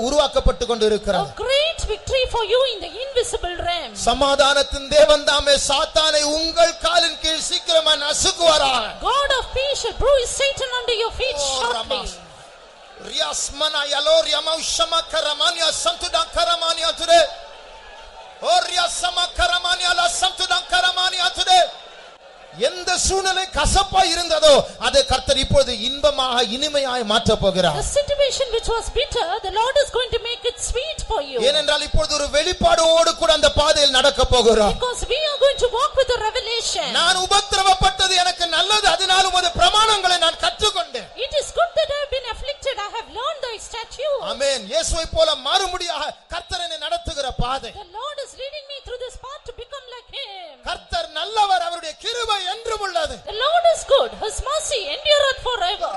உருவாக்கப்பட்டு கொண்டிருக்கிறது. A great victory for you in the invisible realm. சமாதானத்தின் தேவன் தாமே சாத்தானை உங்கள் காலின் கீழ் சீக்கிரமாய் நசுக்குவாராக. God of peace shall bruise Satan under your feet shortly. ரியாஸ்மனா யலோரியா மௌஷமா கரமானியா சந்துடா கரமானியா துரே. ஓ ரியாசமா கரமானியா லா சந்துடா கரமானியா துரே. எந்த சூழ்நிலை கசப்பா இருந்ததோ அதை கர்த்தர் இப்பொழுது இன்பமாக இனிமையாய் மாற்ற போகிறார். The situation which was bitter, the Lord is going to make it sweet for you. ஏனென்றால் இப்பொழுது ஒரு வெளிப்பாடோடு கூட அந்த பாதையில் நடக்க போகிறோம். Because we are going to walk with a revelation. நான் உபத்திரவப்பட்டது எனக்கு நல்லது, அதனால உமது பிரமாணங்களை நான் கற்றுக்கொண்டேன். It is good that I have been afflicted, I have learned thy statutes. ஆமென். இயேசுவை போல மாறும்படியாக கர்த்தர் என்னை நடத்துகிற பாதை. The Lord is leading me through this path to become like him. கர்த்தர் நல்லவர், அவருடைய கிருபை என்றும் உள்ளது. The Lord is good, his mercy endureth forever.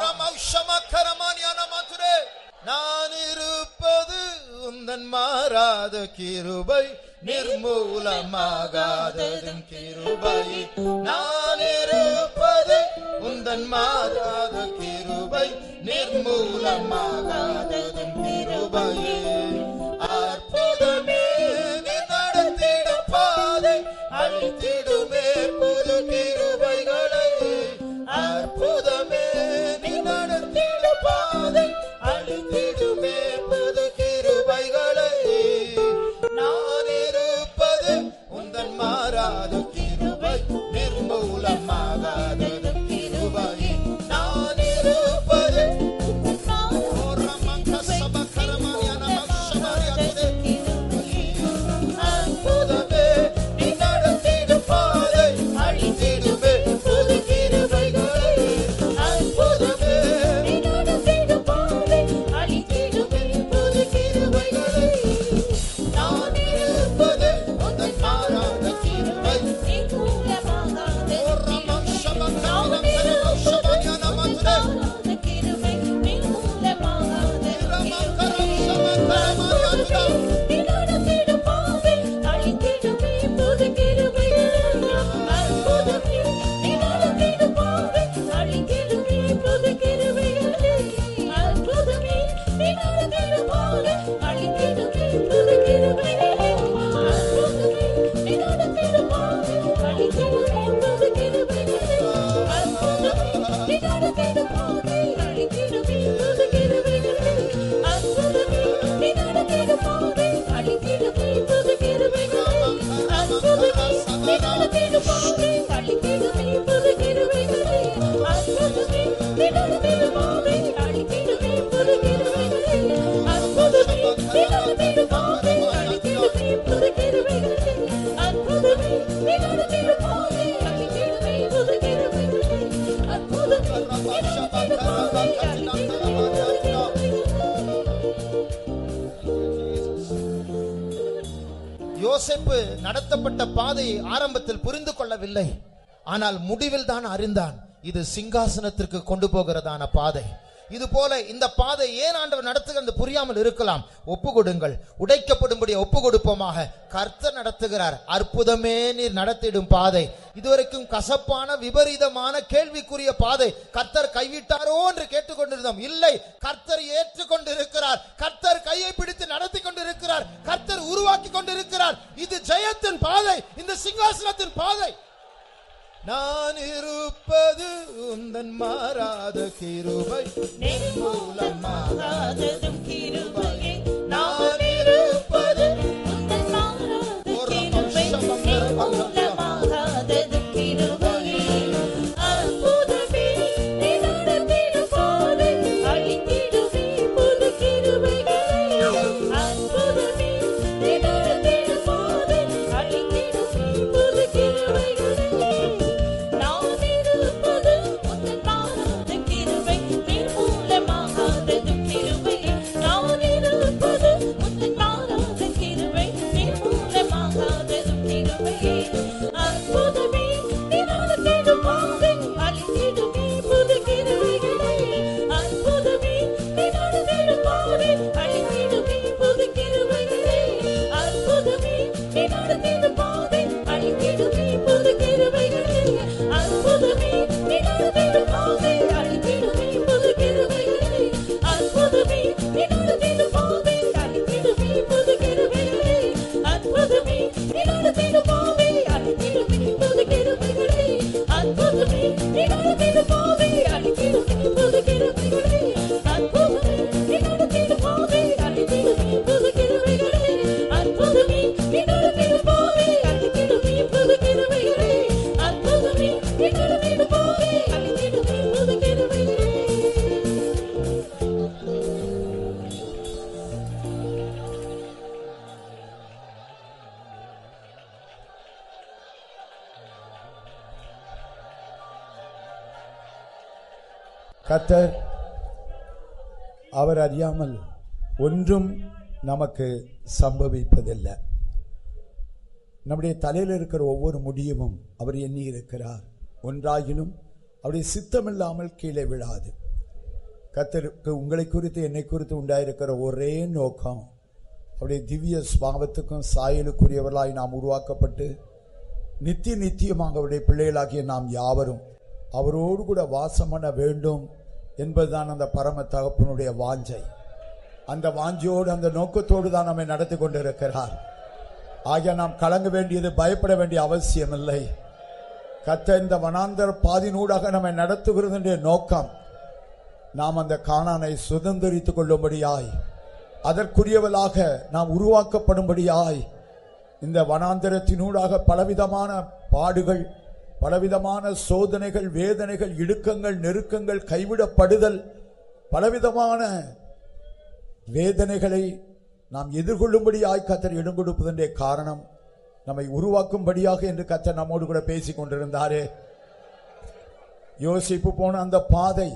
நான் இருப்பது உந்தன் மாறாத கிருபை, நிர்மூலமாகாததும் கிருபை. நான் இருப்பது உந்தன் மாறாத கிருபை, நிர்மூலமாகாததும் கிருபை. அற்புதமே நீ நடத்திடும் பாதை, அழித்திடுமே புது கிருபைகளை. அற்புதமே நீ நடத்திடும் பாதை, அழித்திடுமே புது கிருபைகளை. நான் இருப்பது உந்தன் மாறாத கிருபை, நிர்மூலமாகாதது கிருபை. நான் இருப்பது அற்புதமே நீ நடத்திடும் பாதை, அழித்திடுமே புது கிருபைகளை. அற்புதமே நீ நடத்திடும் பாதை, அழித்திடுமே புது கிருபைகளை. நான் இருப்பது உந்தன் மாறாத கிருபை, நிர்மூலமாகாதது யோசேப்பு நடத்தப்பட்ட பாதையை ஆரம்பத்தில் புரிந்து கொள்ளவில்லை. ஆனால் முடிவில் தான் அறிந்தான், இது சிங்காசனத்திற்கு கொண்டு போகிறதான பாதை. இது போல இந்த பாதை ஏன் ஆண்டவர் நடத்துகிறது புரியாமல் இருக்கலாம். ஒப்பு கொடுங்கள், உடைக்கப்படும்படி ஒப்பு கொடுப்போமாக. கர்த்தர் நடத்துகிறார். அற்புதமே நீர் நடத்திடும் பாதை. இதுவரைக்கும் கசப்பான விபரீதமான கேள்விக்குரிய பாதை. கர்த்தர் கைவிட்டாரோ என்று கேட்டுக்கொண்டிருந்தோம். இல்லை, கர்த்தர் ஏற்றுக்கொண்டிருக்கிறார். கர்த்தர் கையை பிடித்து நடத்தி கொண்டிருக்கிறார். கர்த்தர் உருவாக்கி கொண்டிருக்கிறார். இது ஜெயத்தின் பாதை, இந்த சிங்காசனத்தின் பாதை. நான் இருப்பது உந்தன் மாறாத கிருபை, நிர்மூலமாகாததும் கிருபையே. நான் இருப்பது உந்தன் மாறாத கிருபை, நிர்மூலமாகாததும் கிருபையே. அற்புதமே நீ நடத்திடும் பாதை, அழித்திடுமே புது கிருபைகளை. அற்புதமே நீ நடத்திடும் பாதை, அழித்திடுமே புது கிருபைகளை. நான் இருப்பது உந்தன் மாறாத கிருபை, நிர்மூலமாகாததும் கிருபையே. நான் இருப்பது அற்புதமே என்னோடு பாதை அளித்திடுமே புது கிருபைகளே அற்புதமே என்னோடு பாதை அளித்திடுமே புது கிருபைகளே அற்புதமே என்னோடு பாதை அளித்திடுமே புது கிருபைகளே அற்புதமே என்னோடு பாதை அளித்திடுமே புது கிருபைகளே. கர்த்தர் அவர் அறியாமல் ஒன்றும் நமக்கு சம்பவிப்பதில்லை. நம்முடைய தலையில் இருக்கிற ஒவ்வொரு முடியமும் அவர் எண்ணி இருக்கிறார். ஒன்றாகிலும் அவருடைய சித்தமில்லாமல் கீழே விழாது. கர்த்தருக்கு உங்களை குறித்து என்னை குறித்து உண்டாயிருக்கிற ஒரே நோக்கம் அவருடைய திவ்ய ஸ்பாவத்துக்கும் சாயலுக்குரியவர்களாய் நாம் உருவாக்கப்பட்டு நித்தியமாக அவருடைய பிள்ளைகளாகிய நாம் யாவரும் அவரோடு கூட வாசம் பண்ண வேண்டும் என்பதுதான் அந்த பரம தகப்பனுடைய வாஞ்சை. அந்த வாஞ்சையோடு அந்த நோக்கத்தோடு தான் நம்மை நடத்தி கொண்டிருக்கிறார். ஆகிய நாம் கலங்க வேண்டியது பயப்பட வேண்டிய அவசியம் இல்லை. கர்த்தர் இந்த வனாந்தர பாதினூடாக நம்மை நடத்துகிறது நோக்கம் நாம் அந்த கானானை சுதந்திரித்துக் கொள்ளும்படியாய் அதற்குரியவளாக நாம் உருவாக்கப்படும்படியாய் இந்த வனாந்தரத்தினூடாக பலவிதமான பாடுகள், பலவிதமான சோதனைகள், வேதனைகள், இடுக்கங்கள், நெருக்கங்கள், கைவிடப்படுதல், பலவிதமான வேதனைகளை நாம் எதிர்கொள்ளும்படியாய் கர்த்தர் இடம் கொடுப்பதே காரணம் நம்மை உருவாக்கும்படியாக என்று கர்த்தர் நம்மோடு கூட பேசிக் கொண்டிருந்தாரே. யோசிப்பு போன அந்த பாதை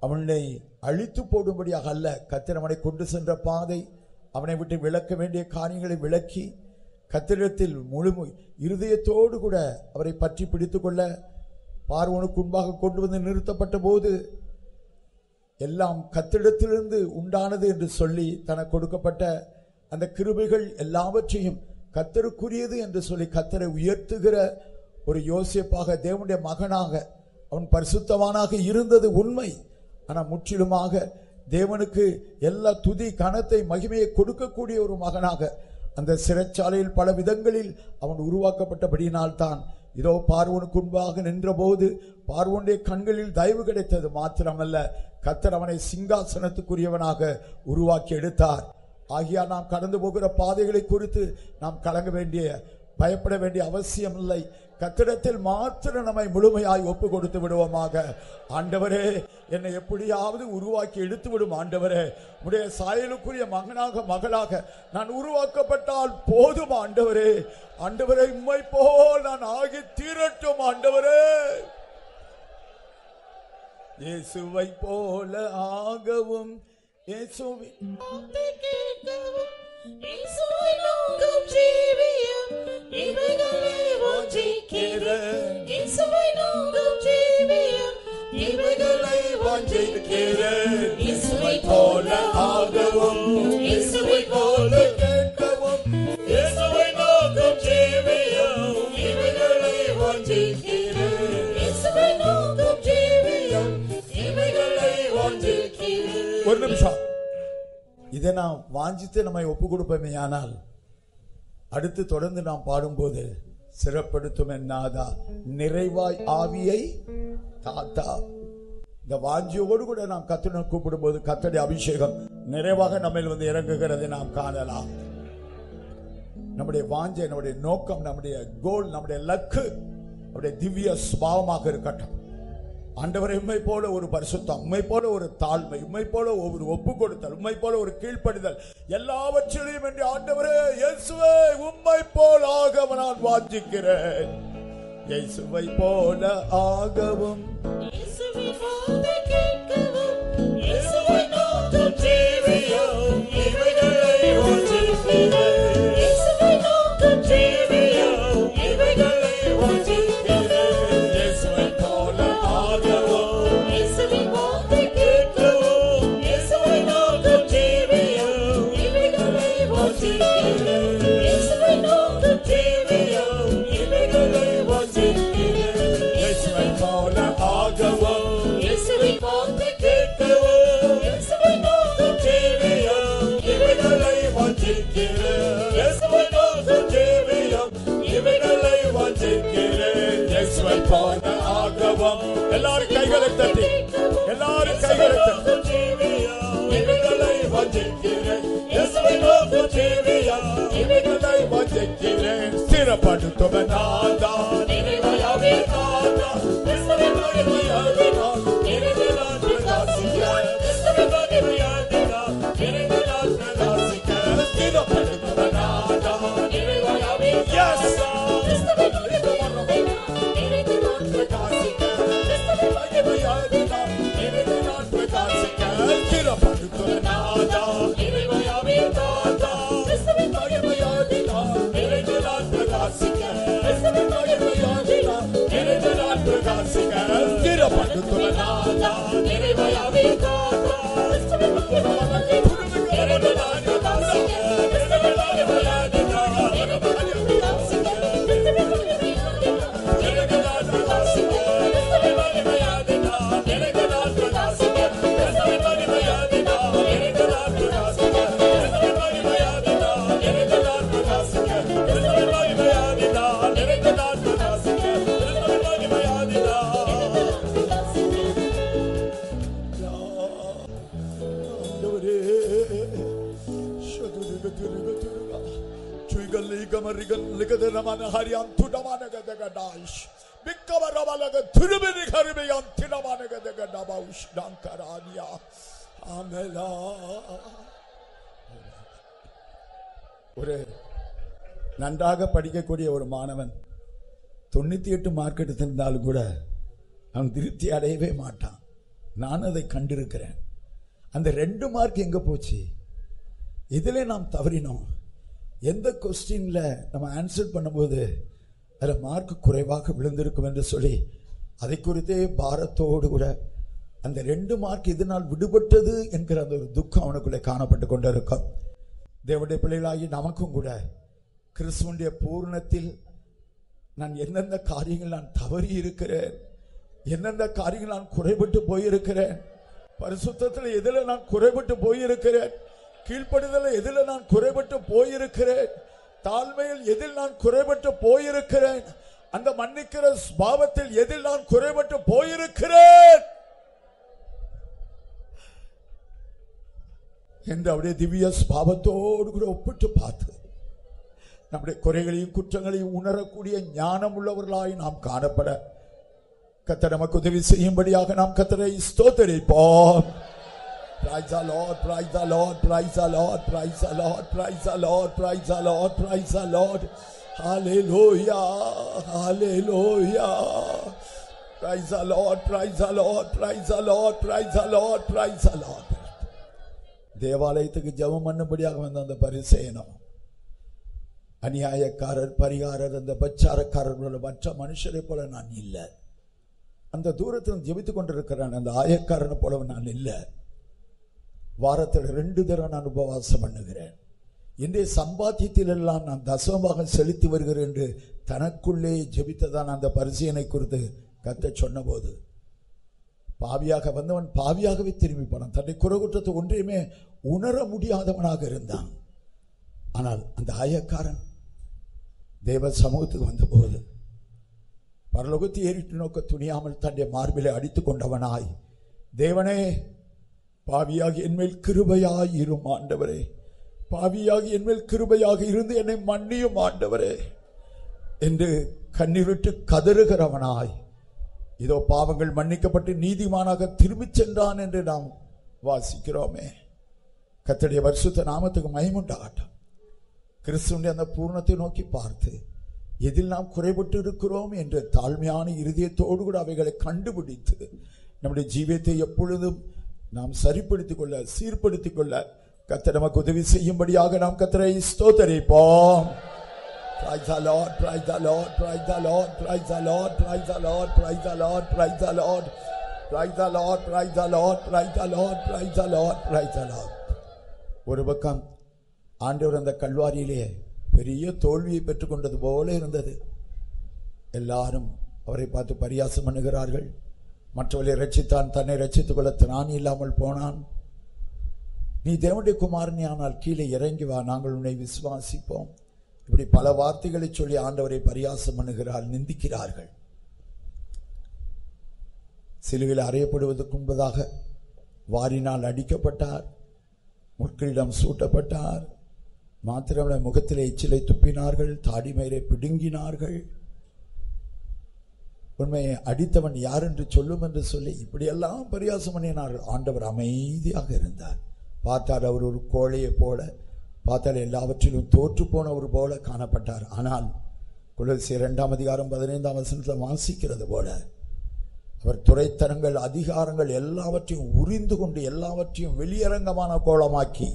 அவனை அழித்து போடும்படியாக அல்ல, கர்த்தர் அவனை கொண்டு சென்ற பாதை அவனை விட்டு விளக்க வேண்டிய காரியங்களை விளக்கி கர்த்தரிடத்தில் முழு இருதயத்தோடு கூட அவரை பற்றி பிடித்துக் கொள்ள பார்வோனுக்கு முன்பாக கொண்டு வந்து நிறுத்தப்பட்ட போது எல்லாம் கர்த்தரிடத்திலிருந்து உண்டானது என்று சொல்லி தனக்கு கொடுக்கப்பட்ட அந்த கிருபைகள் எல்லாவற்றையும் கர்த்தருக்குரியது என்று சொல்லி கர்த்தரை உயர்த்துகிற ஒரு யோசேப்பாக, தேவனுடைய மகனாக அவன் பரிசுத்தவானாக இருந்தது உண்மை. ஆனால் முற்றிலுமாக தேவனுக்கு எல்லா துதி கனத்தை மகிமையை கொடுக்கக்கூடிய ஒரு மகனாக அந்த சிறைச்சாலையில் பல விதங்களில் அவன் உருவாக்கப்பட்டபடியினால்தான் இதோ பார்வோனுக்கு முன்பாக நின்ற போது பார்வோனுடைய கண்களில் தயவு கிடைத்தது மாத்திரமல்ல, கர்த்தர் அவனை சிங்காசனத்துக்குரியவனாக உருவாக்கி எடுத்தார். ஆகியா நாம் கடந்து போகிற பாதைகளை குறித்து நாம் கலங்க வேண்டிய பயப்பட வேண்டிய அவசியம் இல்லை. கர்த்தரிடத்தில் மாத்திரம் நம்மை முழுமையாய் ஒப்பு கொடுத்து விடுவோமாக. ஆண்டவரே, என்னை எப்படியாவது உருவாக்கி எடுத்து விடும் ஆண்டவரே. உடைய சாயலுக்குரிய மகனாக மகளாக நான் உருவாக்கப்பட்டால் போதும் ஆண்டவரே. ஆண்டவரே, உம்மை போல் நான் ஆகி தீரட்டும் ஆண்டவரே. இயேசுவை போல ஆகவும் இயேசுவின் இயேசுவை நோக்கும் ஜீவியம் இவைகளை வாஞ்சிக்கிறேன். இயேசுவை நோக்கும் ஜீவியம் இவைகளை வாஞ்சிக்கிறேன். இயேசுவை போல ஆகவும் இயேசுவை போல கேட்கவும் இயேசுவை நோக்கும் ஜீவியம் இவைகளை வாஞ்சிக்கிறேன். இயேசுவை நோக்கும் ஜீவியம் இவைகளை வாஞ்சிக்கிறேன். ஒரு நிமிஷம், இதை நாம் வாஞ்சித்து நம்மை ஒப்பு கொடுப்போமே. ஆனால் அடுத்து தொடர்ந்து நாம் பாடும்போது சிறப்படுத்தும் என்னாதா நிறைவாய் ஆவியை தாத்தா, இந்த வாஞ்சியோடு கூட நாம் கர்த்தரை கூப்பிடும் போது கர்த்தருடைய அபிஷேகம் நிறைவாக நம்ம வந்து இறங்குகிறதை நாம் காணலாம். நம்முடைய வாஞ்சை, நம்முடைய நோக்கம், நம்முடைய கோல், நம்முடைய லக்கு நம்முடைய திவ்ய சுபாவமாக இருக்கட்டும். ஆண்டவரை உம்மை போல ஒரு பரிசுத்தம், உம்மை போல ஒரு தாழ்மை, உம்மை போல ஒரு ஒப்பு கொடுத்தல், உம்மை போல ஒரு கீழ்ப்படிதல், எல்லாவற்றிலையும் என்று ஆண்டவரே இயேசுவே உம்மை போல ஆக நான் வாஞ்சிக்கிறேன். இயேசுவை போல ஆகவும் இயேசுவை போல கேட்கவும் இயேசுவை நோக்கும் ஜீவியம் இவைகளை வாஞ்சிக்கிறேன். இயேசுவை நோக்கும் ஜீவியம் இவைகளை வாஞ்சிக்கிறேன். இயேசுவை போல ஆகவும் இயேசுவை போல கேட்கவும் இயேசுவை நோக்கும் ஜீவியம் இவைகளை வாஞ்சிக்கிறேன். இயேசுவை நோக்கும் ஜீவியம் இவைகளை வாஞ்சிக்கிறேன். இயேசுவை போல ஆகவும் இயேசுவை இயேசுவை போல ஆகவும். எல்லாரும் கைகளை தட்டி, எல்லாரும் கைகளை தட்டி. இவைகளை வஞ்சிக்கிறேன், இயேசுவை நோக்கும் ஜீவியா, இவைகளை வஞ்சிக்கிறேன். ஸ்திரப்படுத்துவனாதான் இறைமையாவே காத்தான், இயேசுவை மகிமையாதினால் இறைவனால் பிரகாசிக்க, இயேசுவை மகிமையாதினால் இறைவனால் பிரகாசிக்க. ஸ்திரப்படுத்துவனாதான் இறைமையாவே காத்தான், இயேசுவை மகிமையாதினால் இறைவனால் பிரகாசிக்க, இயேசுவை மகிமையாதினால் இறைவனால் பிரகாசிக்க. ஸ்திரப்படுத்துவனாதான் இறைமையாவே காத்தான், இயேசுவை மகிமையாதினால் இறைவனால் பிரகாசிக்க, இயேசுவை மகிமையாதினால் இறைவனால் பிரகாசிக்க. ஸ்திரப்படுத்துவனாதான் இறைமையாவே காத்தான், இயேசுவை மகிமையாதினால் இறைவனால் பிரகாசிக்க, இயேசுவை மகிமையாதினால் இறைவனால் பிரகாசிக்க, இயேசுவை மகிமையாதினால் இறைவனால் பிரகாசிக்க, இயேசுவை மகிமையாதினால் இறைவனால் பிரகாசிக்க, இயேசுவை மகிமையாதினால் இறைவனால் பிரகாசிக்க, இயேசுவை மகிமையாதினால் இறைவனால் பிரகாசிக்க, இயேசுவை மகிமையாதினால் இறைவனால் பிரகாசிக்க, இயேசுவை மகிமையாதினால். ஆண்டவரே, ஷதுரிகதுரிகதுரிகா, சுய்கல்லிகமரிகல்லிகதரமனஹரியாந்துடமனகதகடாஷ், விக்கவரவலகதுருபிரிகரிமையாந்திடமனகதகடபௌஷ்டாங்கரானியா. ஆமெலா. ஒரு நன்றாக படிக்கக்கூடிய ஒரு மாணவன் 98 மார்க் எடுத்திருந்தாலும் கூட அவன் திருப்தி அடையவே மாட்டான். நான் அதை கண்டிருக்கிறேன். அந்த 2 மார்க் எங்க போச்சு? இதிலே நாம் தவறினோம். எந்த கொஸ்டின்ல நம்ம ஆன்சர் பண்ணும்போது அதில் மார்க் குறைவாக விழுந்திருக்கும் என்று சொல்லி அதை குறித்தே பாரத்தோடு கூட அந்த 2 மார்க் இதனால் விடுபட்டது என்கிற அந்த ஒரு துக்கம் அவனுக்குள்ளே காணப்பட்டு கொண்டிருக்கும். தேவனுடைய பிள்ளைகளாகி நமக்கும் கூட கிறிஸ்துவனுடைய பூர்ணத்தில் நான் எந்தெந்த காரியங்கள் நான் தவறி இருக்கிறேன், எந்தெந்த காரியங்கள் நான் குறைபட்டு போயிருக்கிறேன், பரிசுத்தத்தில் எதில் நான் குறைபட்டு போயிருக்கிறேன், கீழ்ப்படிதல் எதில் நான் குறைபட்டு போயிருக்கிறேன், தாழ்மையில் எதில் நான் குறைபட்டு போயிருக்கிறேன், அந்த மன்னிக்கிற பாவத்தில் எதில் நான் குறைபட்டு போயிருக்கிறேன் என்று அவருடைய திவ்ய பாவத்தோடு கூட ஒப்பிட்டு பார்த்து நம்முடைய குறைகளையும் குற்றங்களையும் உணரக்கூடிய ஞானம் உள்ளவர்களாய் நாம் காணப்பட கர்த்தர் நமக்கு உதவி செய்யும்படியாக நாம் கர்த்தரை ஸ்தோத்திரிப்போம். Praise the Lord, praise the Lord, praise the Lord, praise the Lord, praise the Lord, praise the Lord, praise the Lord. Hallelujah, hallelujah. Praise the Lord, praise the Lord, praise the Lord, praise the Lord, praise the Lord. தேவாலயத்துக்கு ஜெபம் பண்ணும்படியாக வந்த அந்த பரிசேயனோ அநியாயக்காரர், பரிகாரர், அந்த பச்சாரக்காரர்களோட மற்ற மனுஷரை போல நான் இல்லை. அந்த தூரத்தில் ஜெபித்துக் கொண்டிருக்கிறான் அந்த ஆயக்காரனை போல நான் இல்லை. வாரத்தில் 2 தடவை நான் உபவாசம் பண்ணுகிறேன். இன்றைய சம்பாத்தியத்தில் எல்லாம் நான் தசமமாக செலுத்தி வருகிறேன் என்று தனக்குள்ளே ஜெபித்ததான் அந்த பரிசேயனை குறித்து கர்த்தர் சொன்ன போது பாவியாக வந்தவன் பாவியாகவே திரும்பி போனான். தன்னை குறைகுற்றத்தை ஒன்றையுமே உணர முடியாதவனாக இருந்தான். ஆனால் அந்த ஆயக்காரன் தேவ சமூகத்துக்கு வந்தபோது பரலோகத்தை ஏறிட்டு நோக்க துணியாமல் தன்னுடைய மார்பிலை அடித்துக் கொண்டவனாய், தேவனே பாவியாகி என்மேல் கிருபையாய் இரும் ஆண்டவரே, பாவியாகி என்மேல் கிருபையாக இருந்து என்னை மன்னியும் ஆண்டவரே என்று கண்ணீரிட்டு கதறுகிறவனாய், இதோ பாவங்கள் மன்னிக்கப்பட்டு நீதிமானாக திரும்பிச் சென்றான் என்று நாம் வாசிக்கிறோமே. கர்த்தருடைய பரிசுத்த நாமத்துக்கு மகிமையுண்டாகட்டும். கிறிஸ்துவின் அந்த பூர்ணத்தை நோக்கி பார்த்து எதில் நாம் குறைபட்டு இருக்கிறோம் என்று தாழ்மையான இருதயத்தோடு கூட அவைகளை கண்டுபிடித்து நம்முடைய ஜீவியத்தை எப்பொழுதும் நாம் சரிப்படுத்திக் கொள்ள, சீர்படுத்திக் கொள்ள கர்த்தர் நமக்கு உதவி செய்யும்படியாக நாம் கர்த்தரை ஸ்தோத்திரிப்போம். Praise the Lord, praise the Lord, praise the Lord, praise the Lord, praise the Lord, praise the Lord, praise the Lord, praise the Lord, praise the Lord, praise the Lord, praise the Lord, praise the Lord. ஒரு பக்கம் ஆண்டவர் அந்த கல்வாரியிலே பெரிய தோல்வியை பெற்றுக் கொண்டது போல இருந்தது. எல்லாரும் அவரை பார்த்து பரியாசம் பண்ணுகிறார்கள். மற்றவர்களை ரட்சித்தான், தன்னை ரட்சித்துக் கொள்ள திராணி இல்லாமல் போனான். நீ தேவனுடைய குமாரனே ஆனால் கீழே இறங்கி வா, நாங்கள் உன்னை விசுவாசிப்போம். இப்படி பல வார்த்தைகளை சொல்லி ஆண்டவரை பரியாசம் பண்ணுகிறார்கள், நிந்திக்கிறார்கள். சிலுவையில் அறையப்படுவதற்கு முன்பதாக வாரினால் அடிக்கப்பட்டார், முட்களிடம் சூட்டப்பட்டார். மாத்திரமல்ல, முகத்திலே எச்சிலை துப்பினார்கள், தாடிமயிரை பிடுங்கினார்கள். உண்மையை அடித்தவன் யார் என்று சொல்லும் என்று சொல்லி இப்படியெல்லாம் பரியாசம் பண்ணினார்கள். ஆண்டவர் அமைதியாக இருந்தார். பார்த்தார் அவர் ஒரு கோழையை போல, பார்த்தால் எல்லாவற்றிலும் தோற்று போனவர் போல காணப்பட்டார். ஆனால் கொலோசியர் 2:15 வாசிக்கிறது போல அவர் துரைத்தனங்கள், அதிகாரங்கள் எல்லாவற்றையும் உரிந்து கொண்டு எல்லாவற்றையும் வெளியரங்கமான கோலமாக்கி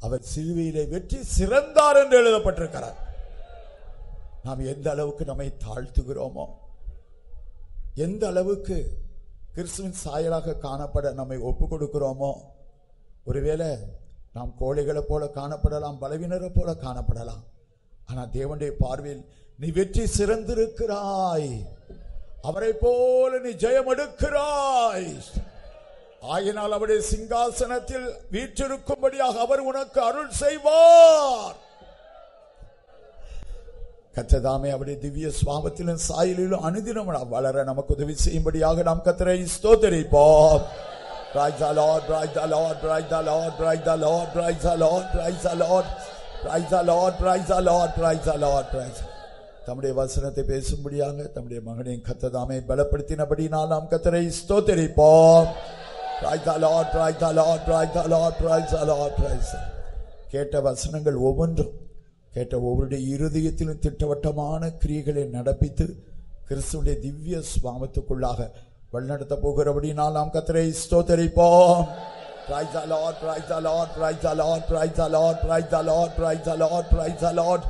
அவர் சிலுவையிலே வெற்றி சிறந்தார் என்று எழுதப்பட்டிருக்கிறார். நாம் எந்த அளவுக்கு நம்மை தாழ்த்துகிறோமோ, எந்த அளவுக்கு கிறிஸ்துவின் சாயலாக காணப்பட நம்மை ஒப்பு கொடுக்கிறோமோ, ஒருவேளை நாம் கோழைகளை போல காணப்படலாம், பலவீனரை போல காணப்படலாம். ஆனால் தேவனுடைய பார்வையில் நீ வெற்றி சிறந்திருக்கிறாய், அவரை போல நீ ஜெயம் எடுக்கிறாய். ஆயினால் அவருடைய சிங்காசனத்தில் வீற்றிருக்கும்படியாக அவர் உனக்கு அருள் செய்வார். கர்த்ததாமே அவருடைய திவ்ய சுவாபத்திலும் சாயலிலும் அனுதினம் வளர நமக்கு உதவி செய்யும்படியாக நாம் கர்த்தரை ஸ்தோத்திரிப்போம். Praise the Lord, praise the Lord, praise the Lord, praise the Lord, praise the Lord, praise the Lord, praise the Lord, praise the Lord, praise the Lord, praise. தம்முடைய வசனத்தை பேசும்படியாக தம்முடைய மகனையும் கர்த்ததாமே பலப்படுத்தினபடினால் நாம் கர்த்தரை ஸ்தோத்திரிப்போம். Praise the Lord, praise the Lord, praise the Lord, praise the Lord, praise. கேட்ட வசனங்கள் ஒவ்வொன்றும் கேட்ட ஒவ்வொருடைய இருதயத்திலும் திட்டவட்டமான கிரியைகளை நடப்பித்து கிறிஸ்துவின் திவ்ய சுவாமத்துக்குள்ளாக வழிநடத்த போகிறபடினால் நாம் கர்த்தரை ஸ்தோத்திரிப்போம். Praise the Lord, praise the Lord, praise the Lord, praise the Lord, praise the Lord, praise the Lord, praise the Lord.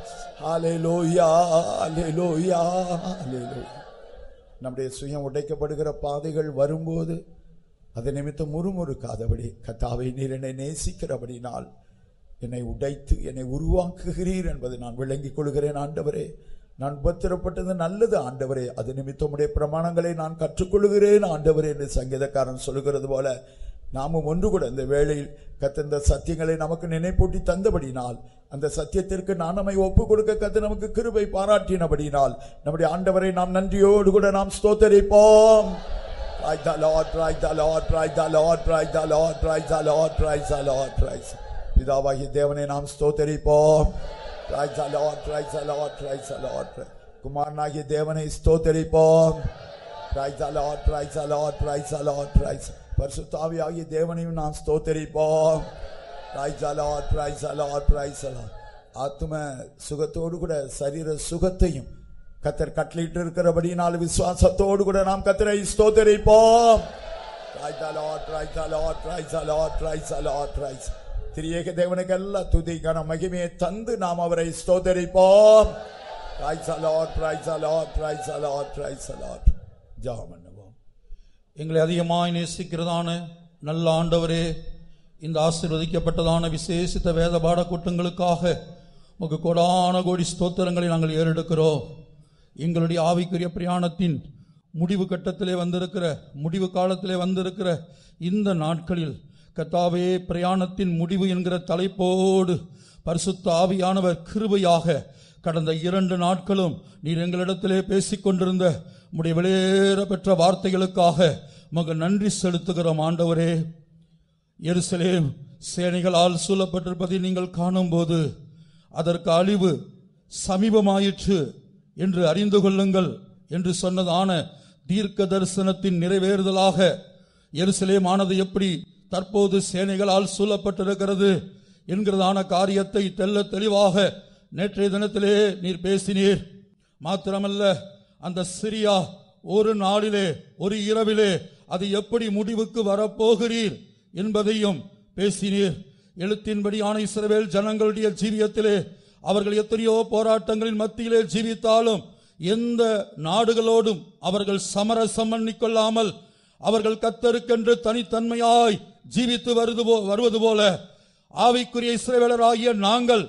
Hallelujah, hallelujah, hallelujah. நம்முடைய சுயம் உடைக்கப்படுகிற பாதைகள் வரும்போது அதை நிமித்தம் முறுமுறுக்காதபடி, கர்த்தாவே நீர் என்னை நேசிக்கிறபடினால் என்னை உடைத்து என்னை உருவாக்குகிறீர் என்பதை நான் விளங்கிக் கொள்கிறேன். ஆண்டவரே, நான் உபத்திரப்பட்டது நல்லது ஆண்டவரே, அது நிமித்தம் உடைய பிரமாணங்களை நான் கற்றுக்கொள்கிறேன் ஆண்டவரே என்று சங்கீதக்காரன் சொல்கிறது போல நாமும் ஒன்று கூட இந்த வேளையில் கர்த்தர் சத்தியங்களை நமக்கு நினைப்பூட்டி தந்தபடினால், அந்த சத்தியத்திற்கு நான் நம்மை ஒப்பு கொடுக்க கர்த்தர் நமக்கு கிருபை பாராட்டினபடினால் நம்முடைய ஆண்டவரை நாம் நன்றியோடு கூட நாம் ஸ்தோத்திரிப்போம். Praise the Lord, praise the Lord, praise the Lord, praise the Lord, praise the Lord, praise the Lord, praise. பிதாவாகிய தேவனை நாம் ஸ்தோத்திரிப்போம். Praise the Lord, praise the Lord, praise the Lord. குமாரனாகிய தேவனை ஸ்தோத்திரிப்போம். Praise the Lord, praise the Lord, praise the Lord, praise. பரிசுத்த ஆவியாகிய தேவனையும் நாம் ஸ்தோத்திரிப்போம். Praise the Lord, praise the Lord, praise the Lord. ஆத்தும சுகத்தோடு கூட சரீர சுகத்தையும் கர்த்தர் கட்டளையிட்டு இருக்கிறபடினால் விசுவாசத்தோடு கூட நாம் கர்த்தரை ஸ்தோத்திரிப்போம். Praise the Lord, praise the Lord, praise the Lord, praise the Lord, praise. திரியேக தேவனுக்கு எல்லா துதி கன மகிமையை தந்து நாம் அவரை ஸ்தோத்திரிப்போம். Praise the Lord, praise the Lord, praise the Lord, praise the Lord. ஜெபம் பண்ணுவோம். எங்களை அதிகமாய் நேசிக்கிறதான நல்ல ஆண்டவரே, இந்த ஆசீர்வதிக்கப்பட்டதான விசேஷித்த வேத பாட கூட்டங்களுக்காக உமக்கு கோடான கோடி ஸ்தோத்திரங்களை நாங்கள் ஏறெடுக்கிறோம். எங்களுடைய ஆவிக்குரிய பிரயாணத்தின் முடிவு கட்டத்திலே வந்திருக்கிற, முடிவு காலத்திலே வந்திருக்கிற இந்த நாட்களில் கர்த்தாவே, பிரயாணத்தின் முடிவு என்கிற தலைப்போடு பரிசுத்த ஆவியானவர் கிருபையாக கடந்த 2 நாட்களும் நீர் எங்களிடத்திலே பேசிக்கொண்டிருந்த உம்முடைய வெளியேற பெற்ற வார்த்தைகளுக்காக உமக்கு நன்றி செலுத்துகிறோம். ஆண்டவரே, எருசலேம் சேனைகளால் சூழப்பட்டிருப்பதை நீங்கள் காணும்போது அதற்கு அழிவு சமீபமாயிற்று என்று அறிந்து கொள்ளுங்கள் என்று சொன்னதான தீர்க்க தரிசனத்தின் நிறைவேறுதலாக எருசலேம் ஆனது எப்படி தற்போது சேனைகளால் சூழப்பட்டிருக்கிறது என்கிறதான காரியத்தை தெல்ல தெளிவாக நேற்றைய தினத்திலே நீர் பேசினீர். மாத்திரமல்ல, அந்த சிரியா ஒரு நாளிலே ஒரு இரவிலே அது எப்படி முடிவுக்கு வரப்போகிறீர் என்பதையும் பேசினீர். எழுத்தின்படியான இஸ்ரவேல் ஜனங்களுடைய ஜீவியத்திலே அவர்கள் எத்தனையோ போராட்டங்களின் மத்தியிலே ஜீவித்தாலும் எந்த நாடுகளோடும் அவர்கள் சமரசம் பண்ணிக்கொள்ளாமல் அவர்கள் கர்த்தருக்கென்று தனித்தன்மையாய் ஜீவித்து வருவது போல ஆவிக்குரிய இஸ்ரவேலராகிய நாங்கள்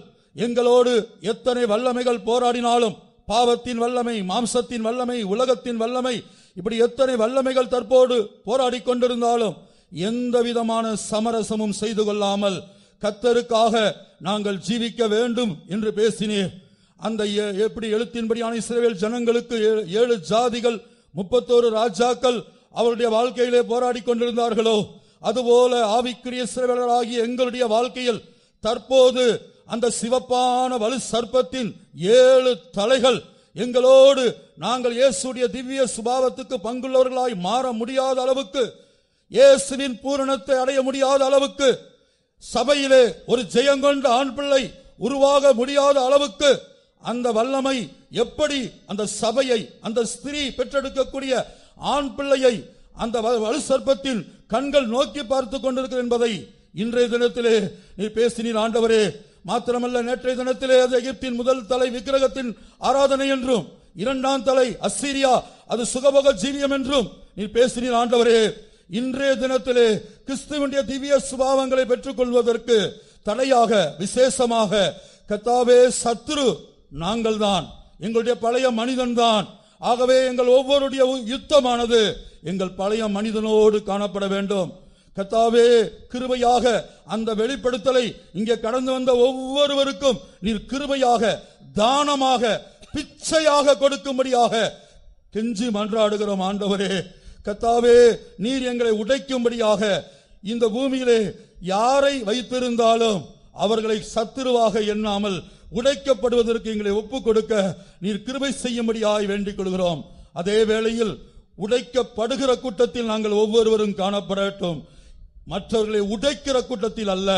எங்களோடு எத்தனை வல்லமைகள் போராடினாலும், பாவத்தின் வல்லமை, மாம்சத்தின் வல்லமை, உலகத்தின் வல்லமை, இப்படி எத்தனை வல்லமைகள் தற்போது போராடி கொண்டிருந்தாலும் எந்த விதமான சமரசமும் செய்து கொள்ளாமல் கர்த்தருக்காக நாங்கள் ஜீவிக்க வேண்டும் என்று பேசினீர். அந்த எப்படி எழுத்தின்படியான இஸ்ரவேல் ஜனங்களுக்கு 7 ஜாதிகள் 31 ராஜாக்கள் அவருடைய வாழ்க்கையிலே போராடி கொண்டிருந்தார்களோ அதுபோல ஆவிக்குரிய இஸ்ரவேலராகிய எங்களுடைய வாழ்க்கையில் தற்போது அந்த சிவப்பான வலு சர்ப்பத்தின் 7 தலைகள் எங்களோடு நாங்கள் இயேசுடைய திவ்ய சுபாவத்துக்கு பங்குள்ளவர்களாய் மாற முடியாத அளவுக்கு, இயேசுவின் பூரணத்தை அடைய முடியாத அளவுக்கு, சபையிலே ஒரு ஜெயங்கொண்ட ஆண் பிள்ளை உருவாக முடியாத அளவுக்கு அந்த வல்லமை எப்படி அந்த சபையை, அந்த ஸ்திரீ பெற்றெடுக்கக்கூடிய ஆண் பிள்ளையை அந்த வலு சர்ப்பத்தின் கண்கள் நோக்கி பார்த்து கொண்டிருக்கிறது என்பதை இன்றைய தினத்திலே நீ பேசினீர் ஆண்டவரே. மாத்திரமல்ல, நேற்றைய தினத்திலே அது எகிப்தின் முதல் தலை விக்கிரகத்தின் ஆராதனை என்றும், 2ஆம் தலை அசீரியா அது சுகபோக ஜீவியம் என்றும் நீ பேசினீர் ஆண்டவரே. இன்றைய தினத்திலே கிறிஸ்துவினுடைய திவ்ய சுபாவங்களை பெற்றுக் கொள்வதற்கு தடையாக விசேஷமாக கர்த்தாவே சத்துரு நாங்கள் தான், எங்களுடைய பழைய மனிதன் தான். ஆகவே எங்கள் ஒவ்வொருடைய யுத்தமானது எங்கள் பழைய மனிதனோடு காணப்பட வேண்டும். கர்த்தாவே கிருபையாக அந்த வெளிப்படுத்தலை இங்கே கடந்து வந்த ஒவ்வொருவருக்கும் நீர் கிருபையாக தானமாக பிச்சையாக கொடுக்கும்படியாக கெஞ்சி மன்றாடுகிறோம் ஆண்டவரே. கர்த்தாவே நீர் எங்களை உடைக்கும்படியாக இந்த பூமியிலே யாரை வைத்திருந்தாலும் அவர்களை சத்துருவாக எண்ணாமல் உடைக்கப்படுவதற்கு எங்களை ஒப்புக் கொடுக்க நீர் கிருபை செய்யும்படியாய் வேண்டிக் கொள்கிறோம். அதே வேளையில் உடைக்கப்படுகிற கூட்டத்தில் நாங்கள் ஒவ்வொருவரும் காணப்படட்டும். மற்றவர்களை உடைக்கிற கூட்டத்தில் அல்ல,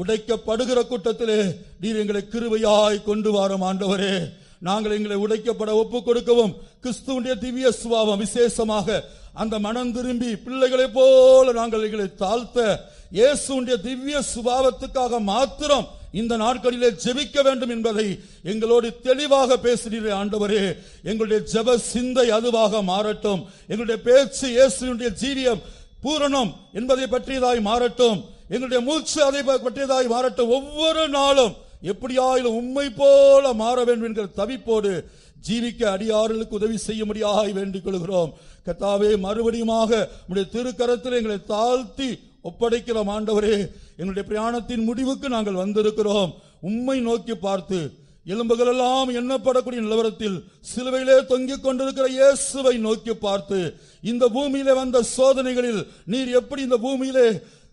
உடைக்கப்படுகிற கூட்டத்திலே நீர் எங்களை கிருபையாய் கொண்டு வாரும் ஆண்டவரே. நாங்கள் எங்களை உடைக்கப்பட ஒப்புக் கொடுக்கவும், கிறிஸ்துவுடைய திவ்ய சுபாவம் விசேஷமாக அந்த மனம் திரும்பி பிள்ளைகளை போல நாங்கள் எங்களை தாழ்த்த இயேசுடைய திவ்ய சுபாவத்துக்காக மாத்திரம் இந்த நாட்களிலே ஜெபிக்க வேண்டும் என்பதை எங்களோடு தெளிவாக பேசினீரே ஆண்டவரே. எங்களுடைய ஜெப சிந்தை அதுவாக மாறட்டும். எங்களுடைய பேச்சு இயேசுடைய ஜீவியம் பூரணம் என்பதை பற்றியதாய் மாறட்டும். எங்களுடைய மூச்சு அதை பற்றியதாய் மாறட்டும். ஒவ்வொரு நாளும் எப்படியாயிலும் உம்மை போல மாற வேண்டும் என்கிற தவிப்போடு ஜீவிக்க அடியார்களுக்கு உதவி செய்ய முடியாய் வேண்டிக் கொள்கிறோம். கர்த்தாவே மறுபடியுமாக உம்முடைய திருக்கரத்தில் எங்களை தாழ்த்தி ஒப்படைக்கிறோம் ஆண்டவரே. எங்களுடைய பிரயாணத்தின் முடிவுக்கு நாங்கள் வந்திருக்கிறோம். உம்மை நோக்கி பார்த்து எலும்புகள் எல்லாம் எண்ணப்படக்கூடிய நிலவரத்தில் சிலுவையிலே தொங்கிக் கொண்டிருக்கிற இயேசுவை நோக்கி பார்த்து இந்த பூமியிலே வந்த சோதனைகளில் நீர் எப்படி இந்த பூமியிலே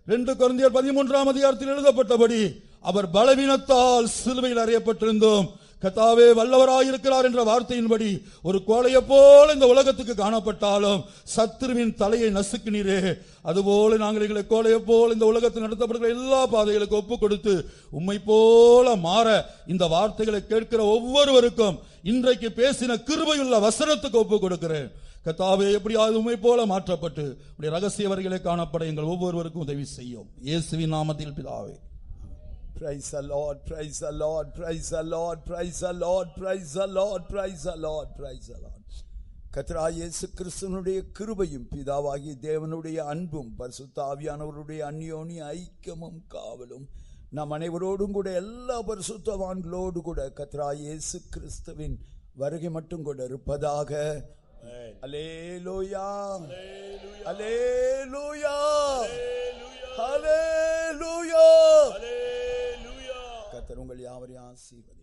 2 கொரிந்தியர் 13ஆம் அதிகாரத்தில் எழுதப்பட்டபடி அவர் பலவீனத்தால் சிலுவையில் அறையப்பட்டிருந்தோம். கர்த்தாவே வல்லவராயிருக்கிறார் என்ற வார்த்தையின்படி ஒரு கோழையை போல இந்த உலகத்துக்கு காணப்பட்டாலும் சத்துருவின் தலையை நசுக்கினீரே. அதுபோல நாங்கள் எங்களை கோழையை போல இந்த உலகத்தில் நடத்தப்படுகிற எல்லா பாதைகளுக்கு ஒப்புக் கொடுத்து உம்மை போல மாற இந்த வார்த்தைகளை கேட்கிற ஒவ்வொருவருக்கும் இன்றைக்கு பேசின கிருபையுள்ள வசனத்துக்கு ஒப்புக் கொடுக்கிறேன். கர்த்தாவே எப்படியாவது உம்மை போல மாற்றப்பட்டு உடைய ரகசிய வரிகளை காணப்பட எங்கள் ஒவ்வொருவருக்கும் உதவி செய்யும். இயேசுவின் நாமத்தில் பிதாவே. Praise the Lord, praise the Lord, praise the Lord, praise the Lord, praise the Lord, praise the Lord, praise the Lord. கர்த்தராகிய இயேசு கிறிஸ்துவினுடைய கிருபையும் பிதாவாகிய தேவனுடைய அன்பும் பரிசுத்த ஆவியானவருடைய அந்யோன்ய ஐக்கியமும் காவலும் நம் அனைவரோடும் கூட எல்லா பரிசுத்தவான்களோடு கூட கர்த்தராகிய இயேசு கிறிஸ்துவின் வருகை மட்டும் கூட இருப்பதாக. அல்லேலூயா, அல்லேலூயா, அல்லேலூயா. கர்த்தர் உங்கள் யாவரையும் ஆசீர்வதிப்பார்.